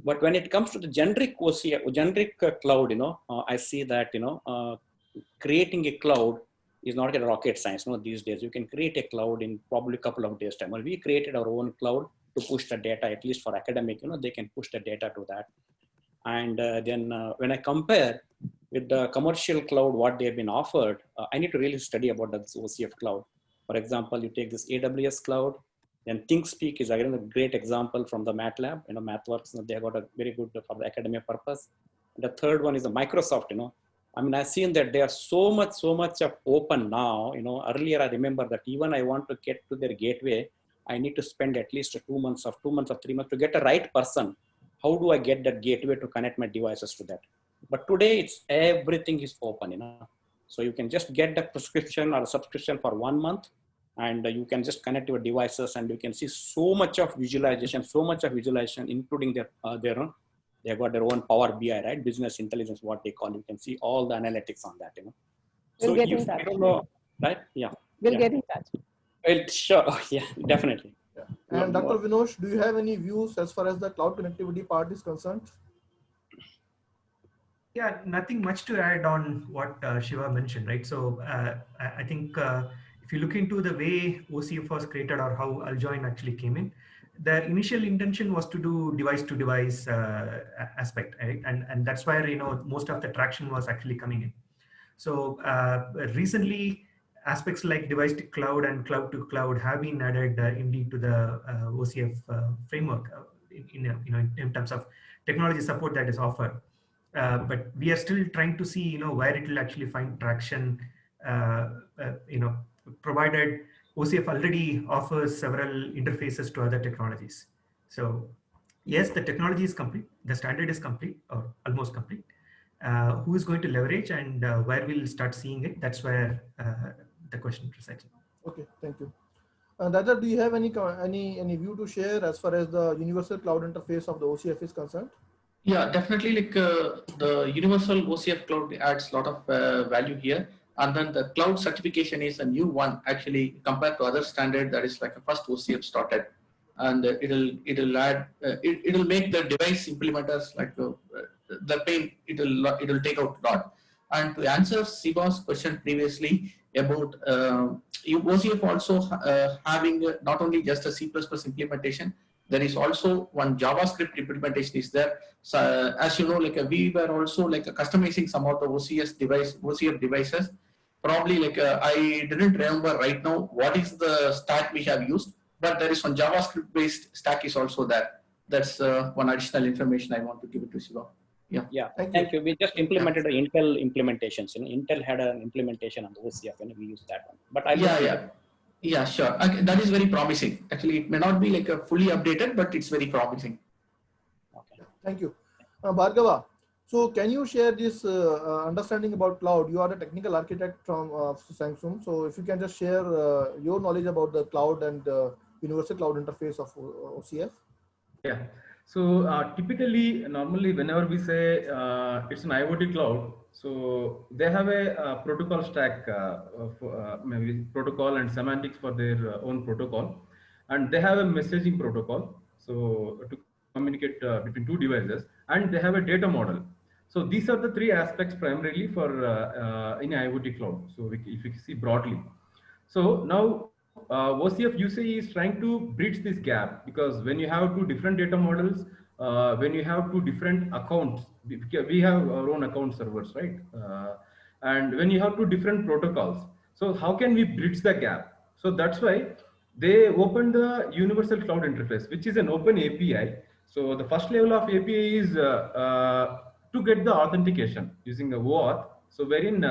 But when it comes to the generic OCF, generic cloud, I see that, creating a cloud is not a rocket science. These days you can create a cloud in probably a couple of days time. Well, we created our own cloud to push the data, at least for academic, they can push the data to that. And then when I compare with the commercial cloud, what they have been offered, I need to really study about the OCF cloud. For example, you take this AWS cloud, then ThinkSpeak is again a great example from the MATLAB, MathWorks, they have got a very good for the academic purpose. The third one is the Microsoft, I've seen that they are so much of open now, earlier I remember that even I want to get to their gateway, I need to spend at least 2 months or 3 months to get the right person. How do I get that gateway to connect my devices to that? But today it's everything is open, So you can just get the prescription or a subscription for 1 month, and you can just connect your devices, and you can see so much of visualization, including they've got their own Power BI, right? Business intelligence, what they call. You can see all the analytics on that, We'll So get if in touch. I don't know, right? Yeah. We'll Yeah. get in touch. Well, sure. Yeah, definitely. Yeah. And Dr. Vinosh, do you have any views as far as the cloud connectivity part is concerned? Yeah, nothing much to add on what Shiva mentioned, right? So I think if you look into the way OCF was created or how Aljoin actually came in, the initial intention was to do device-to-device aspect, right? And that's where most of the traction was actually coming in. So recently, aspects like device to cloud and cloud to cloud have been added indeed to the OCF framework in terms of technology support that is offered. But we are still trying to see, where it will actually find traction, provided OCF already offers several interfaces to other technologies. So yes, the technology is complete, the standard is complete or almost complete. Who is going to leverage and where we'll start seeing it? That's where the question resides. Okay, thank you. Dada, do you have any view to share as far as the universal cloud interface of the OCF is concerned? Yeah, definitely. Like the universal OCF cloud adds a lot of value here, and then the cloud certification is a new one actually compared to other standard that is like a first OCF started, and it'll add it'll make the device implementers like the pain it'll take out a lot. And to answer Siva's question previously about OCF also having not only just a C++ implementation, there is also one JavaScript implementation is there. So as you know, like we were also like customizing some of the OCF devices. Probably like I didn't remember right now what is the stack we have used, but there is one JavaScript based stack is also there. That's one additional information I want to give it to Shiva. Yeah. Yeah. Thank you. We just implemented the Intel implementations. Intel had an implementation on the OCF, and we used that one. But Yeah, sure. Okay, that is very promising. Actually, it may not be like a fully updated, but it's very promising. Okay. Thank you. Bhargava, so can you share this understanding about cloud? You are a technical architect from Samsung. So if you can just share your knowledge about the cloud and universal cloud interface of OCF. Yeah. So typically, normally, whenever we say it's an IoT cloud, so they have a protocol stack, maybe protocol and semantics for their own protocol, and they have a messaging protocol, so to communicate between two devices, and they have a data model. So these are the three aspects primarily for in IoT cloud. So if you see broadly. So now OCF UCE is trying to bridge this gap, because when you have two different data models, when you have two different accounts, we have our own account servers, right? And when you have two different protocols, so how can we bridge the gap? So that's why they opened the universal cloud interface, which is an open API. So the first level of API is to get the authentication using the OAuth. So wherein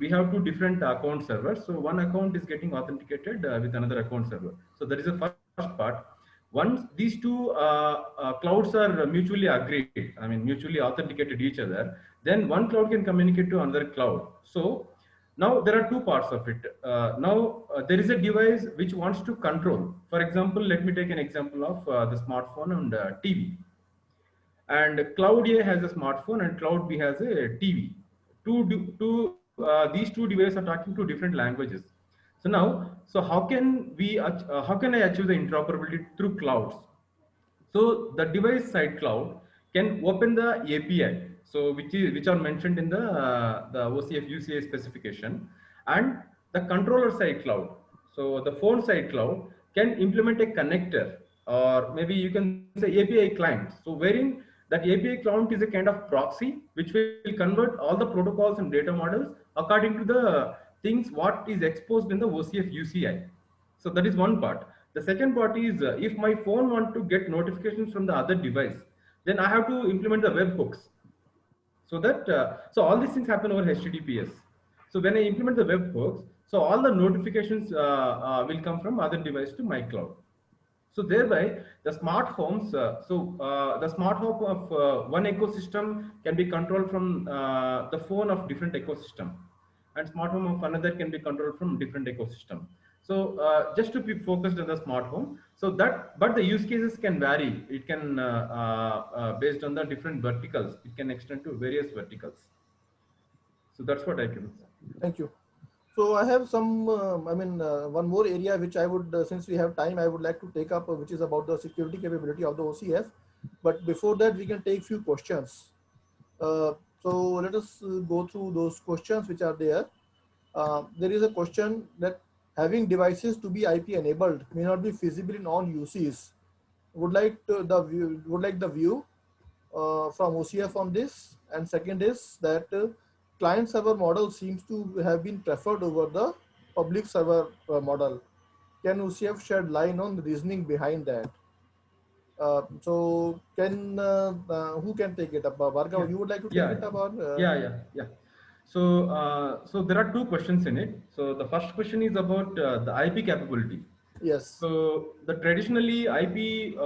we have two different account servers. So one account is getting authenticated with another account server. So that is the first part. Once these two clouds are mutually agreed, I mean mutually authenticated each other, then one cloud can communicate to another cloud. So now there are two parts of it. There is a device which wants to control. For example, let me take an example of the smartphone and TV. And cloud A has a smartphone and cloud B has a TV. These two devices are talking to different languages. So now, so how can I achieve the interoperability through clouds? So the device side cloud can open the API, so which are mentioned in the OCF UCA specification, and the controller side cloud. So the phone side cloud can implement a connector, or maybe you can say API client. So wherein that API client is a kind of proxy which will convert all the protocols and data models according to the things what is exposed in the OCF UCI. So that is one part. The second part is if my phone want to get notifications from the other device, then I have to implement the webhooks. So that so all these things happen over HTTPS. So when I implement the webhooks, so all the notifications will come from other device to my cloud. So thereby, the smart homes, the smart home of one ecosystem can be controlled from the phone of different ecosystem, and smart home of another can be controlled from different ecosystem. So just to be focused on the smart home, so that, but the use cases can vary. It can based on the different verticals. It can extend to various verticals. So that's what I can say. Thank you. So I have some, one more area which I would, since we have time, I would like to take up, which is about the security capability of the OCF. But before that, we can take few questions. So let us go through those questions which are there. There is a question that having devices to be IP enabled may not be feasible in all uses. Would like the view from OCF on this. And second is that client server model seems to have been preferred over the public server model. Can OCF shed light on the reasoning behind that? So can who can take it up? Bhargav, you would like to take it up? Or, Yeah. So there are two questions in it. So the first question is about the IP capability. Yes. So the traditionally IP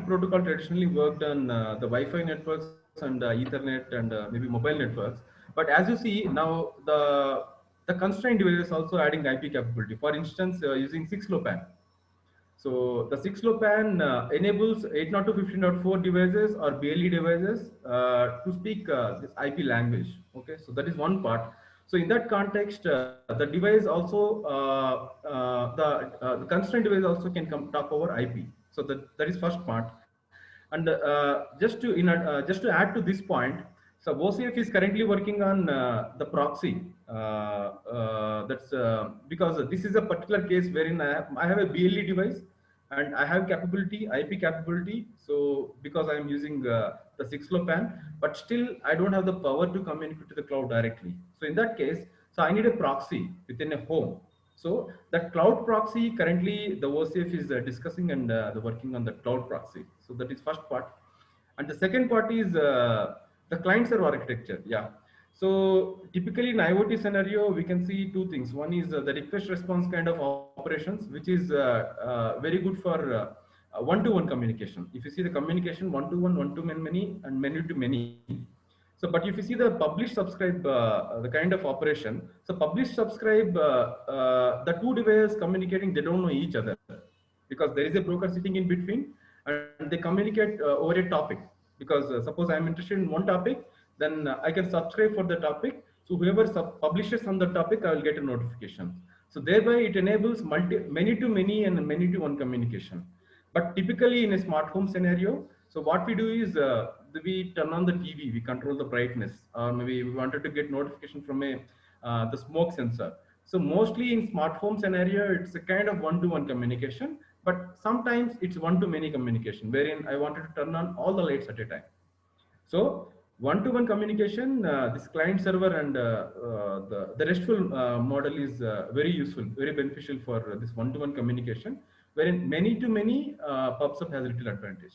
protocol traditionally worked on the Wi-Fi networks and Ethernet and maybe mobile networks. But as you see now, the constrained devices also adding IP capability. For instance, using 6LoWPAN. So the 6LoWPAN enables 802.15.4 devices or BLE devices to speak this IP language. Okay, so that is one part. So in that context, the device also the constrained device also can come talk over IP. So that is first part. And just to add to this point, so OCF is currently working on the proxy. That's because this is a particular case wherein I have a BLE device and I have capability, IP capability. So because I am using the 6LoWPAN, but still I don't have the power to communicate to the cloud directly. So in that case, so I need a proxy within a home. So that cloud proxy currently the OCF is discussing and working on the cloud proxy. So that is first part. And the second part is the client server architecture. Yeah. So typically in IoT scenario, we can see two things. One is the request response kind of operations, which is very good for one-to-one communication. If you see the communication one-to-one, one-to-many, and many-to-many. So, but if you see the publish subscribe, the kind of operation, so publish subscribe, the two devices communicating, they don't know each other because there is a broker sitting in between and they communicate over a topic. Because suppose I am interested in one topic, then I can subscribe for the topic. So whoever publishes on the topic, I will get a notification. So thereby it enables many to many and many to one communication. But typically in a smart home scenario, so what we do is we turn on the TV, we control the brightness, or maybe we wanted to get notification from a the smoke sensor. So mostly in smart home scenario, it's a kind of one-to-one communication, but sometimes it's one-to-many communication, wherein I wanted to turn on all the lights at a time. So one-to-one communication, this client server and the RESTful model is very useful, very beneficial for this one-to-one communication, wherein many-to-many PubSub has a little advantage.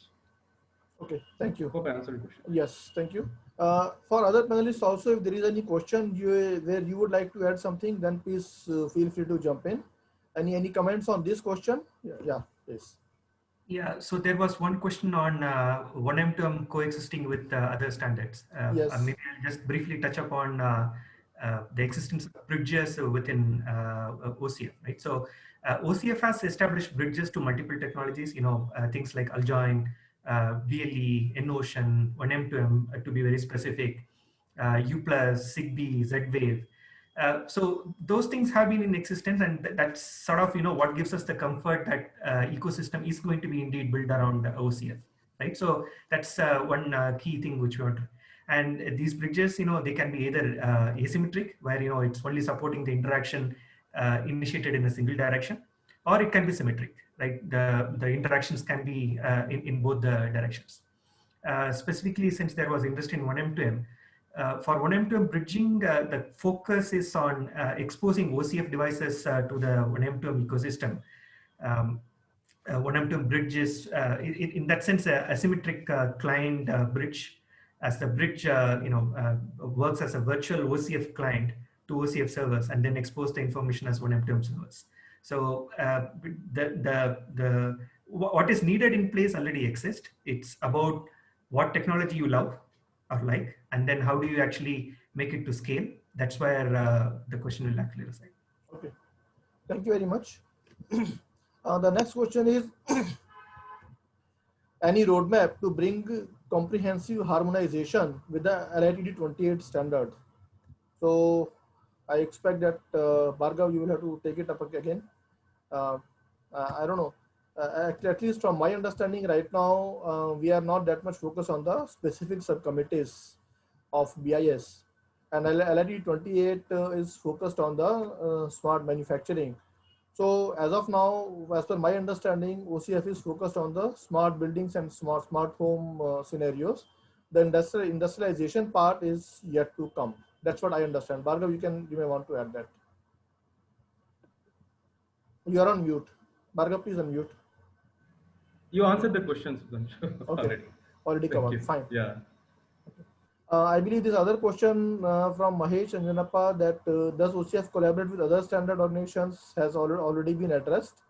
Okay, thank you. Hope I answered your question. Yes, thank you. For other panelists also, if there is any question where you would like to add something, then please feel free to jump in. Any comments on this question? Yeah, please. Yeah, so there was one question on 1M2M coexisting with other standards. Yes. Maybe I'll just briefly touch upon the existence of bridges within OCF, right? So OCF has established bridges to multiple technologies, things like Aljoin, BLE, Notion, 1M2M to be very specific, U+, Zigbee, Z-Wave. So those things have been in existence, and that's sort of what gives us the comfort that ecosystem is going to be indeed built around OCF, right? So that's one key thing which we want to. And these bridges, they can be either asymmetric, where it's only supporting the interaction initiated in a single direction, or it can be symmetric, right? The interactions can be in both the directions. Specifically, since there was interest in 1M2M, for 1M2M bridging, the focus is on exposing OCF devices to the 1M2M ecosystem. 1M2M bridge is, in that sense, a asymmetric client bridge, as the bridge works as a virtual OCF client to OCF servers and then expose the information as 1M2M servers. So the what is needed in place already exists. It's about what technology you love or like, and then how do you actually make it to scale. That's where the question will actually reside. Okay, thank you very much. The next question is any roadmap to bring comprehensive harmonization with the LITD 28 standard? So I expect that Bhargav, you will have to take it up again. Uh, I don't know. At least from my understanding right now, we are not that much focused on the specific subcommittees of BIS. And LID 28 is focused on the smart manufacturing. So as of now, as per my understanding, OCF is focused on the smart buildings and smart home scenarios. The industrialization part is yet to come. That's what I understand. Bhargav, you may want to add that. You are on mute. Bhargav, please unmute. You answered the questions, Sudhanshu, Okay, already Thank covered. you. Fine. Yeah. I believe this other question from Mahesh and Janappa that does OCF collaborate with other standard organizations has already been addressed.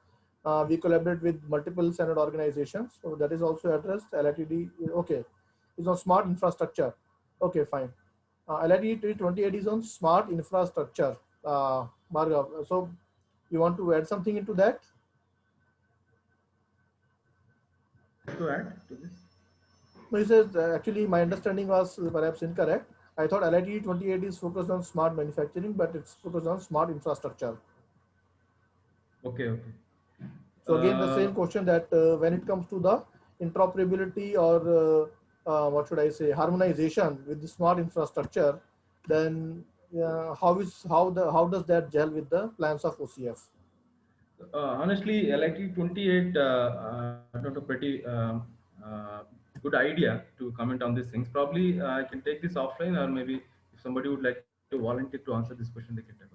We collaborate with multiple standard organizations, so that is also addressed. LITD, okay, is on smart infrastructure. Okay, fine. LITD 28 is on smart infrastructure. Bhargav, so you want to add something into that? To add to this? No, he says actually my understanding was perhaps incorrect. I thought LITD 28 is focused on smart manufacturing, but it's focused on smart infrastructure. Okay. So again, the same question that when it comes to the interoperability or what should I say, harmonization with the smart infrastructure, then how does that gel with the plans of OCF? Honestly, LIT 28 not a pretty good idea to comment on these things. Probably I can take this offline, or maybe if somebody would like to volunteer to answer this question, they can take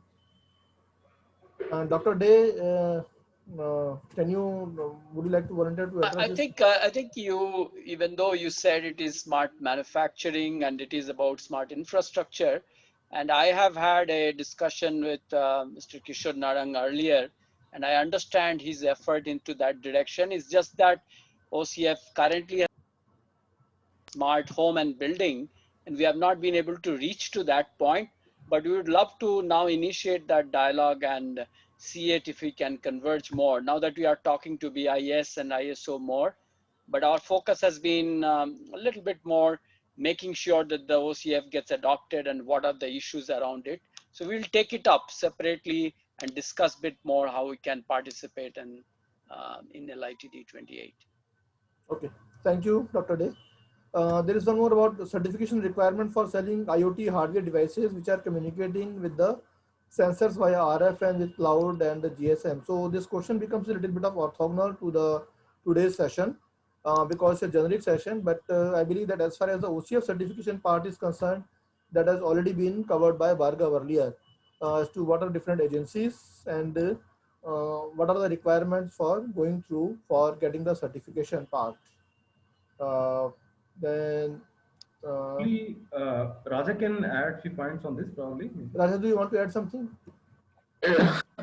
it. Dr. Day, would you like to volunteer to address this? I think you, even though you said it is smart manufacturing and it is about smart infrastructure, and I have had a discussion with Mr. Kishore Narang earlier, and I understand his effort into that direction. It's just that OCF currently has smart home and building, and we have not been able to reach to that point, but we would love to now initiate that dialogue and see it if we can converge more now that we are talking to BIS and ISO more. But our focus has been a little bit more making sure that the OCF gets adopted and what are the issues around it. So we'll take it up separately and discuss a bit more how we can participate in LITD 28. Okay, thank you, Dr. Day. There is one more about the certification requirement for selling IoT hardware devices which are communicating with the sensors via RF and with cloud and the GSM. So this question becomes a little bit of orthogonal to the today's session because it's a generic session. But I believe that as far as the OCF certification part is concerned, that has already been covered by Bhargav earlier as to what are different agencies and what are the requirements for going through for getting the certification part. Then Raja can add few points on this probably. Raja, do you want to add something?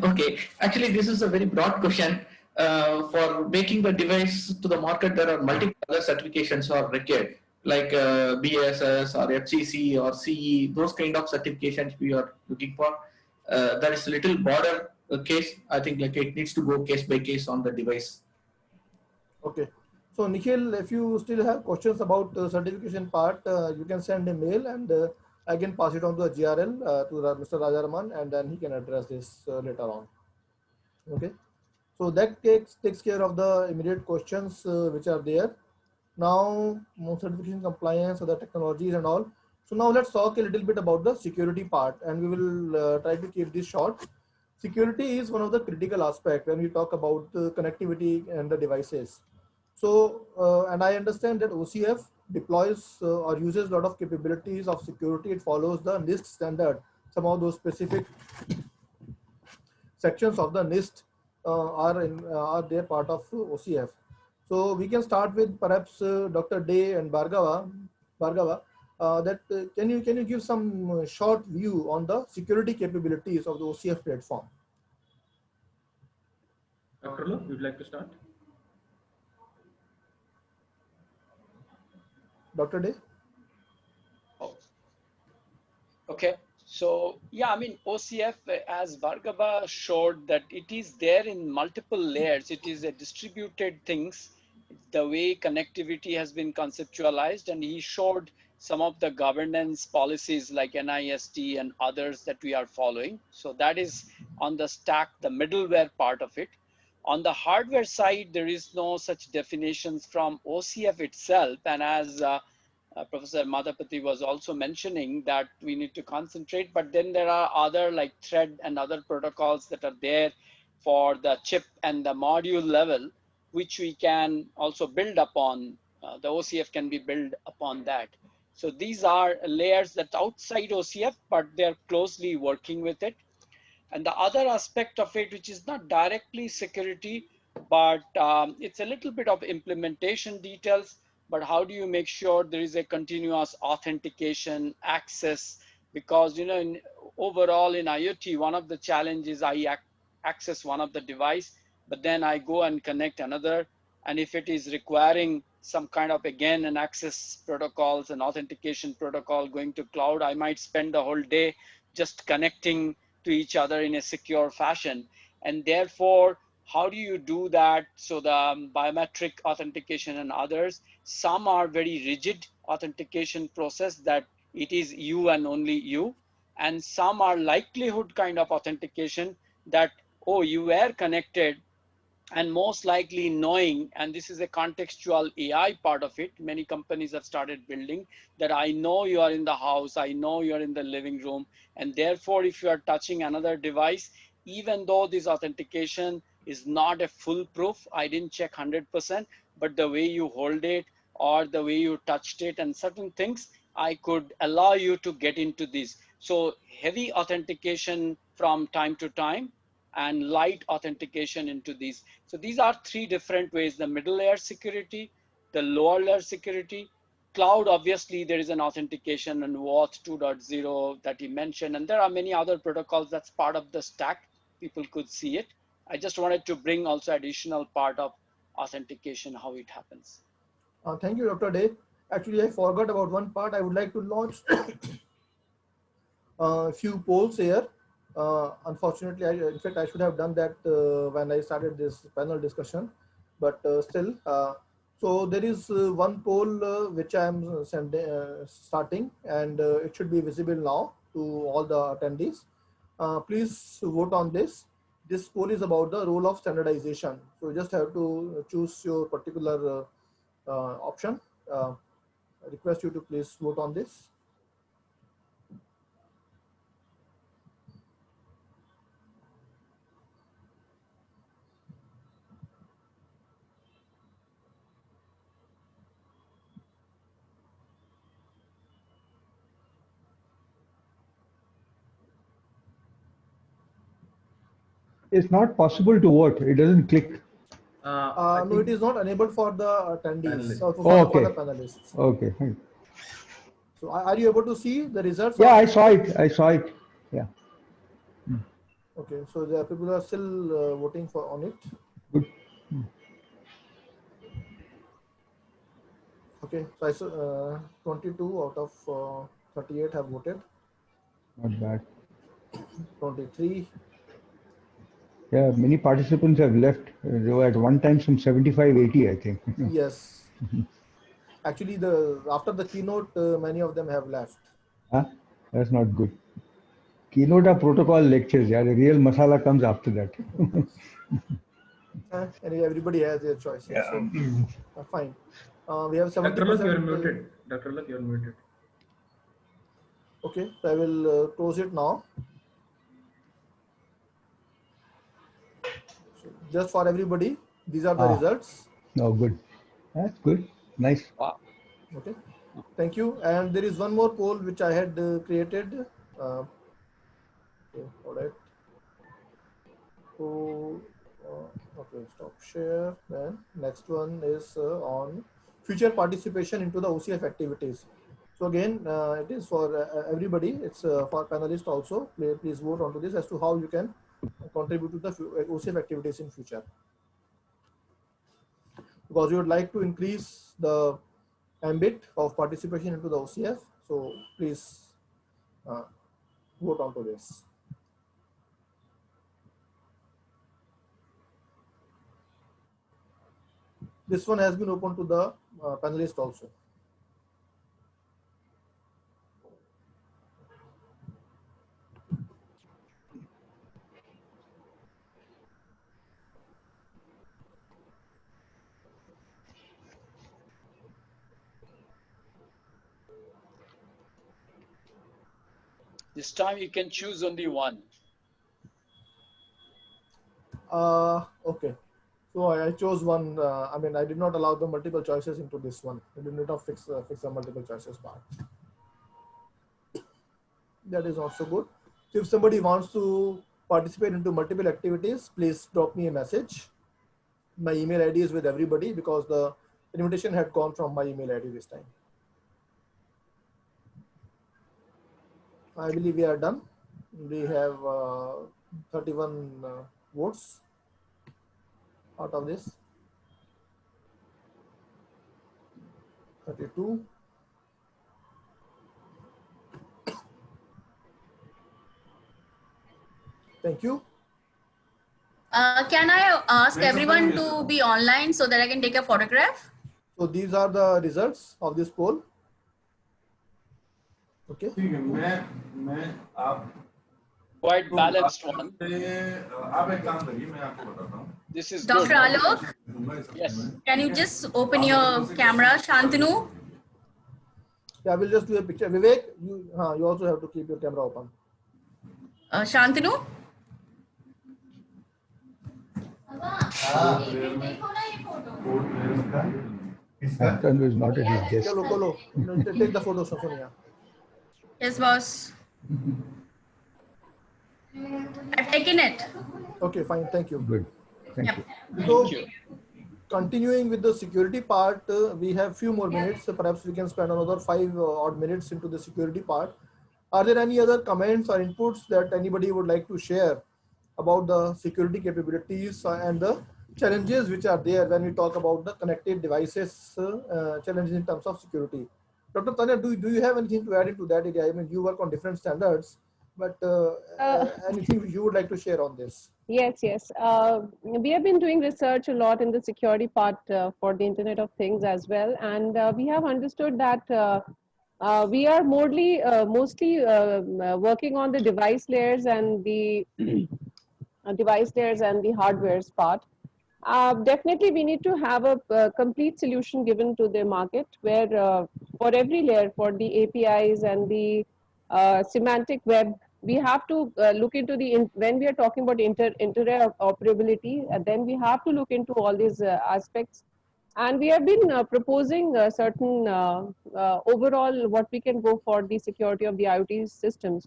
Okay, actually this is a very broad question. For making the device to the market, there are multiple other certifications are required, like BSS or FCC or CE, those kind of certifications we are looking for. There is a little broader case. I think like it needs to go case by case on the device. Okay. So Nikhil, if you still have questions about the certification part, you can send a mail and I can pass it on to a GRL to Mr. Rajaraman and then he can address this later on. Okay. So that takes care of the immediate questions which are there. Now, certification compliance, other technologies and all. So now let's talk a little bit about the security part and we will try to keep this short. Security is one of the critical aspects when we talk about the connectivity and the devices. So, and I understand that OCF deploys or uses a lot of capabilities of security. It follows the NIST standard. Some of those specific sections of the NIST are there part of OCF. So we can start with perhaps Dr. Day and Bhargava. Can you give some short view on the security capabilities of the OCF platform? Dr. Lo, would you like to start? Dr. Day? Oh, okay. So yeah, I mean, OCF, as Bhargava showed, that it is there in multiple layers. It is a distributed things, the way connectivity has been conceptualized, and he showed some of the governance policies like NIST and others that we are following. So that is on the stack, the middleware part of it. On the hardware side, there is no such definitions from OCF itself. And as Professor Madhapati was also mentioning, that we need to concentrate, but then there are other like thread and other protocols that are there for the chip and the module level, which we can also build upon. The OCF can be built upon that. So these are layers that outside OCF, but they're closely working with it. And the other aspect of it, which is not directly security, but it's a little bit of implementation details, but how do you make sure there is a continuous authentication access? Because, you know, overall in IoT, one of the challenges, access one of the device, but then I go and connect another. And if it is requiring some kind of, again, an access protocols and authentication protocol going to cloud, I might spend the whole day just connecting to each other in a secure fashion. And therefore, how do you do that? So the biometric authentication and others, some are very rigid authentication process that it is you and only you. And some are likelihood kind of authentication that, oh, you were connected, and most likely knowing, and this is a contextual AI part of it, many companies have started building that I know you are in the house, I know you're in the living room, and therefore if you are touching another device, even though this authentication is not a full proof, I didn't check 100%, but the way you hold it or the way you touched it and certain things, I could allow you to get into this. So heavy authentication from time to time and light authentication into these. So these are three different ways: the middle layer security, the lower layer security, cloud. Obviously, there is an authentication and WAUth 2.0 that he mentioned, and there are many other protocols that's part of the stack. People could see it. I just wanted to bring also additional part of authentication, how it happens. Thank you, Dr. Day. Actually, I forgot about one part. I would like to launch a few polls here. Unfortunately, in fact, I should have done that when I started this panel discussion, but still. So there is one poll which I am starting, and it should be visible now to all the attendees. Please vote on this. This poll is about the role of standardization. So you just have to choose your particular option. I request you to please vote on this. It's not possible to vote. It doesn't click. No, it is not enabled for the attendees, so for the panelists. Okay. So are you able to see the results? Yeah, I saw it. I saw it. Yeah. Okay, so the people are still voting for on it. Good. Okay, so I saw 22 out of 38 have voted. Not bad. 23. Yeah, many participants have left. They were at one time some 75, 80, I think. Yes. Actually, after the keynote, many of them have left. Huh? That's not good. Keynote are protocol lectures. Yeah, the real masala comes after that. Anyway, everybody has their choices. Yeah. So, fine. We have 70%. Dr. Lok, you're muted. Dr. Lok, you're muted. Okay, so I will close it now. So just for everybody, these are the results. Oh, good. That's good. Nice. Wow. Okay, thank you. And there is one more poll which I had created. Okay, all right. So, okay, stop share. Then next one is on future participation into the OCF activities. So again, it is for everybody. It's for panelists also. Please vote onto this as to how you can contribute to the OCF activities in future. Because we would like to increase the ambit of participation into the OCF. So please vote on to this. This one has been open to the panelists also. This time you can choose only one. Okay. So I chose one. I mean, I did not allow the multiple choices into this one. I did not fix the multiple choices part. That is also good. So if somebody wants to participate into multiple activities, please drop me a message. My email ID is with everybody because the invitation had gone from my email ID this time. I believe we are done. We have 31 votes out of this. 32. Thank you. Can I ask everyone to be online so that I can take a photograph? So these are the results of this poll. Okay. Quite balanced one. This is Dr. good. Alok? Yes. Can you just open your camera, Shantanu? Yeah, we'll just do a picture. Vivek, you also have to keep your camera open. Shantanu? Shantanu is not at his desk. Kolo, take the photos, Sonia. Yes, boss. I've taken it. Okay, fine. Thank you. Good. Thank you. So, continuing with the security part, we have few more minutes. So perhaps we can spend another 5 odd minutes into the security part. Are there any other comments or inputs that anybody would like to share about the security capabilities and the challenges which are there when we talk about the connected devices challenges in terms of security? Dr. Tanya, do you have anything to add into that area? I mean, you work on different standards, but anything you would like to share on this? Yes. We have been doing research a lot in the security part for the Internet of Things as well. And we have understood that we are mostly working on the device layers and the device layers and the hardware's part. Definitely, we need to have a complete solution given to the market where for every layer, for the APIs and the semantic web, we have to look into when we are talking about interoperability, then we have to look into all these aspects. And we have been proposing certain overall what we can go for the security of the IoT systems.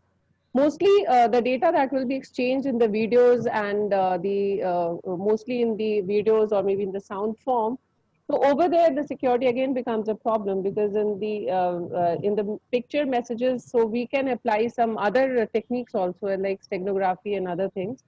Mostly the data that will be exchanged in the videos and mostly in the videos or maybe in the sound form. So over there, the security again becomes a problem because in the picture messages, so we can apply some other techniques also like steganography and other things.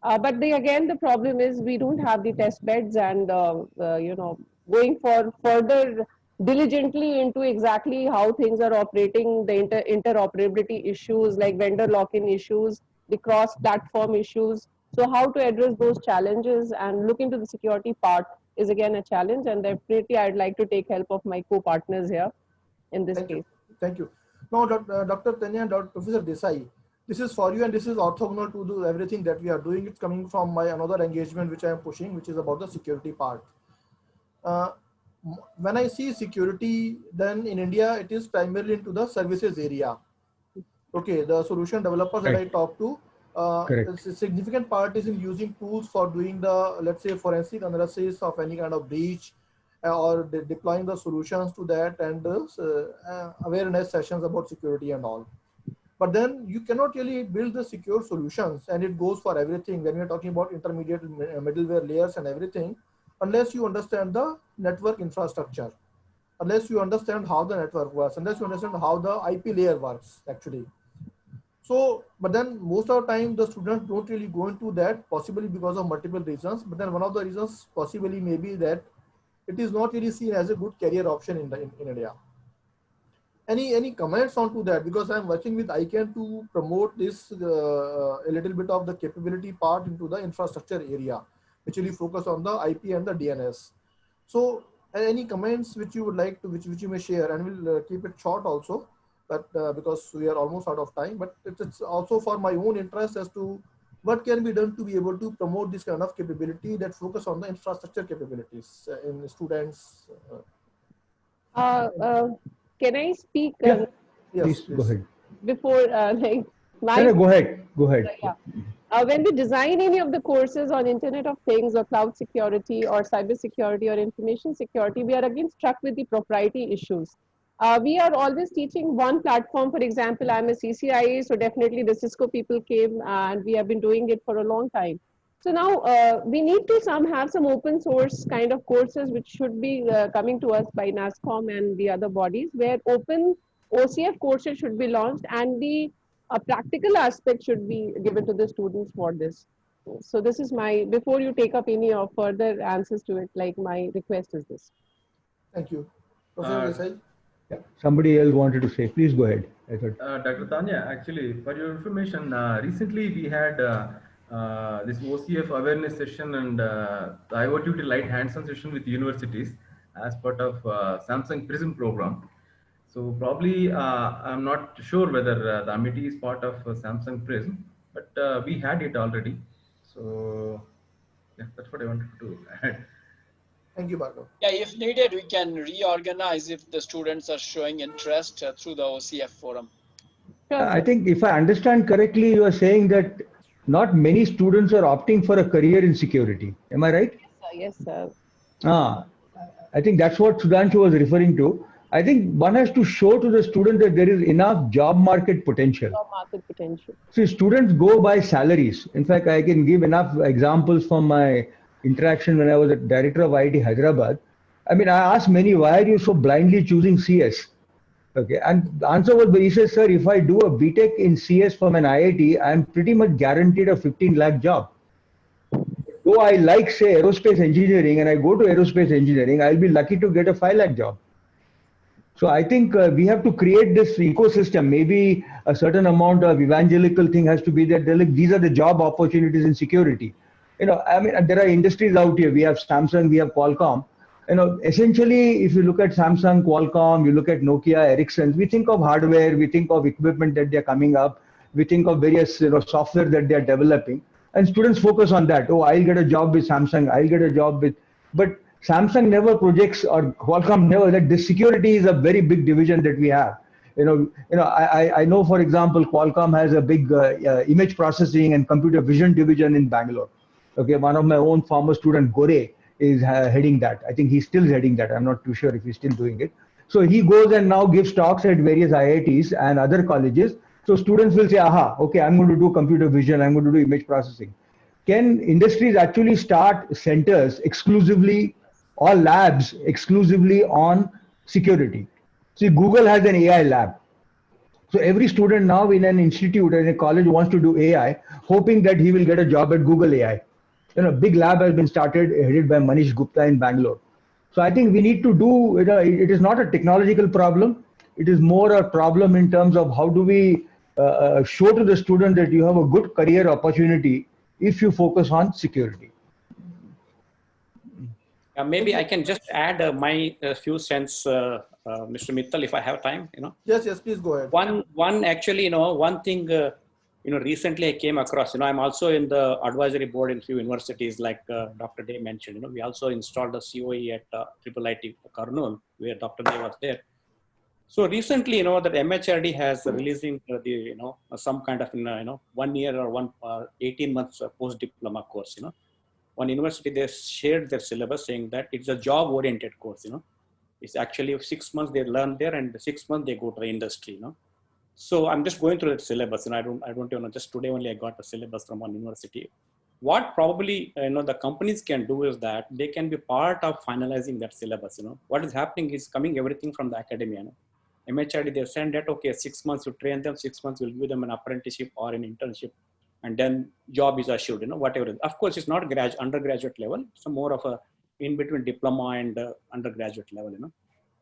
But the problem is we don't have the test beds and going for further diligently into exactly how things are operating, the interoperability issues like vendor lock-in issues, the cross-platform issues. So how to address those challenges and look into the security part is again a challenge, and definitely I'd like to take help of my co-partners here in this case. Thank you. Now, Dr. Tanya and Professor Desai, this is for you and this is orthogonal to do everything that we are doing. It's coming from my another engagement which I am pushing, which is about the security part. When I see security, then in India, it is primarily into the services area. Okay, the solution developers that I talk to, a significant part is in using tools for doing the, let's say, forensic analysis of any kind of breach or deploying the solutions to that and awareness sessions about security and all. But then you cannot really build the secure solutions, and it goes for everything when we're talking about intermediate middleware layers and everything, unless you understand the network infrastructure, unless you understand how the network works, unless you understand how the IP layer works actually. So, but then most of the time the students don't really go into that, possibly because of multiple reasons. But then one of the reasons possibly may be that it is not really seen as a good career option in India. Any comments onto that? Because I'm working with ICANN to promote this a little bit of the capability part into the infrastructure area, which really focus on the IP and the DNS. So any comments which you would like to, which you may share, and we'll keep it short also, but because we are almost out of time, but it's also for my own interest as to what can be done to be able to promote this kind of capability that focus on the infrastructure capabilities in students. Can I speak? Yeah, Yes, please go ahead. Before, like my No, go ahead. Go ahead. yeah. When we design any of the courses on Internet of Things or cloud security or cyber security or information security, we are again struck with the propriety issues. We are always teaching one platform. For example, I'm a CCIA, so definitely the Cisco people came and we have been doing it for a long time. So now we need to have some open source kind of courses which should be coming to us by NASCOM and the other bodies, where open OCF courses should be launched and the a practical aspect should be given to the students for this. So this is my, before you take up any of further answers to it, like my request is this. Thank you. Professor Desai? Yeah, somebody else wanted to say. Please go ahead. I thought. Dr. Tanya, actually, for your information, recently we had this OCF awareness session and the IoT Light hands-on session with universities as part of Samsung PRISM program. So probably I'm not sure whether the Amity is part of Samsung PRISM, but we had it already. So yeah, that's what I wanted to add. Thank you, Bhargav. Yeah, if needed, we can reorganize if the students are showing interest through the OCF forum. I think if I understand correctly, you are saying that not many students are opting for a career in security. Am I right? Yes, sir. I think that's what Sudhanshu was referring to. I think one has to show to the student that there is enough job market potential. Job market potential. See, students go by salaries. In fact, I can give enough examples from my interaction when I was a director of IIT Hyderabad. I mean, I asked many, why are you so blindly choosing CS? Okay, and the answer was, he says, sir, if I do a BTech in CS from an IIT, I'm pretty much guaranteed a 15 lakh job. Though I like, say, aerospace engineering and I go to aerospace engineering, I'll be lucky to get a 5 lakh job. So I think we have to create this ecosystem. Maybe a certain amount of evangelical thing has to be there. Like, these are the job opportunities in security. You know, I mean, there are industries out here. We have Samsung, we have Qualcomm. You know, essentially, if you look at Samsung, Qualcomm, you look at Nokia, Ericsson, we think of hardware, we think of equipment that they're coming up, we think of various software that they're developing, and students focus on that. Oh, I'll get a job with Samsung, I'll get a job with, but Samsung never projects, or Qualcomm never, that this security is a very big division that we have. I know, for example, Qualcomm has a big image processing and computer vision division in Bangalore. Okay, one of my own former student, Gore, is heading that. I think he's still heading that. I'm not too sure if he's still doing it. So he goes and now gives talks at various IITs and other colleges. So students will say, aha, okay, I'm going to do computer vision, I'm going to do image processing. Can industries actually start centers exclusively or labs exclusively on security? See, Google has an AI lab. So every student now in an institute and a college wants to do AI, hoping that he will get a job at Google AI. You know, big lab has been started, headed by Manish Gupta in Bangalore. So I think we need to do, it is not a technological problem. It is more a problem in terms of how do we show to the student that you have a good career opportunity if you focus on security. Maybe I can just add my few cents, Mr. Mittal, if I have time. Yes, please go ahead. One actually, one thing. Recently I came across, I'm also in the advisory board in few universities like Dr. Day mentioned, we also installed a COE at IIIT Karnool where Dr. Day was there. So recently, that MHRD has releasing some kind of, 1 year or 18 months post-diploma course, One university, they shared their syllabus saying that it's a job-oriented course, It's actually 6 months they learn there and 6 months they go to the industry, So I'm just going through that syllabus, and I don't just today only I got a syllabus from one university. What probably the companies can do is that they can be part of finalizing that syllabus. What is happening is coming everything from the academia. MHRD, they send that, okay, 6 months you train them, 6 months you'll give them an apprenticeship or an internship, and then job is assured. Whatever. Of course, it's not undergraduate level. It's more of a in between diploma and undergraduate level,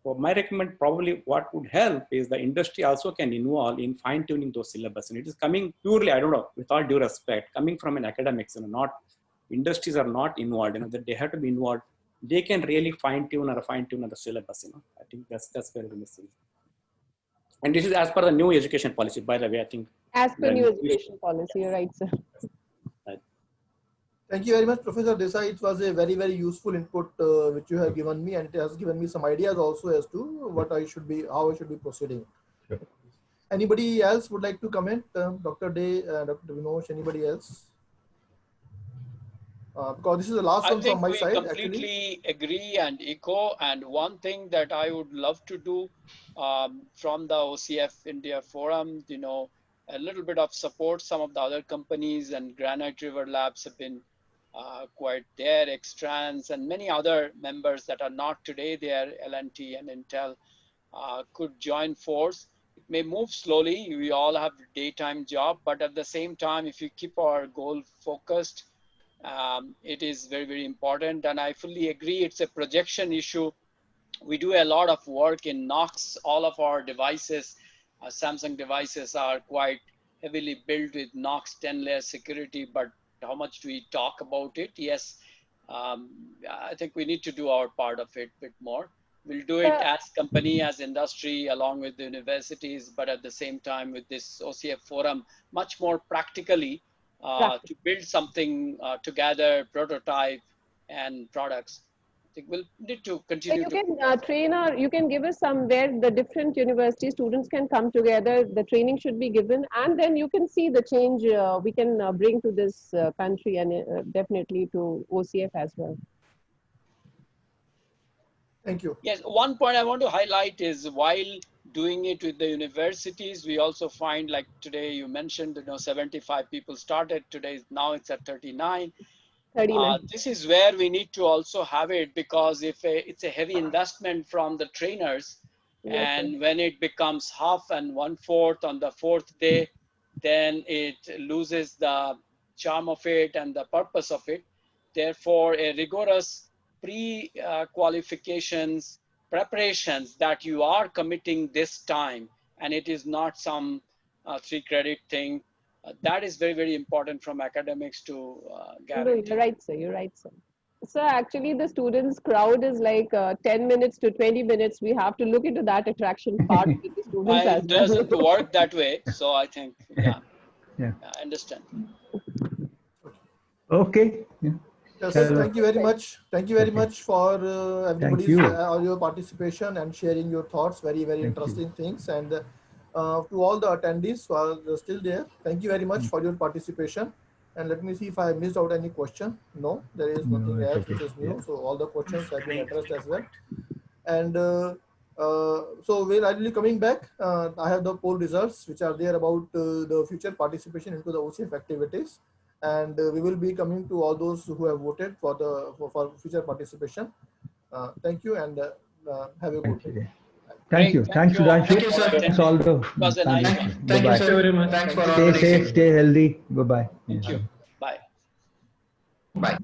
So my recommend probably what would help is the industry also can involve in fine tuning those syllabus. And it is coming purely, I don't know, with all due respect, coming from an academics, not industries are not involved, that they have to be involved. They can really fine tune the syllabus, I think that's very missing. And this is as per the new education policy, by the way, I think. As per new education policy, you're right, sir. Thank you very much, Professor Desai. It was a very, very useful input which you have given me, and it has given me some ideas also as to what how I should be proceeding. Sure. Anybody else would like to comment? Dr. Day, Dr. Vinosh, anybody else? Because this is the last one from my side. I think we completely agree and echo. And one thing that I would love to do from the OCF India Forum, a little bit of support. Some of the other companies and Granite River Labs have been quite there, Extrans and many other members that are not today there, L&T and Intel, could join force. It may move slowly. We all have a daytime job, but at the same time, if you keep our goal focused, it is very, very important. And I fully agree, it's a projection issue. We do a lot of work in Knox. All of our devices, Samsung devices, are quite heavily built with Knox 10-layer security, but how much do we talk about it? Yes, I think we need to do our part of it a bit more. We'll do it as company, as industry, along with the universities, but at the same time with this OCF forum, much more practically to build something together, prototype and products. I think we'll need to continue. So you can you can give us somewhere the different university students can come together, the training should be given, and then you can see the change we can bring to this country and definitely to OCF as well. Thank you. Yes, one point I want to highlight is while doing it with the universities, we also find, like today you mentioned, 75 people started, now it's at 39. This is where we need to also have it, because if it's a heavy investment from the trainers, and when it becomes half and 1/4 on the 4th day, then it loses the charm of it and the purpose of it. Therefore, a rigorous pre-qualifications, preparations that you are committing this time, and it is not some 3-credit thing. That is very, very important from academics to guarantee. No, you're right, sir. You're right, sir. So actually the students crowd is like 10 minutes to 20 minutes. We have to look into that attraction part with the students as well. It doesn't work that way. So I think, yeah. I understand. Okay. Yeah. Yes, thank you very much. Thank you very much for everybody's your participation and sharing your thoughts. Very, very interesting things. And to all the attendees who are still there, thank you very much for your participation. And let me see if I missed out any question. No, there is nothing else which is new. So all the questions have been addressed as well. And so we're actually coming back. I have the poll results which are there about the future participation into the OCF activities. And we will be coming to all those who have voted for future participation. Thank you and have a good day. Thank you. Thanks, Sudhanshu. Thank you, sir. Thanks all the. Thank you, sir. Thanks for Stay safe, stay healthy. Bye-bye. Thank you. Bye. Bye.